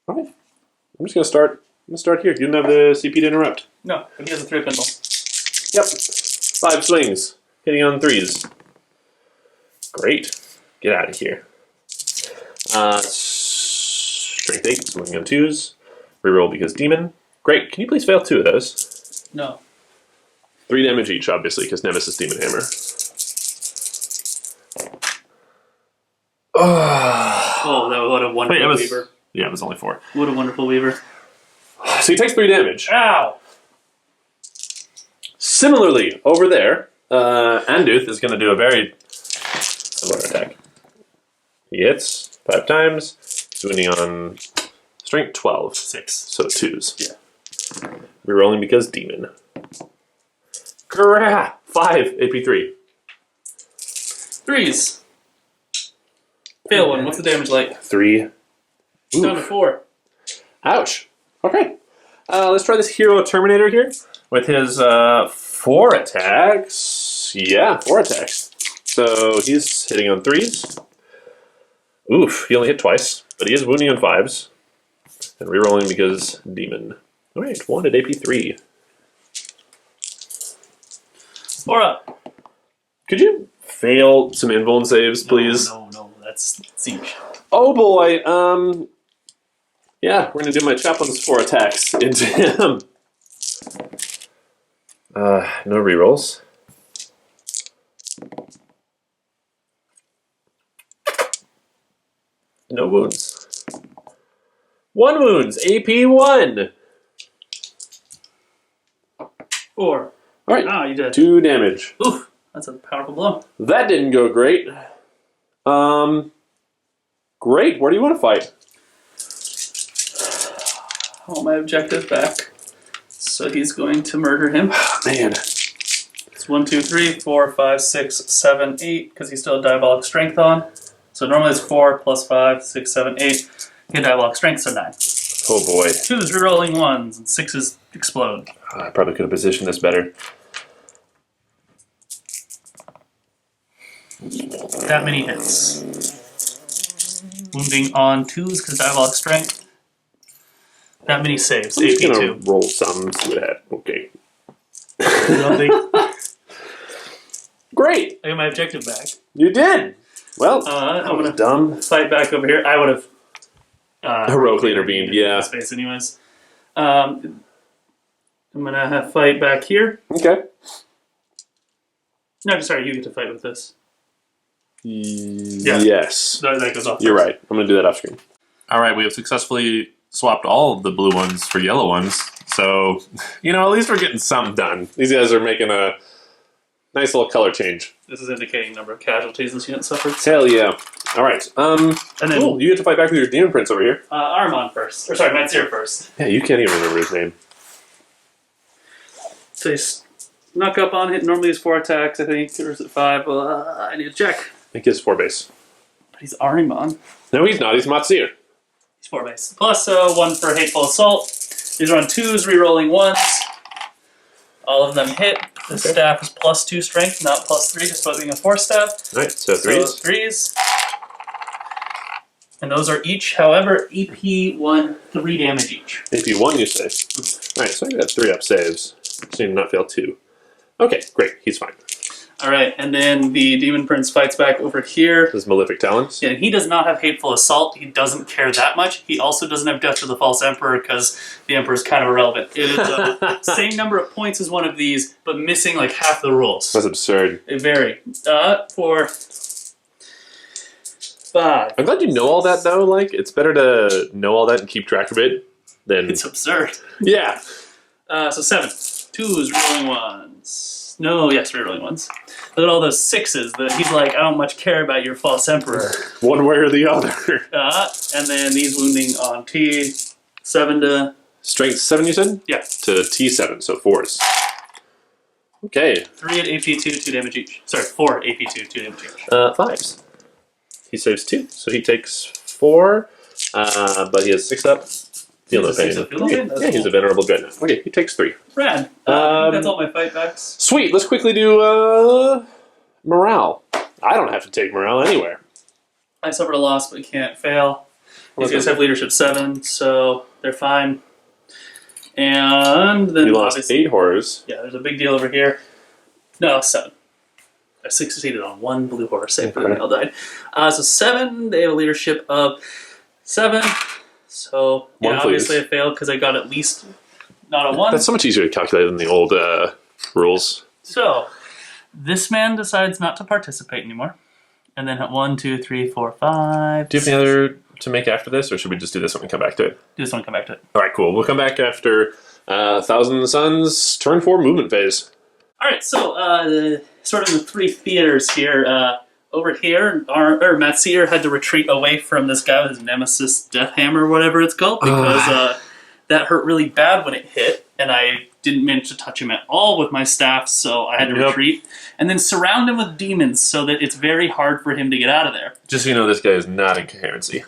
All right. I'm just going to start. I'm going to start here. You don't have the CP to interrupt. No, but he has a 3-up invul. Yep. 5 swings. Hitting on 3s. Great. Get out of here. Strength 8. Swinging on 2s. Reroll because demon. Great. Can you please fail 2 of those? No. 3 damage each, obviously, because Nemesis Demon Hammer. Oh, what a wonderful weaver. Yeah, it was only 4. What a wonderful weaver. So he takes 3 damage. Ow! Similarly, over there, Anduth is going to do a very similar attack. He hits 5 times. He's winning on strength 12. 6. So 2s. Yeah. Rerolling because demon. 5 AP3. 3s. Fail 1. What's the damage like? 3. Down to 4. Ouch. Okay. Let's try this Hero Terminator here with his 4 attacks. Yeah, 4 attacks. So he's hitting on 3s. Oof, he only hit twice, but he is wounding on 5s. And rerolling because demon. Alright, 1 at AP3. 4 up. Could you fail some invuln saves, please? No, that's siege. Oh boy, yeah, we're gonna do my Chaplain's 4 attacks into him. No rerolls. No wounds. 1 wounds. AP 1. 4. All right. Ah, you did. 2 damage. Oof, that's a powerful blow. That didn't go great. Great. Where do you want to fight? I want my objective back. So he's going to murder him. Man. It's 1, 2, 3, 4, 5, 6, 7, 8, because he's still a diabolic strength on. So normally it's 4 plus 5, 6, 7, 8. Get diabolic strength, so 9. Oh boy. 2s rerolling 1s, and 6s explode. I probably could have positioned this better. That many hits. Wounding on 2s because diabolic strength. That many saves. I'm just gonna AP2. roll some, see what happens. Okay. Great! I got my objective back. You did! Well, I'm that was gonna dumb. fight back over here. I would have Heroically intervened, yeah. Space anyways. I'm gonna have fight back here. Okay. No, sorry, you get to fight with this. Yes. That goes off. You're right. I'm going to do that off screen. All right, we have successfully swapped all of the blue ones for yellow ones. So, at least we're getting something done. These guys are making a nice little color change. This is indicating number of casualties this unit suffered. Hell yeah. All right. And then, cool. You get to fight back with your demon prince over here. Armon first. Or sorry, Matzir first. Yeah, you can't even remember his name. So he's snuck up on it. Normally he's 4 attacks, I think. Or is it 5? Well, I need to check. I think he's 4 base. But he's Arimon. No, he's not. He's Matsir. He's 4 base. Plus 1 for Hateful Assault. These are on 2s, rerolling 1s. All of them hit. The staff is plus 2 strength, not plus 3, despite being a 4 staff. All right, so 3s. So 3s. And those are each, however, AP 1, 3 damage each. AP 1, you say? All right, so I got 3 up saves. Seem to not fail 2. Okay, great. He's fine. All right, and then the Demon Prince fights back over here. His Malefic Talons. Yeah, he does not have Hateful Assault. He doesn't care that much. He also doesn't have Death to the False Emperor because the Emperor is kind of irrelevant. It is the same number of points as one of these, but missing like half the rules. That's absurd. It vary. For 5. I'm glad you know all that, though. Like, it's better to know all that and keep track of it than... It's absurd. Yeah. So 7. 2s, rerolling 1s. No, yes, rerolling 1s. Look at all those 6s. He's like, I don't much care about your False Emperor. One way or the other. And then these wounding on T. 7 to... Strength 7, you said? Yeah. To T7, so 4s. Okay. 3 at AP2, 2 damage each. Sorry, 4 AP2, 2 damage each. 5s. He saves 2, so he takes 4, but he has 6 up. Feel no pain. Yeah, he's a venerable dreadnought. Okay, he takes 3. Rad. That's all my fight backs. Sweet, let's quickly do morale. I don't have to take morale anywhere. I suffered a loss, but can't fail. These guys have leadership 7, so they're fine. And then You lost 8 horrors. Yeah, there's a big deal over here. No, 7. I succeeded on 1 blue horror save, but they all died. So 7, they have a leadership of 7. So, yeah, obviously I failed because I got at least not a 1. That's so much easier to calculate than the old rules. So, this man decides not to participate anymore. And then at 1, 2, 3, 4, 5. Do you have any other to make after this, or should we just do this when we come back to it? Do this one, come back to it. All right, cool. We'll come back after Thousand Suns turn 4 movement phase. All right, so sort of the 3 theaters here. Over here, Matsir had to retreat away from this guy with his Nemesis Death Hammer, whatever it's called, because that hurt really bad when it hit, and I didn't manage to touch him at all with my staff, so I had to retreat. And then surround him with demons so that it's very hard for him to get out of there. Just so you know, this guy is not in coherency.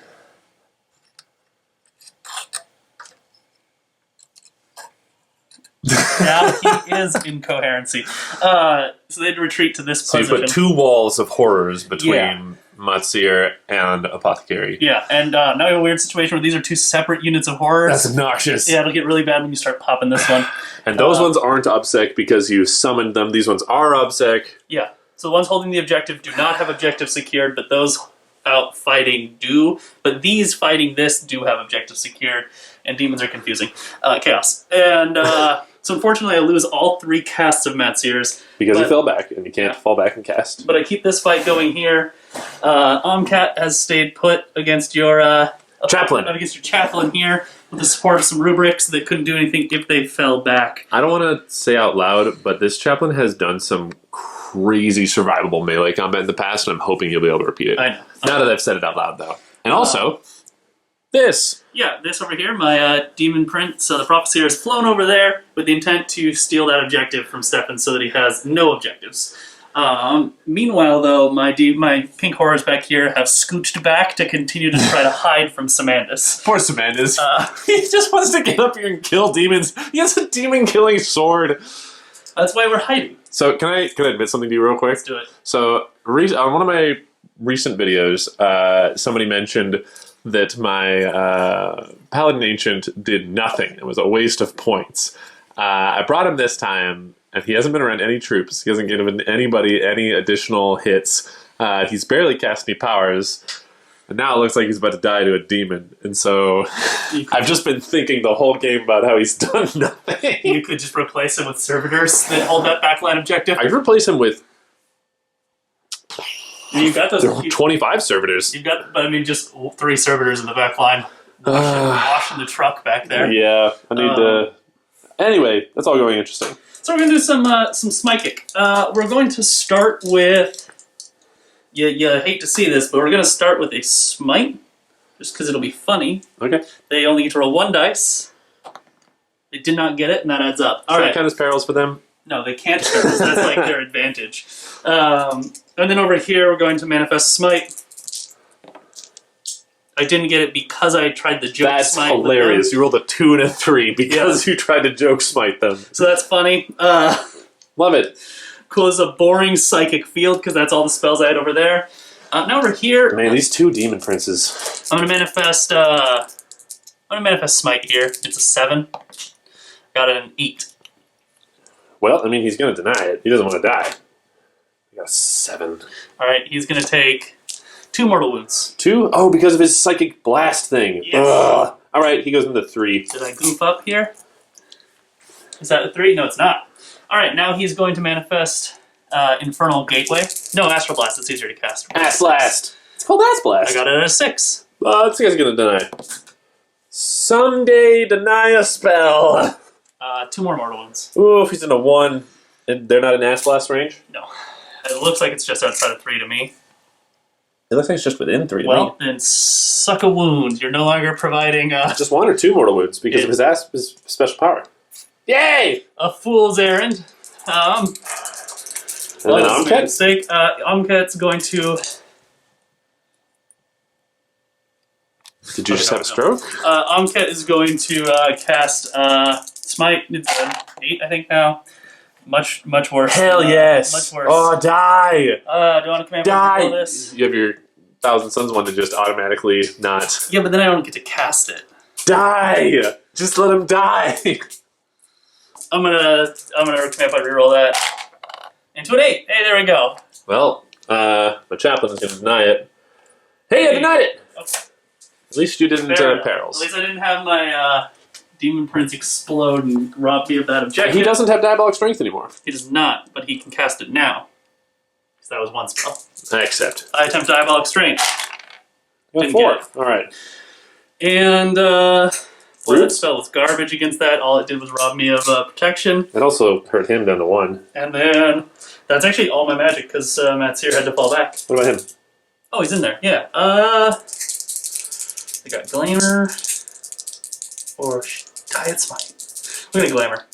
Now he is in coherency. So they had to retreat to this position. So you put 2 walls of horrors between Matsir and Apothecary. Yeah, and now we have a weird situation where these are 2 separate units of horrors. That's obnoxious. Yeah, it'll get really bad when you start popping this one. And those ones aren't obsec because you summoned them. These ones are obsec. Yeah, so the ones holding the objective do not have objective secured, but those out fighting do. But these fighting this do have objective secured, and demons are confusing. Chaos. And So unfortunately, I lose all 3 casts of Matsir's. Because you fell back, and you can't fall back and cast. But I keep this fight going here. Omcat has stayed put against your Chaplain. Against your Chaplain here with the support of some rubrics that couldn't do anything if they fell back. I don't want to say out loud, but this Chaplain has done some crazy survivable melee combat in the past, and I'm hoping you'll be able to repeat it. I know. Now that I've said it out loud, though. And also, this. Yeah, this over here, my Demon Prince, the Prophecyr has flown over there with the intent to steal that objective from Stefan so that he has no objectives. Meanwhile, though, my pink horrors back here have scooched back to continue to try to hide from Samandus. Poor Samandus. He just wants to get up here and kill demons. He has a demon-killing sword. That's why we're hiding. So can I admit something to you real quick? Let's do it. So on one of my recent videos, somebody mentioned that my Paladin Ancient did nothing. It was a waste of points. I brought him this time, and he hasn't been around any troops. He hasn't given anybody any additional hits. He's barely cast any powers. And now it looks like he's about to die to a demon. And so I've just been thinking the whole game about how he's done nothing. You could just replace him with servitors that hold that backline objective. I could replace him with You've got those. 25 servitors. You've got, but I mean, just 3 servitors in the back line. Washing the truck back there. Yeah, I need to... Anyway, that's all going interesting. So we're going to do some Smykic. We're going to start with... You hate to see this, but we're going to start with a Smite, just because it'll be funny. Okay. They only get to roll 1 dice. They did not get it, and that adds up. All right. That kind of perils for them? No, they can't share this. That's like their advantage. And then over here, we're going to manifest Smite. I didn't get it because I tried the joke That's smite. That's hilarious. You rolled a 2 and a 3 because you tried to joke smite them. So that's funny. Love it. Cool as a boring psychic field because that's all the spells I had over there. Now over here, Man, these 2 demon princes. I'm gonna manifest. Smite here. It's a 7. Got an 8. Well, I mean, he's going to deny it. He doesn't want to die. He got a 7. All right, he's gonna take 2 mortal wounds. 2? Oh, because of his psychic blast thing. Yes. Ugh. All right, he goes into 3. Did I goof up here? Is that a 3? No, it's not. All right, now he's going to manifest Infernal Gateway. No, Astral Blast. It's easier to cast. Ass Blast. It's called Ass Blast. I got it at a 6. This guy's going to deny. Someday deny a spell. 2 more mortal wounds. Ooh, if he's in a 1, and they're not in Ass Blast range? No. It looks like it's just outside of 3 to me. It looks like it's just within 3 to Well, then suck a wound. You're no longer providing Just 1 or 2 mortal wounds because of his special power. Yay! a fool's errand. And then Omcat? Mistake. Omcat's going to... Did you just have a stroke? Omcat is going to cast Smite. It's an 8, I think, now. Much worse. Hell yes! Much worse. Oh, die! Do you want to command Die! roll this? You have your Thousand Suns one to just automatically not... Yeah, but then I don't get to cast it. Die! Just let him die! I'm gonna command point reroll that into an 8. Hey, there we go. Well, the Chaplain is going to deny it. Hey, I denied it! Okay. At least you didn't perils. At least I didn't have my Demon Prince explode and rob me of that objective. He doesn't have Diabolic Strength anymore. He does not, but he can cast it now. Because that was 1 spell. I accept. I attempt Diabolic Strength. Didn't 4. get it. Alright. And that Rude. spell was garbage against that. All it did was rob me of protection. It also hurt him down to 1. And then that's actually all my magic because Matsir had to fall back. What about him? Oh, he's in there. Yeah. I got Glamour or Diet Smite. We're gonna Glamour.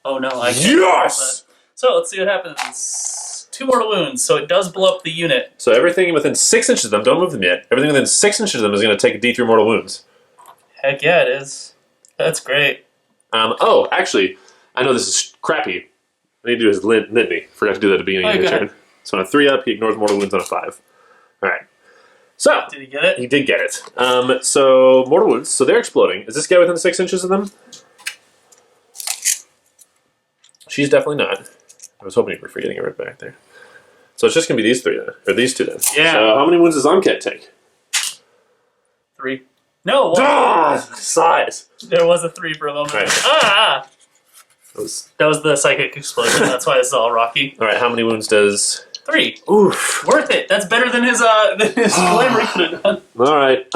Oh no, I can't. Yes! So let's see what happens. 2 mortal wounds, so it does blow up the unit. So everything within 6 inches of them, don't move them yet, everything within 6 inches of them is going to take a D3 mortal wounds. Heck yeah, it is. That's great. Oh, actually, I know this is crappy. I need to do his litany. Forgot to do that at the beginning of your turn. So on a 3 up, he ignores mortal wounds on a 5. Alright. So, Did he get it? he did get it. So, mortal wounds, so they're exploding. Is this guy within 6 inches of them? She's definitely not. I was hoping you were forgetting it right back there. So it's just going to be these 3 then. Or these 2 then. Yeah. So how many wounds does Omcat take? 3. No, Size. there was a 3 for a moment. Right. Ah! That That was the psychic explosion. That's why this is all rocky. Alright, how many wounds does... 3. Oof. Worth it. That's better than his glamour could have done. Alright,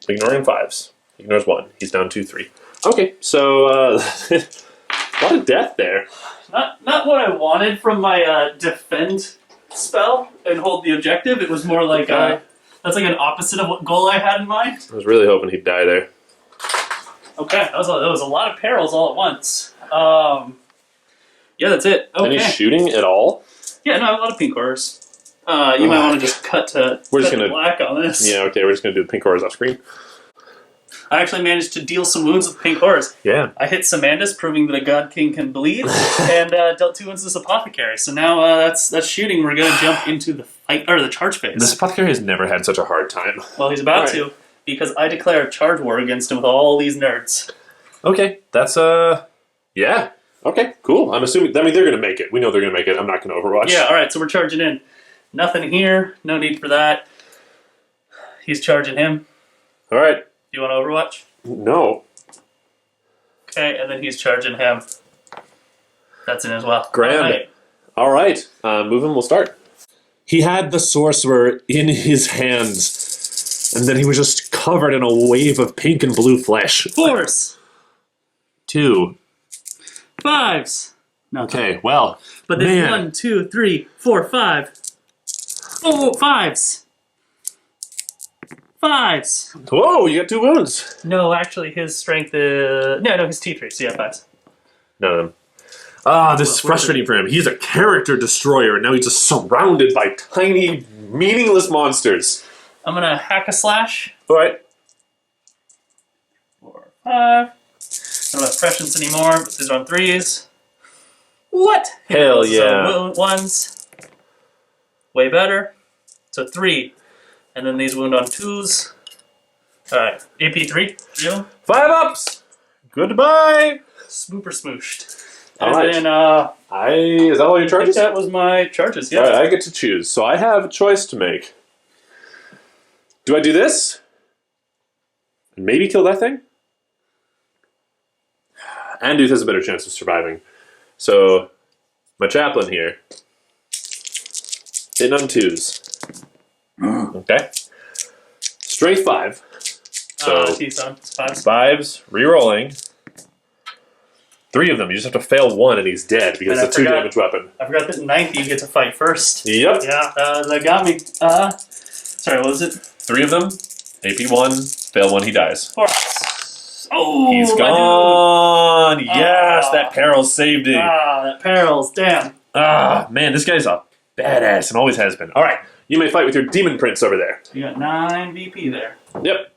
ignoring 5s. Ignores 1. He's down 2, 3. Okay, so, a lot of death there. Not what I wanted from my defend spell and hold the objective. It was more like that's like an opposite of what goal I had in mind. I was really hoping he'd die there. Okay, that was a lot of perils all at once. Yeah, that's it. Okay. Any shooting at all? Yeah, no, a lot of pink horrors. You might want to just cut to black on this. Yeah, okay, we're just going to do the pink horrors off screen. I actually managed to deal some wounds with pink horrors. Yeah. I hit Samandus, proving that a God King can bleed, and dealt 2 wounds to this Apothecary. So now that's shooting. We're going to jump into the fight, or the charge phase. This Apothecary has never had such a hard time. Well, he's about to, because I declare a charge war against him with all these nerds. Okay, that's, yeah. Okay, cool. I'm assuming, they're going to make it. We know they're going to make it. I'm not going to Overwatch. Yeah, alright, so we're charging in. Nothing here. No need for that. He's charging him. Alright. Do you want to Overwatch? No. Okay, and then he's charging him. That's in as well. Grand. Alright, moving will start. He had the sorcerer in his hands, and then he was just covered in a wave of pink and blue flesh. Force! 2. 5s! No. Okay, well, But there's 1, 2, 3, 4, 5. Oh, 5s! 5s! Whoa, you got 2 wounds. No, actually, his strength is... No, his T3, so yeah, 5s. None of them. Ah, this is frustrating for him. He's a character destroyer, and now he's just surrounded by tiny, meaningless monsters. I'm gonna hack a slash. Alright. 4, 5. I don't have prescience anymore, but these are on 3s. What? Hell So yeah. 1s. Way better. So 3. And then these wound on 2s. Alright, AP 3. 5 ups! Goodbye! Super smooshed. All And right. then, is that all your I think charges? that was my charges, yeah. Alright, I get to choose. So I have a choice to make. Do I do this? And maybe kill that thing? Anduth has a better chance of surviving. So, my chaplain here. Hitting on 2s. Okay. Strength 5. So, He's on 5s. 5s, re-rolling. 3 of them. You just have to fail 1 and he's dead because And it's a 2 damage weapon. I forgot that 9th you get to fight first. Yep. Yeah, that got me. Sorry, what was it? 3 of them. AP 1. Fail 1, he dies. 4. Oh, He's my gone! dude. Yes, that peril saved him. That perils, damn. Man, this guy's a badass and always has been. Alright, you may fight with your demon prince over there. You got 9 VP there. Yep.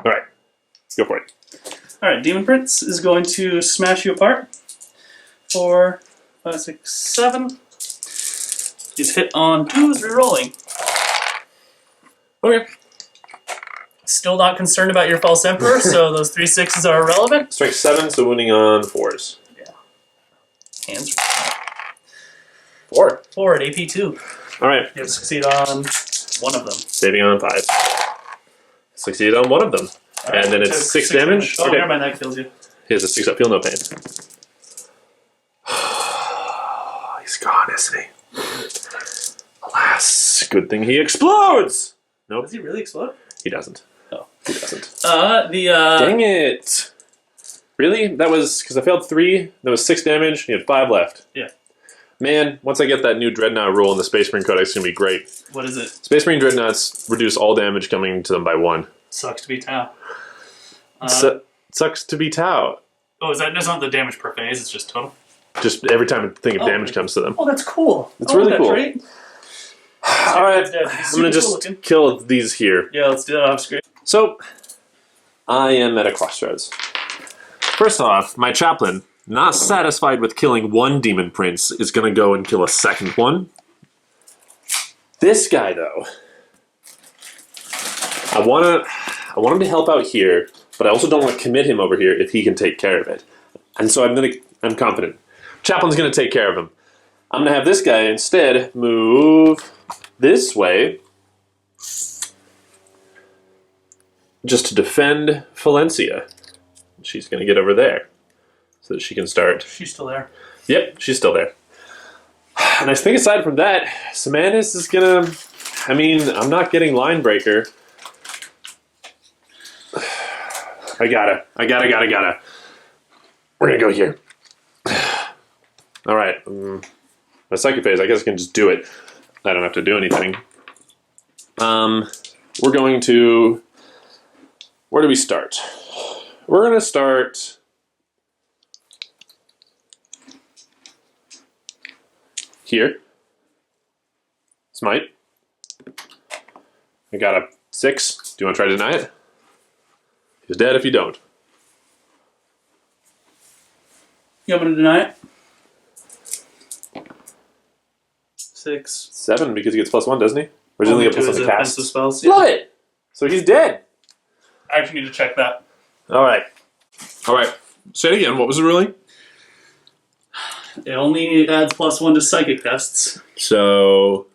Alright, go for it. Alright, Demon Prince is going to smash you apart. 4, 5, 6, 7. He's hit on 2s, rerolling. Okay. Still not concerned about your false emperor, so those 3 6s are irrelevant. Strength 7, so wounding on 4s. Yeah. Hands. 4. 4 at AP 2. Alright, You have to succeed on 1 of them. saving on 5. Succeeded on 1 of them. Alright, And then it's took 6 damage? Oh, Okay. never mind, that kills you. He has a 6 up, feel no pain. He's gone, isn't he? Alas, good thing he explodes! Nope, Does he really explode? he doesn't. Oh. He doesn't. Dang Dang it! Really? That was, because I failed 3, that was 6 damage, he had 5 left. Yeah. Man, once I get that new Dreadnought rule in the Space Marine Codex, it's going to be great. What is it? Space Marine Dreadnoughts reduce all damage coming to them by 1. Sucks to be Tau. Sucks to be Tau. That's not the damage per phase, it's just total? Just every time a thing of damage comes to them. Oh, that's cool. It's really cool. Trait. Alright, Dead. I'm going to just kill these here. Yeah, let's do that off screen. So, I am at a crossroads. First off, my chaplain, not satisfied with killing 1 demon prince, is going to go and kill a second one. This guy, though, I want him to help out here, but I also don't want to commit him over here if he can take care of it. And so I'm confident. Chaplain's going to take care of him. I'm going to have this guy instead move this way just to defend Valencia. She's going to get over there so that she can start. She's still there. Yep, she's still there. And I think aside from that, Semanus is going to... I mean, I'm not getting line breaker. I gotta. We're going to go here. All right. My Psychic phase, I guess I can just do it. I don't have to do anything. We're going to... Where do we start? We're going to start... here. Smite. I got a 6. Do you want to try to deny it? He's dead if you don't. You want me to deny it? 6. 7 because he gets +1, doesn't he? Or does he only get +1 to cast? Spells. Love it! So he's dead. I actually need to check that. Alright. Say it again. What was the ruling? It only adds +1 to psychic tests. So...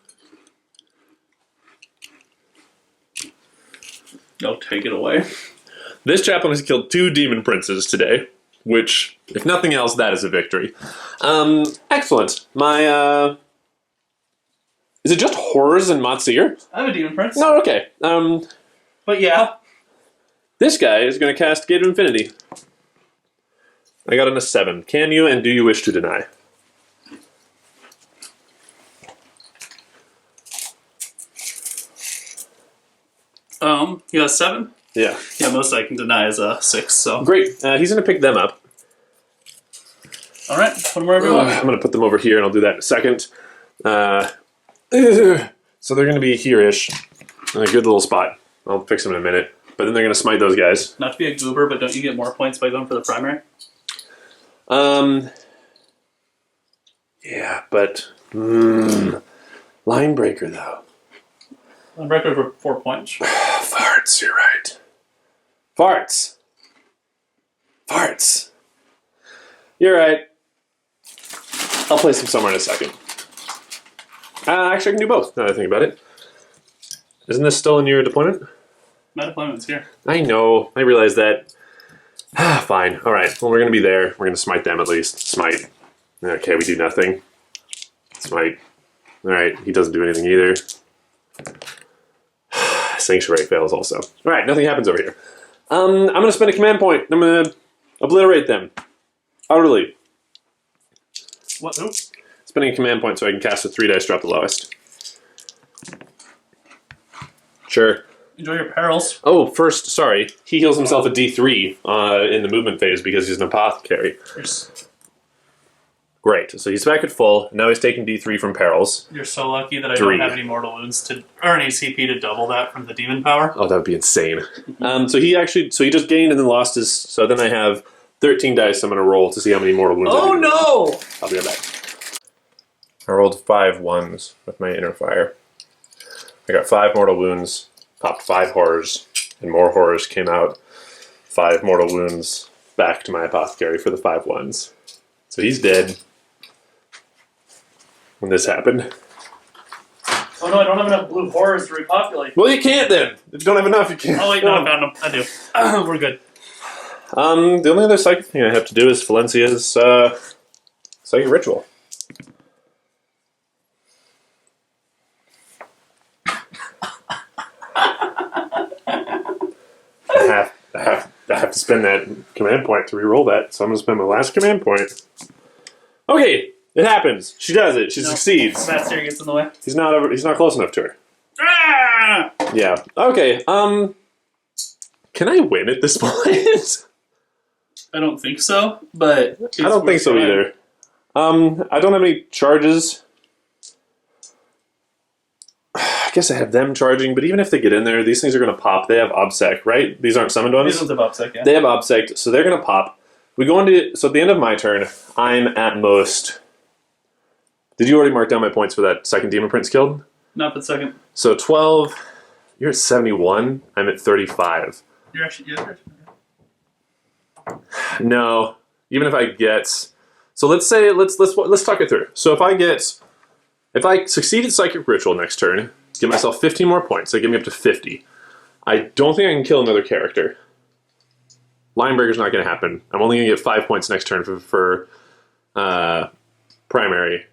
No, take it away. This chaplain has killed 2 demon princes today, which, if nothing else, that is a victory. Excellent. My, is it just horrors and Matsier? I have a demon prince. No, okay. But yeah. This guy is going to cast Gate of Infinity. I got in a 7. Can you and do you wish to deny? He has 7? Yeah. Yeah, most I can deny is a 6, so. Great. He's going to pick them up. Alright, put them wherever you want. I'm going to put them over here, and I'll do that in a second. So they're going to be here-ish. In a good little spot. I'll fix them in a minute. But then they're going to smite those guys. Not to be a goober, but don't you get more points by going for the primary? Yeah, but... line breaker, though. On record for 4 points. Farts, you're right. Farts. You're right. I'll place him somewhere in a second. Actually, I can do both, now that I think about it. Isn't this still in your deployment? My deployment's here. I know. I realize that. Fine. All right. Well, we're going to be there. We're going to smite them at least. Smite. Okay, we do nothing. Smite. All right. He doesn't do anything either. Sanctuary fails also. All right. Nothing happens over here. I'm going to spend a command point. I'm going to obliterate them. Utterly. What? Who? Spending a command point so I can cast a 3 dice, drop the lowest. Sure. Enjoy your perils. Oh, first, sorry. He heals himself a D3 in the movement phase because he's an apothecary. Great. So he's back at full. Now he's taking D3 from perils. You're so lucky that I don't have any mortal wounds to or any CP to double that from the demon power. Oh, that would be insane. So he just gained and then lost his. So then I have 13 dice. I'm going to roll to see how many mortal wounds. Oh no! I'll be right back. I rolled 5 1s with my inner fire. I got 5 mortal wounds, popped 5 horrors, and more horrors came out. 5 mortal wounds back to my apothecary for the 5 1s. So he's dead when this happened. Oh no, I don't have enough blue horrors to repopulate. Well, you can't then. If you don't have enough, you can't. Oh wait, no, I found them. I do. We're good. The only other psychic thing I have to do is Valencia's psychic ritual. I have to spend that command point to reroll that, so I'm going to spend my last command point. Okay, it happens. She does it. She succeeds. Master gets in the way. He's not close enough to her. Ah! Yeah. Okay. Can I win at this point? I don't think so, but I don't think so either. I don't have any charges. I guess I have them charging, but even if they get in there, these things are going to pop. They have Obsec, right? These aren't summoned ones? These ones have Obsec, yeah. They have Obsec, so they're going to pop. We go into... So at the end of my turn, I'm at most... Did you already mark down my points for that second Demon Prince killed? Not the second. So 12... You're at 71. I'm at 35. You're actually... Yeah, No. Even if I get... So let's say... Let's talk it through. So if I succeed at Psychic Ritual next turn, Give myself 15 more points. They give me up to 50. I don't think I can kill another character. Linebreaker's not going to happen. I'm only going to get 5 points next turn for primary.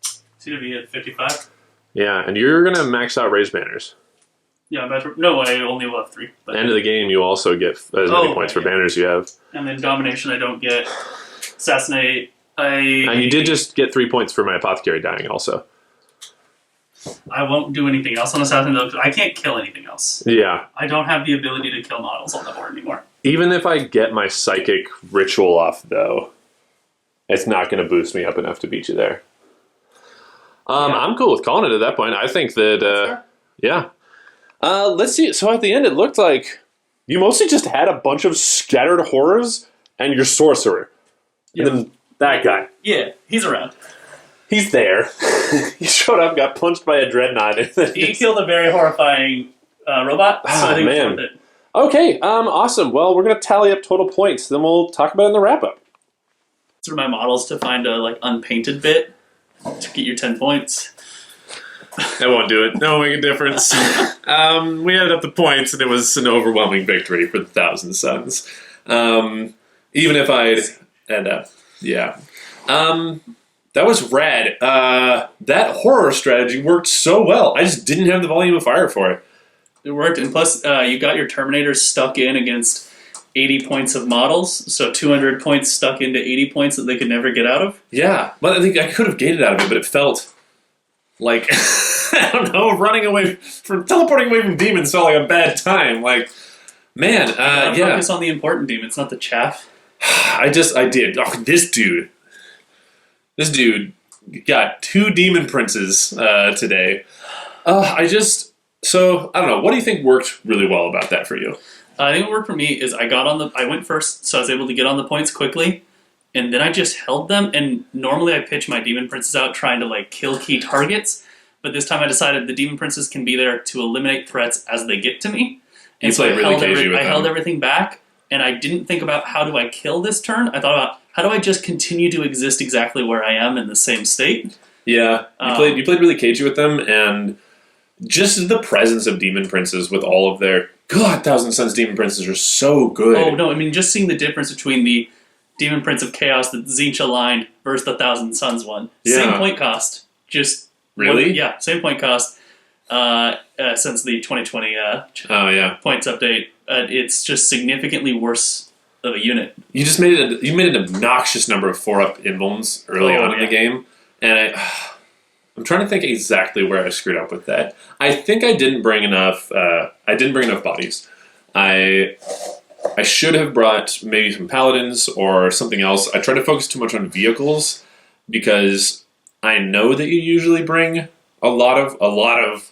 So you'll be at 55? Yeah, and you're going to max out Raised Banners. Yeah, no, I only will have 3. But End of the game, you also get as many points for banners you have. And then Domination, I don't get. Assassinate, And you did just get 3 points for my Apothecary dying also. I won't do anything else on Assassinate, though, 'cause I can't kill anything else. Yeah. I don't have the ability to kill models on the board anymore. Even if I get my Psychic Ritual off, though, it's not going to boost me up enough to beat you there. I'm cool with calling it at that point. I think that, yeah. Let's see. So at the end, it looked like you mostly just had a bunch of scattered horrors and your sorcerer. Yeah. And then that guy. Yeah, he's around. He's there. He showed up, got punched by a dreadnought. He killed a very horrifying robot, so I think it's worth it. Okay, awesome. Well, we're going to tally up total points. Then we'll talk about it in the wrap-up. Through my models to find a unpainted bit to get your 10 points. That won't do it. That won't make a difference. We added up the points, and it was an overwhelming victory for the Thousand Suns. Even if I'd end up, yeah. That was rad. That horror strategy worked so well. I just didn't have the volume of fire for it. It worked, and plus you got your Terminators stuck in against 80 points of models, so 200 points stuck into 80 points that they could never get out of. Yeah, well, I think I could have gated out of it, but it felt like, I don't know, teleporting away from demons felt like a bad time. Like, man, yeah. Focus on the important demons, not the chaff. I did. Oh, this dude got 2 demon princes today. So, I don't know. What do you think worked really well about that for you? I think what worked for me is I went first, so I was able to get on the points quickly, and then I just held them, and normally I pitch my demon princes out trying to kill key targets, but this time I decided the demon princes can be there to eliminate threats as they get to me. And so I held everything back, and I didn't think about how do I kill this turn. I thought about how do I just continue to exist exactly where I am in the same state. Yeah, you played really cagey with them, and just the presence of demon princes with all of their Thousand Suns demon princes are so good. Oh no, I mean just seeing the difference between the Demon Prince of Chaos that Tzeentch aligned versus the Thousand Suns one. Yeah. Same point cost. Just really? Same point cost. Since the 2020 points update, it's just significantly worse of a unit. You made an obnoxious number of 4-up invulns early on in the game, and I'm trying to think exactly where I screwed up with that. I think I didn't bring enough. Bodies. I should have brought maybe some paladins or something else. I tried to focus too much on vehicles because I know that you usually bring a lot of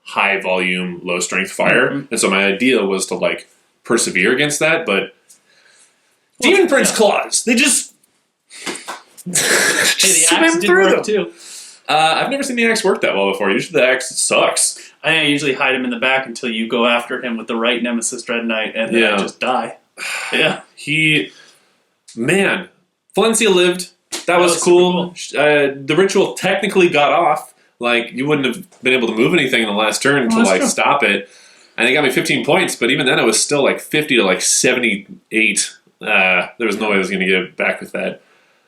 high volume, low strength fire, and so my idea was to persevere against that. But Demon Prince claws, they just the axe did work too. I've never seen the axe work that well before. Usually the axe sucks. I usually hide him in the back until you go after him with the right Nemesis Dread Knight, and then I just die. Yeah. Valencia lived. That was cool. The ritual technically got off. You wouldn't have been able to move anything in the last turn to stop it. And they got me 15 points, but even then it was still 50 to 78. There was no way I was going to get back with that.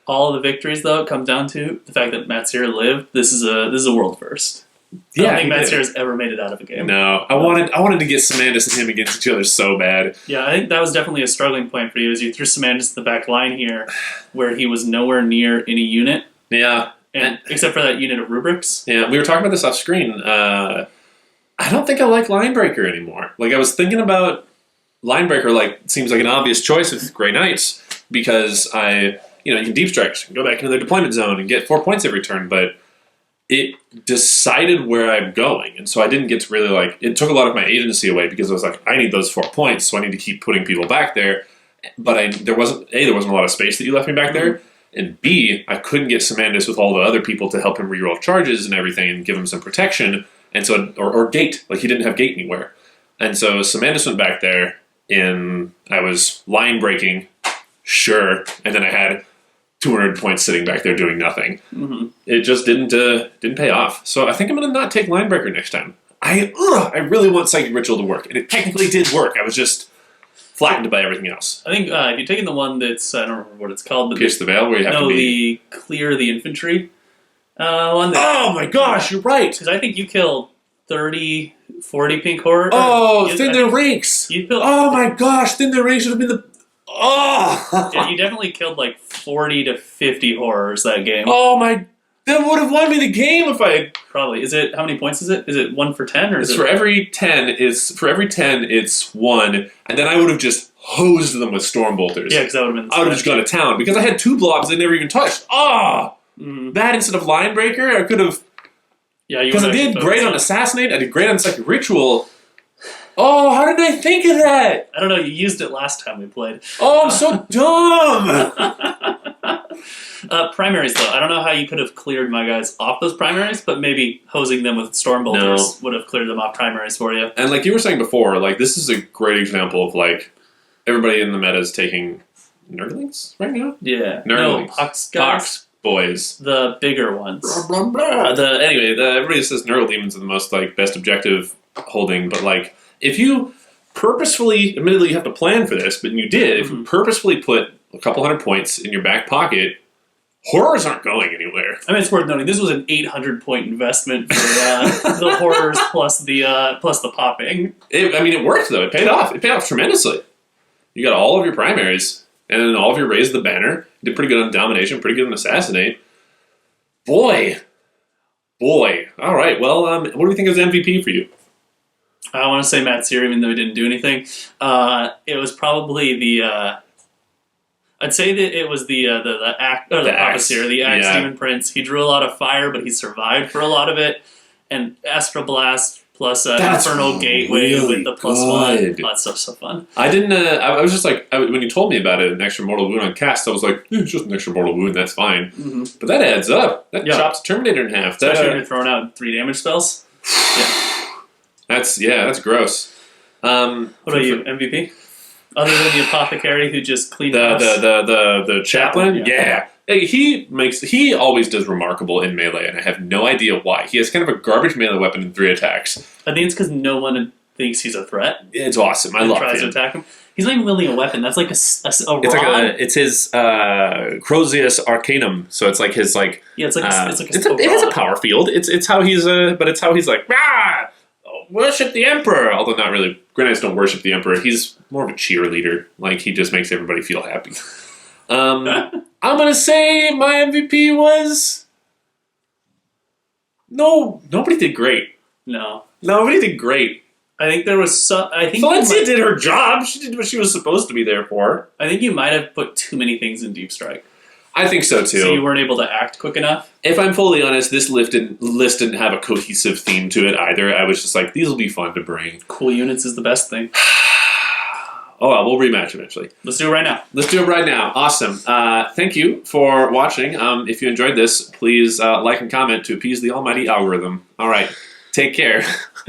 All of the victories, though, come down to the fact that Matsir lived. This is a world first. I don't think Matsir has ever made it out of a game. No, I wanted to get Samandus and him against each other so bad. Yeah, I think that was definitely a struggling point for you, as you threw Samandus to the back line here, where he was nowhere near any unit. Yeah, and except for that unit of rubrics. Yeah, we were talking about this off screen. I don't think I like Linebreaker anymore. I was thinking about Linebreaker. Seems like an obvious choice with Grey Knights because you can deep strike, go back into their deployment zone and get 4 points every turn, but it decided where I'm going, and so I didn't get to really it took a lot of my agency away because I was I need those 4 points, so I need to keep putting people back there, but there wasn't a lot of space that you left me back there, and B, I couldn't get Samandus with all the other people to help him reroll charges and everything and give him some protection, and so, or gate, he didn't have gate anywhere, and so Samandus went back there, and I was line breaking, sure, and then I had 200 points sitting back there doing nothing. Mm-hmm. It just didn't pay off. So I think I'm going to not take Linebreaker next time. I really want Psychic Ritual to work, and it technically did work. I was just flattened by everything else. I think if you're taking the one that's, I don't remember what it's called, but Pierce the Veil, where you have to be... the clear the infantry one. Oh my gosh, you're right! Because I think you killed 30, 40 pink horror. Thin their ranks! Oh my gosh, thin their ranks would have been the... Oh! Yeah, you definitely killed like 40 to 50 horrors that game. Oh my... That would have won me the game if I had... Probably. Is it, how many points is it? Is it 1 for 10? Or is it's it... for every 10, it's 1, and then I would have just hosed them with Storm Bolters. Yeah, because that would have been... I would have just gone to town, because I had 2 blobs they never even touched. That instead of Linebreaker, I could have... Yeah, you because I did great on Assassinate, I did great on Psychic Ritual. Oh, how did I think of that? I don't know, you used it last time we played. Oh, I'm so dumb! Primaries, though. I don't know how you could have cleared my guys off those primaries, but maybe hosing them with Storm Bolters would have cleared them off primaries for you. And like you were saying before, like this is a great example of like everybody in the meta is taking Nurglings right now? Yeah. Nurglings. No, Pox guys. Pox boys. The bigger ones. Blah, blah, blah. Everybody says Nurgle Demons are the most like best objective holding, but like if you purposefully, admittedly you have to plan for this, but you did, if you purposefully put a couple hundred points in your back pocket, horrors aren't going anywhere. I mean, it's worth noting, this was an 800-point investment for the horrors plus the popping. It worked, though. It paid off. It paid off tremendously. You got all of your primaries, and then all of your Raise the Banner. You did pretty good on Domination, pretty good on Assassinate. Boy. All right, well, what do you think is MVP for you? I want to say Matt Sear, even though he didn't do anything. It was probably the... I'd say that it was the Professor, the Axe Demon Prince. He drew a lot of fire, but he survived for a lot of it. And Astral Blast plus Infernal Gateway with the +1. That stuff's so fun. I didn't. I was just like when you told me about it, an extra mortal wound on cast. I was like, it's just an extra mortal wound. That's fine. Mm-hmm. But that adds up. That chops Terminator in half. Especially when you're throwing out 3 damage spells. That's gross. What about you, MVP? Other than the apothecary who just cleaned the chaplain, he always does remarkable in melee, and I have no idea why. He has kind of a garbage melee weapon in 3 attacks. I think it's because no one thinks he's a threat. It's awesome. I love him. Tries to attack him. He's not even wielding a weapon. That's like it's his Crozius Arcanum. So it's like his like it has a power field. It's how he's like rah! Worship the Emperor, although not really. Grey Knights don't worship the Emperor. He's more of a cheerleader. Like, he just makes everybody feel happy. I'm gonna say my MVP was... No, nobody did great. No. Nobody did great. I think there was some... Valencia did her job. She did what she was supposed to be there for. I think you might have put too many things in Deep Strike. I think so, too. So you weren't able to act quick enough? If I'm fully honest, this list didn't have a cohesive theme to it either. I was just like, these will be fun to bring. Cool units is the best thing. Oh, well, we'll rematch eventually. Let's do it right now. Let's do it right now. Awesome. Thank you for watching. If you enjoyed this, please like and comment to appease the almighty algorithm. All right. Take care.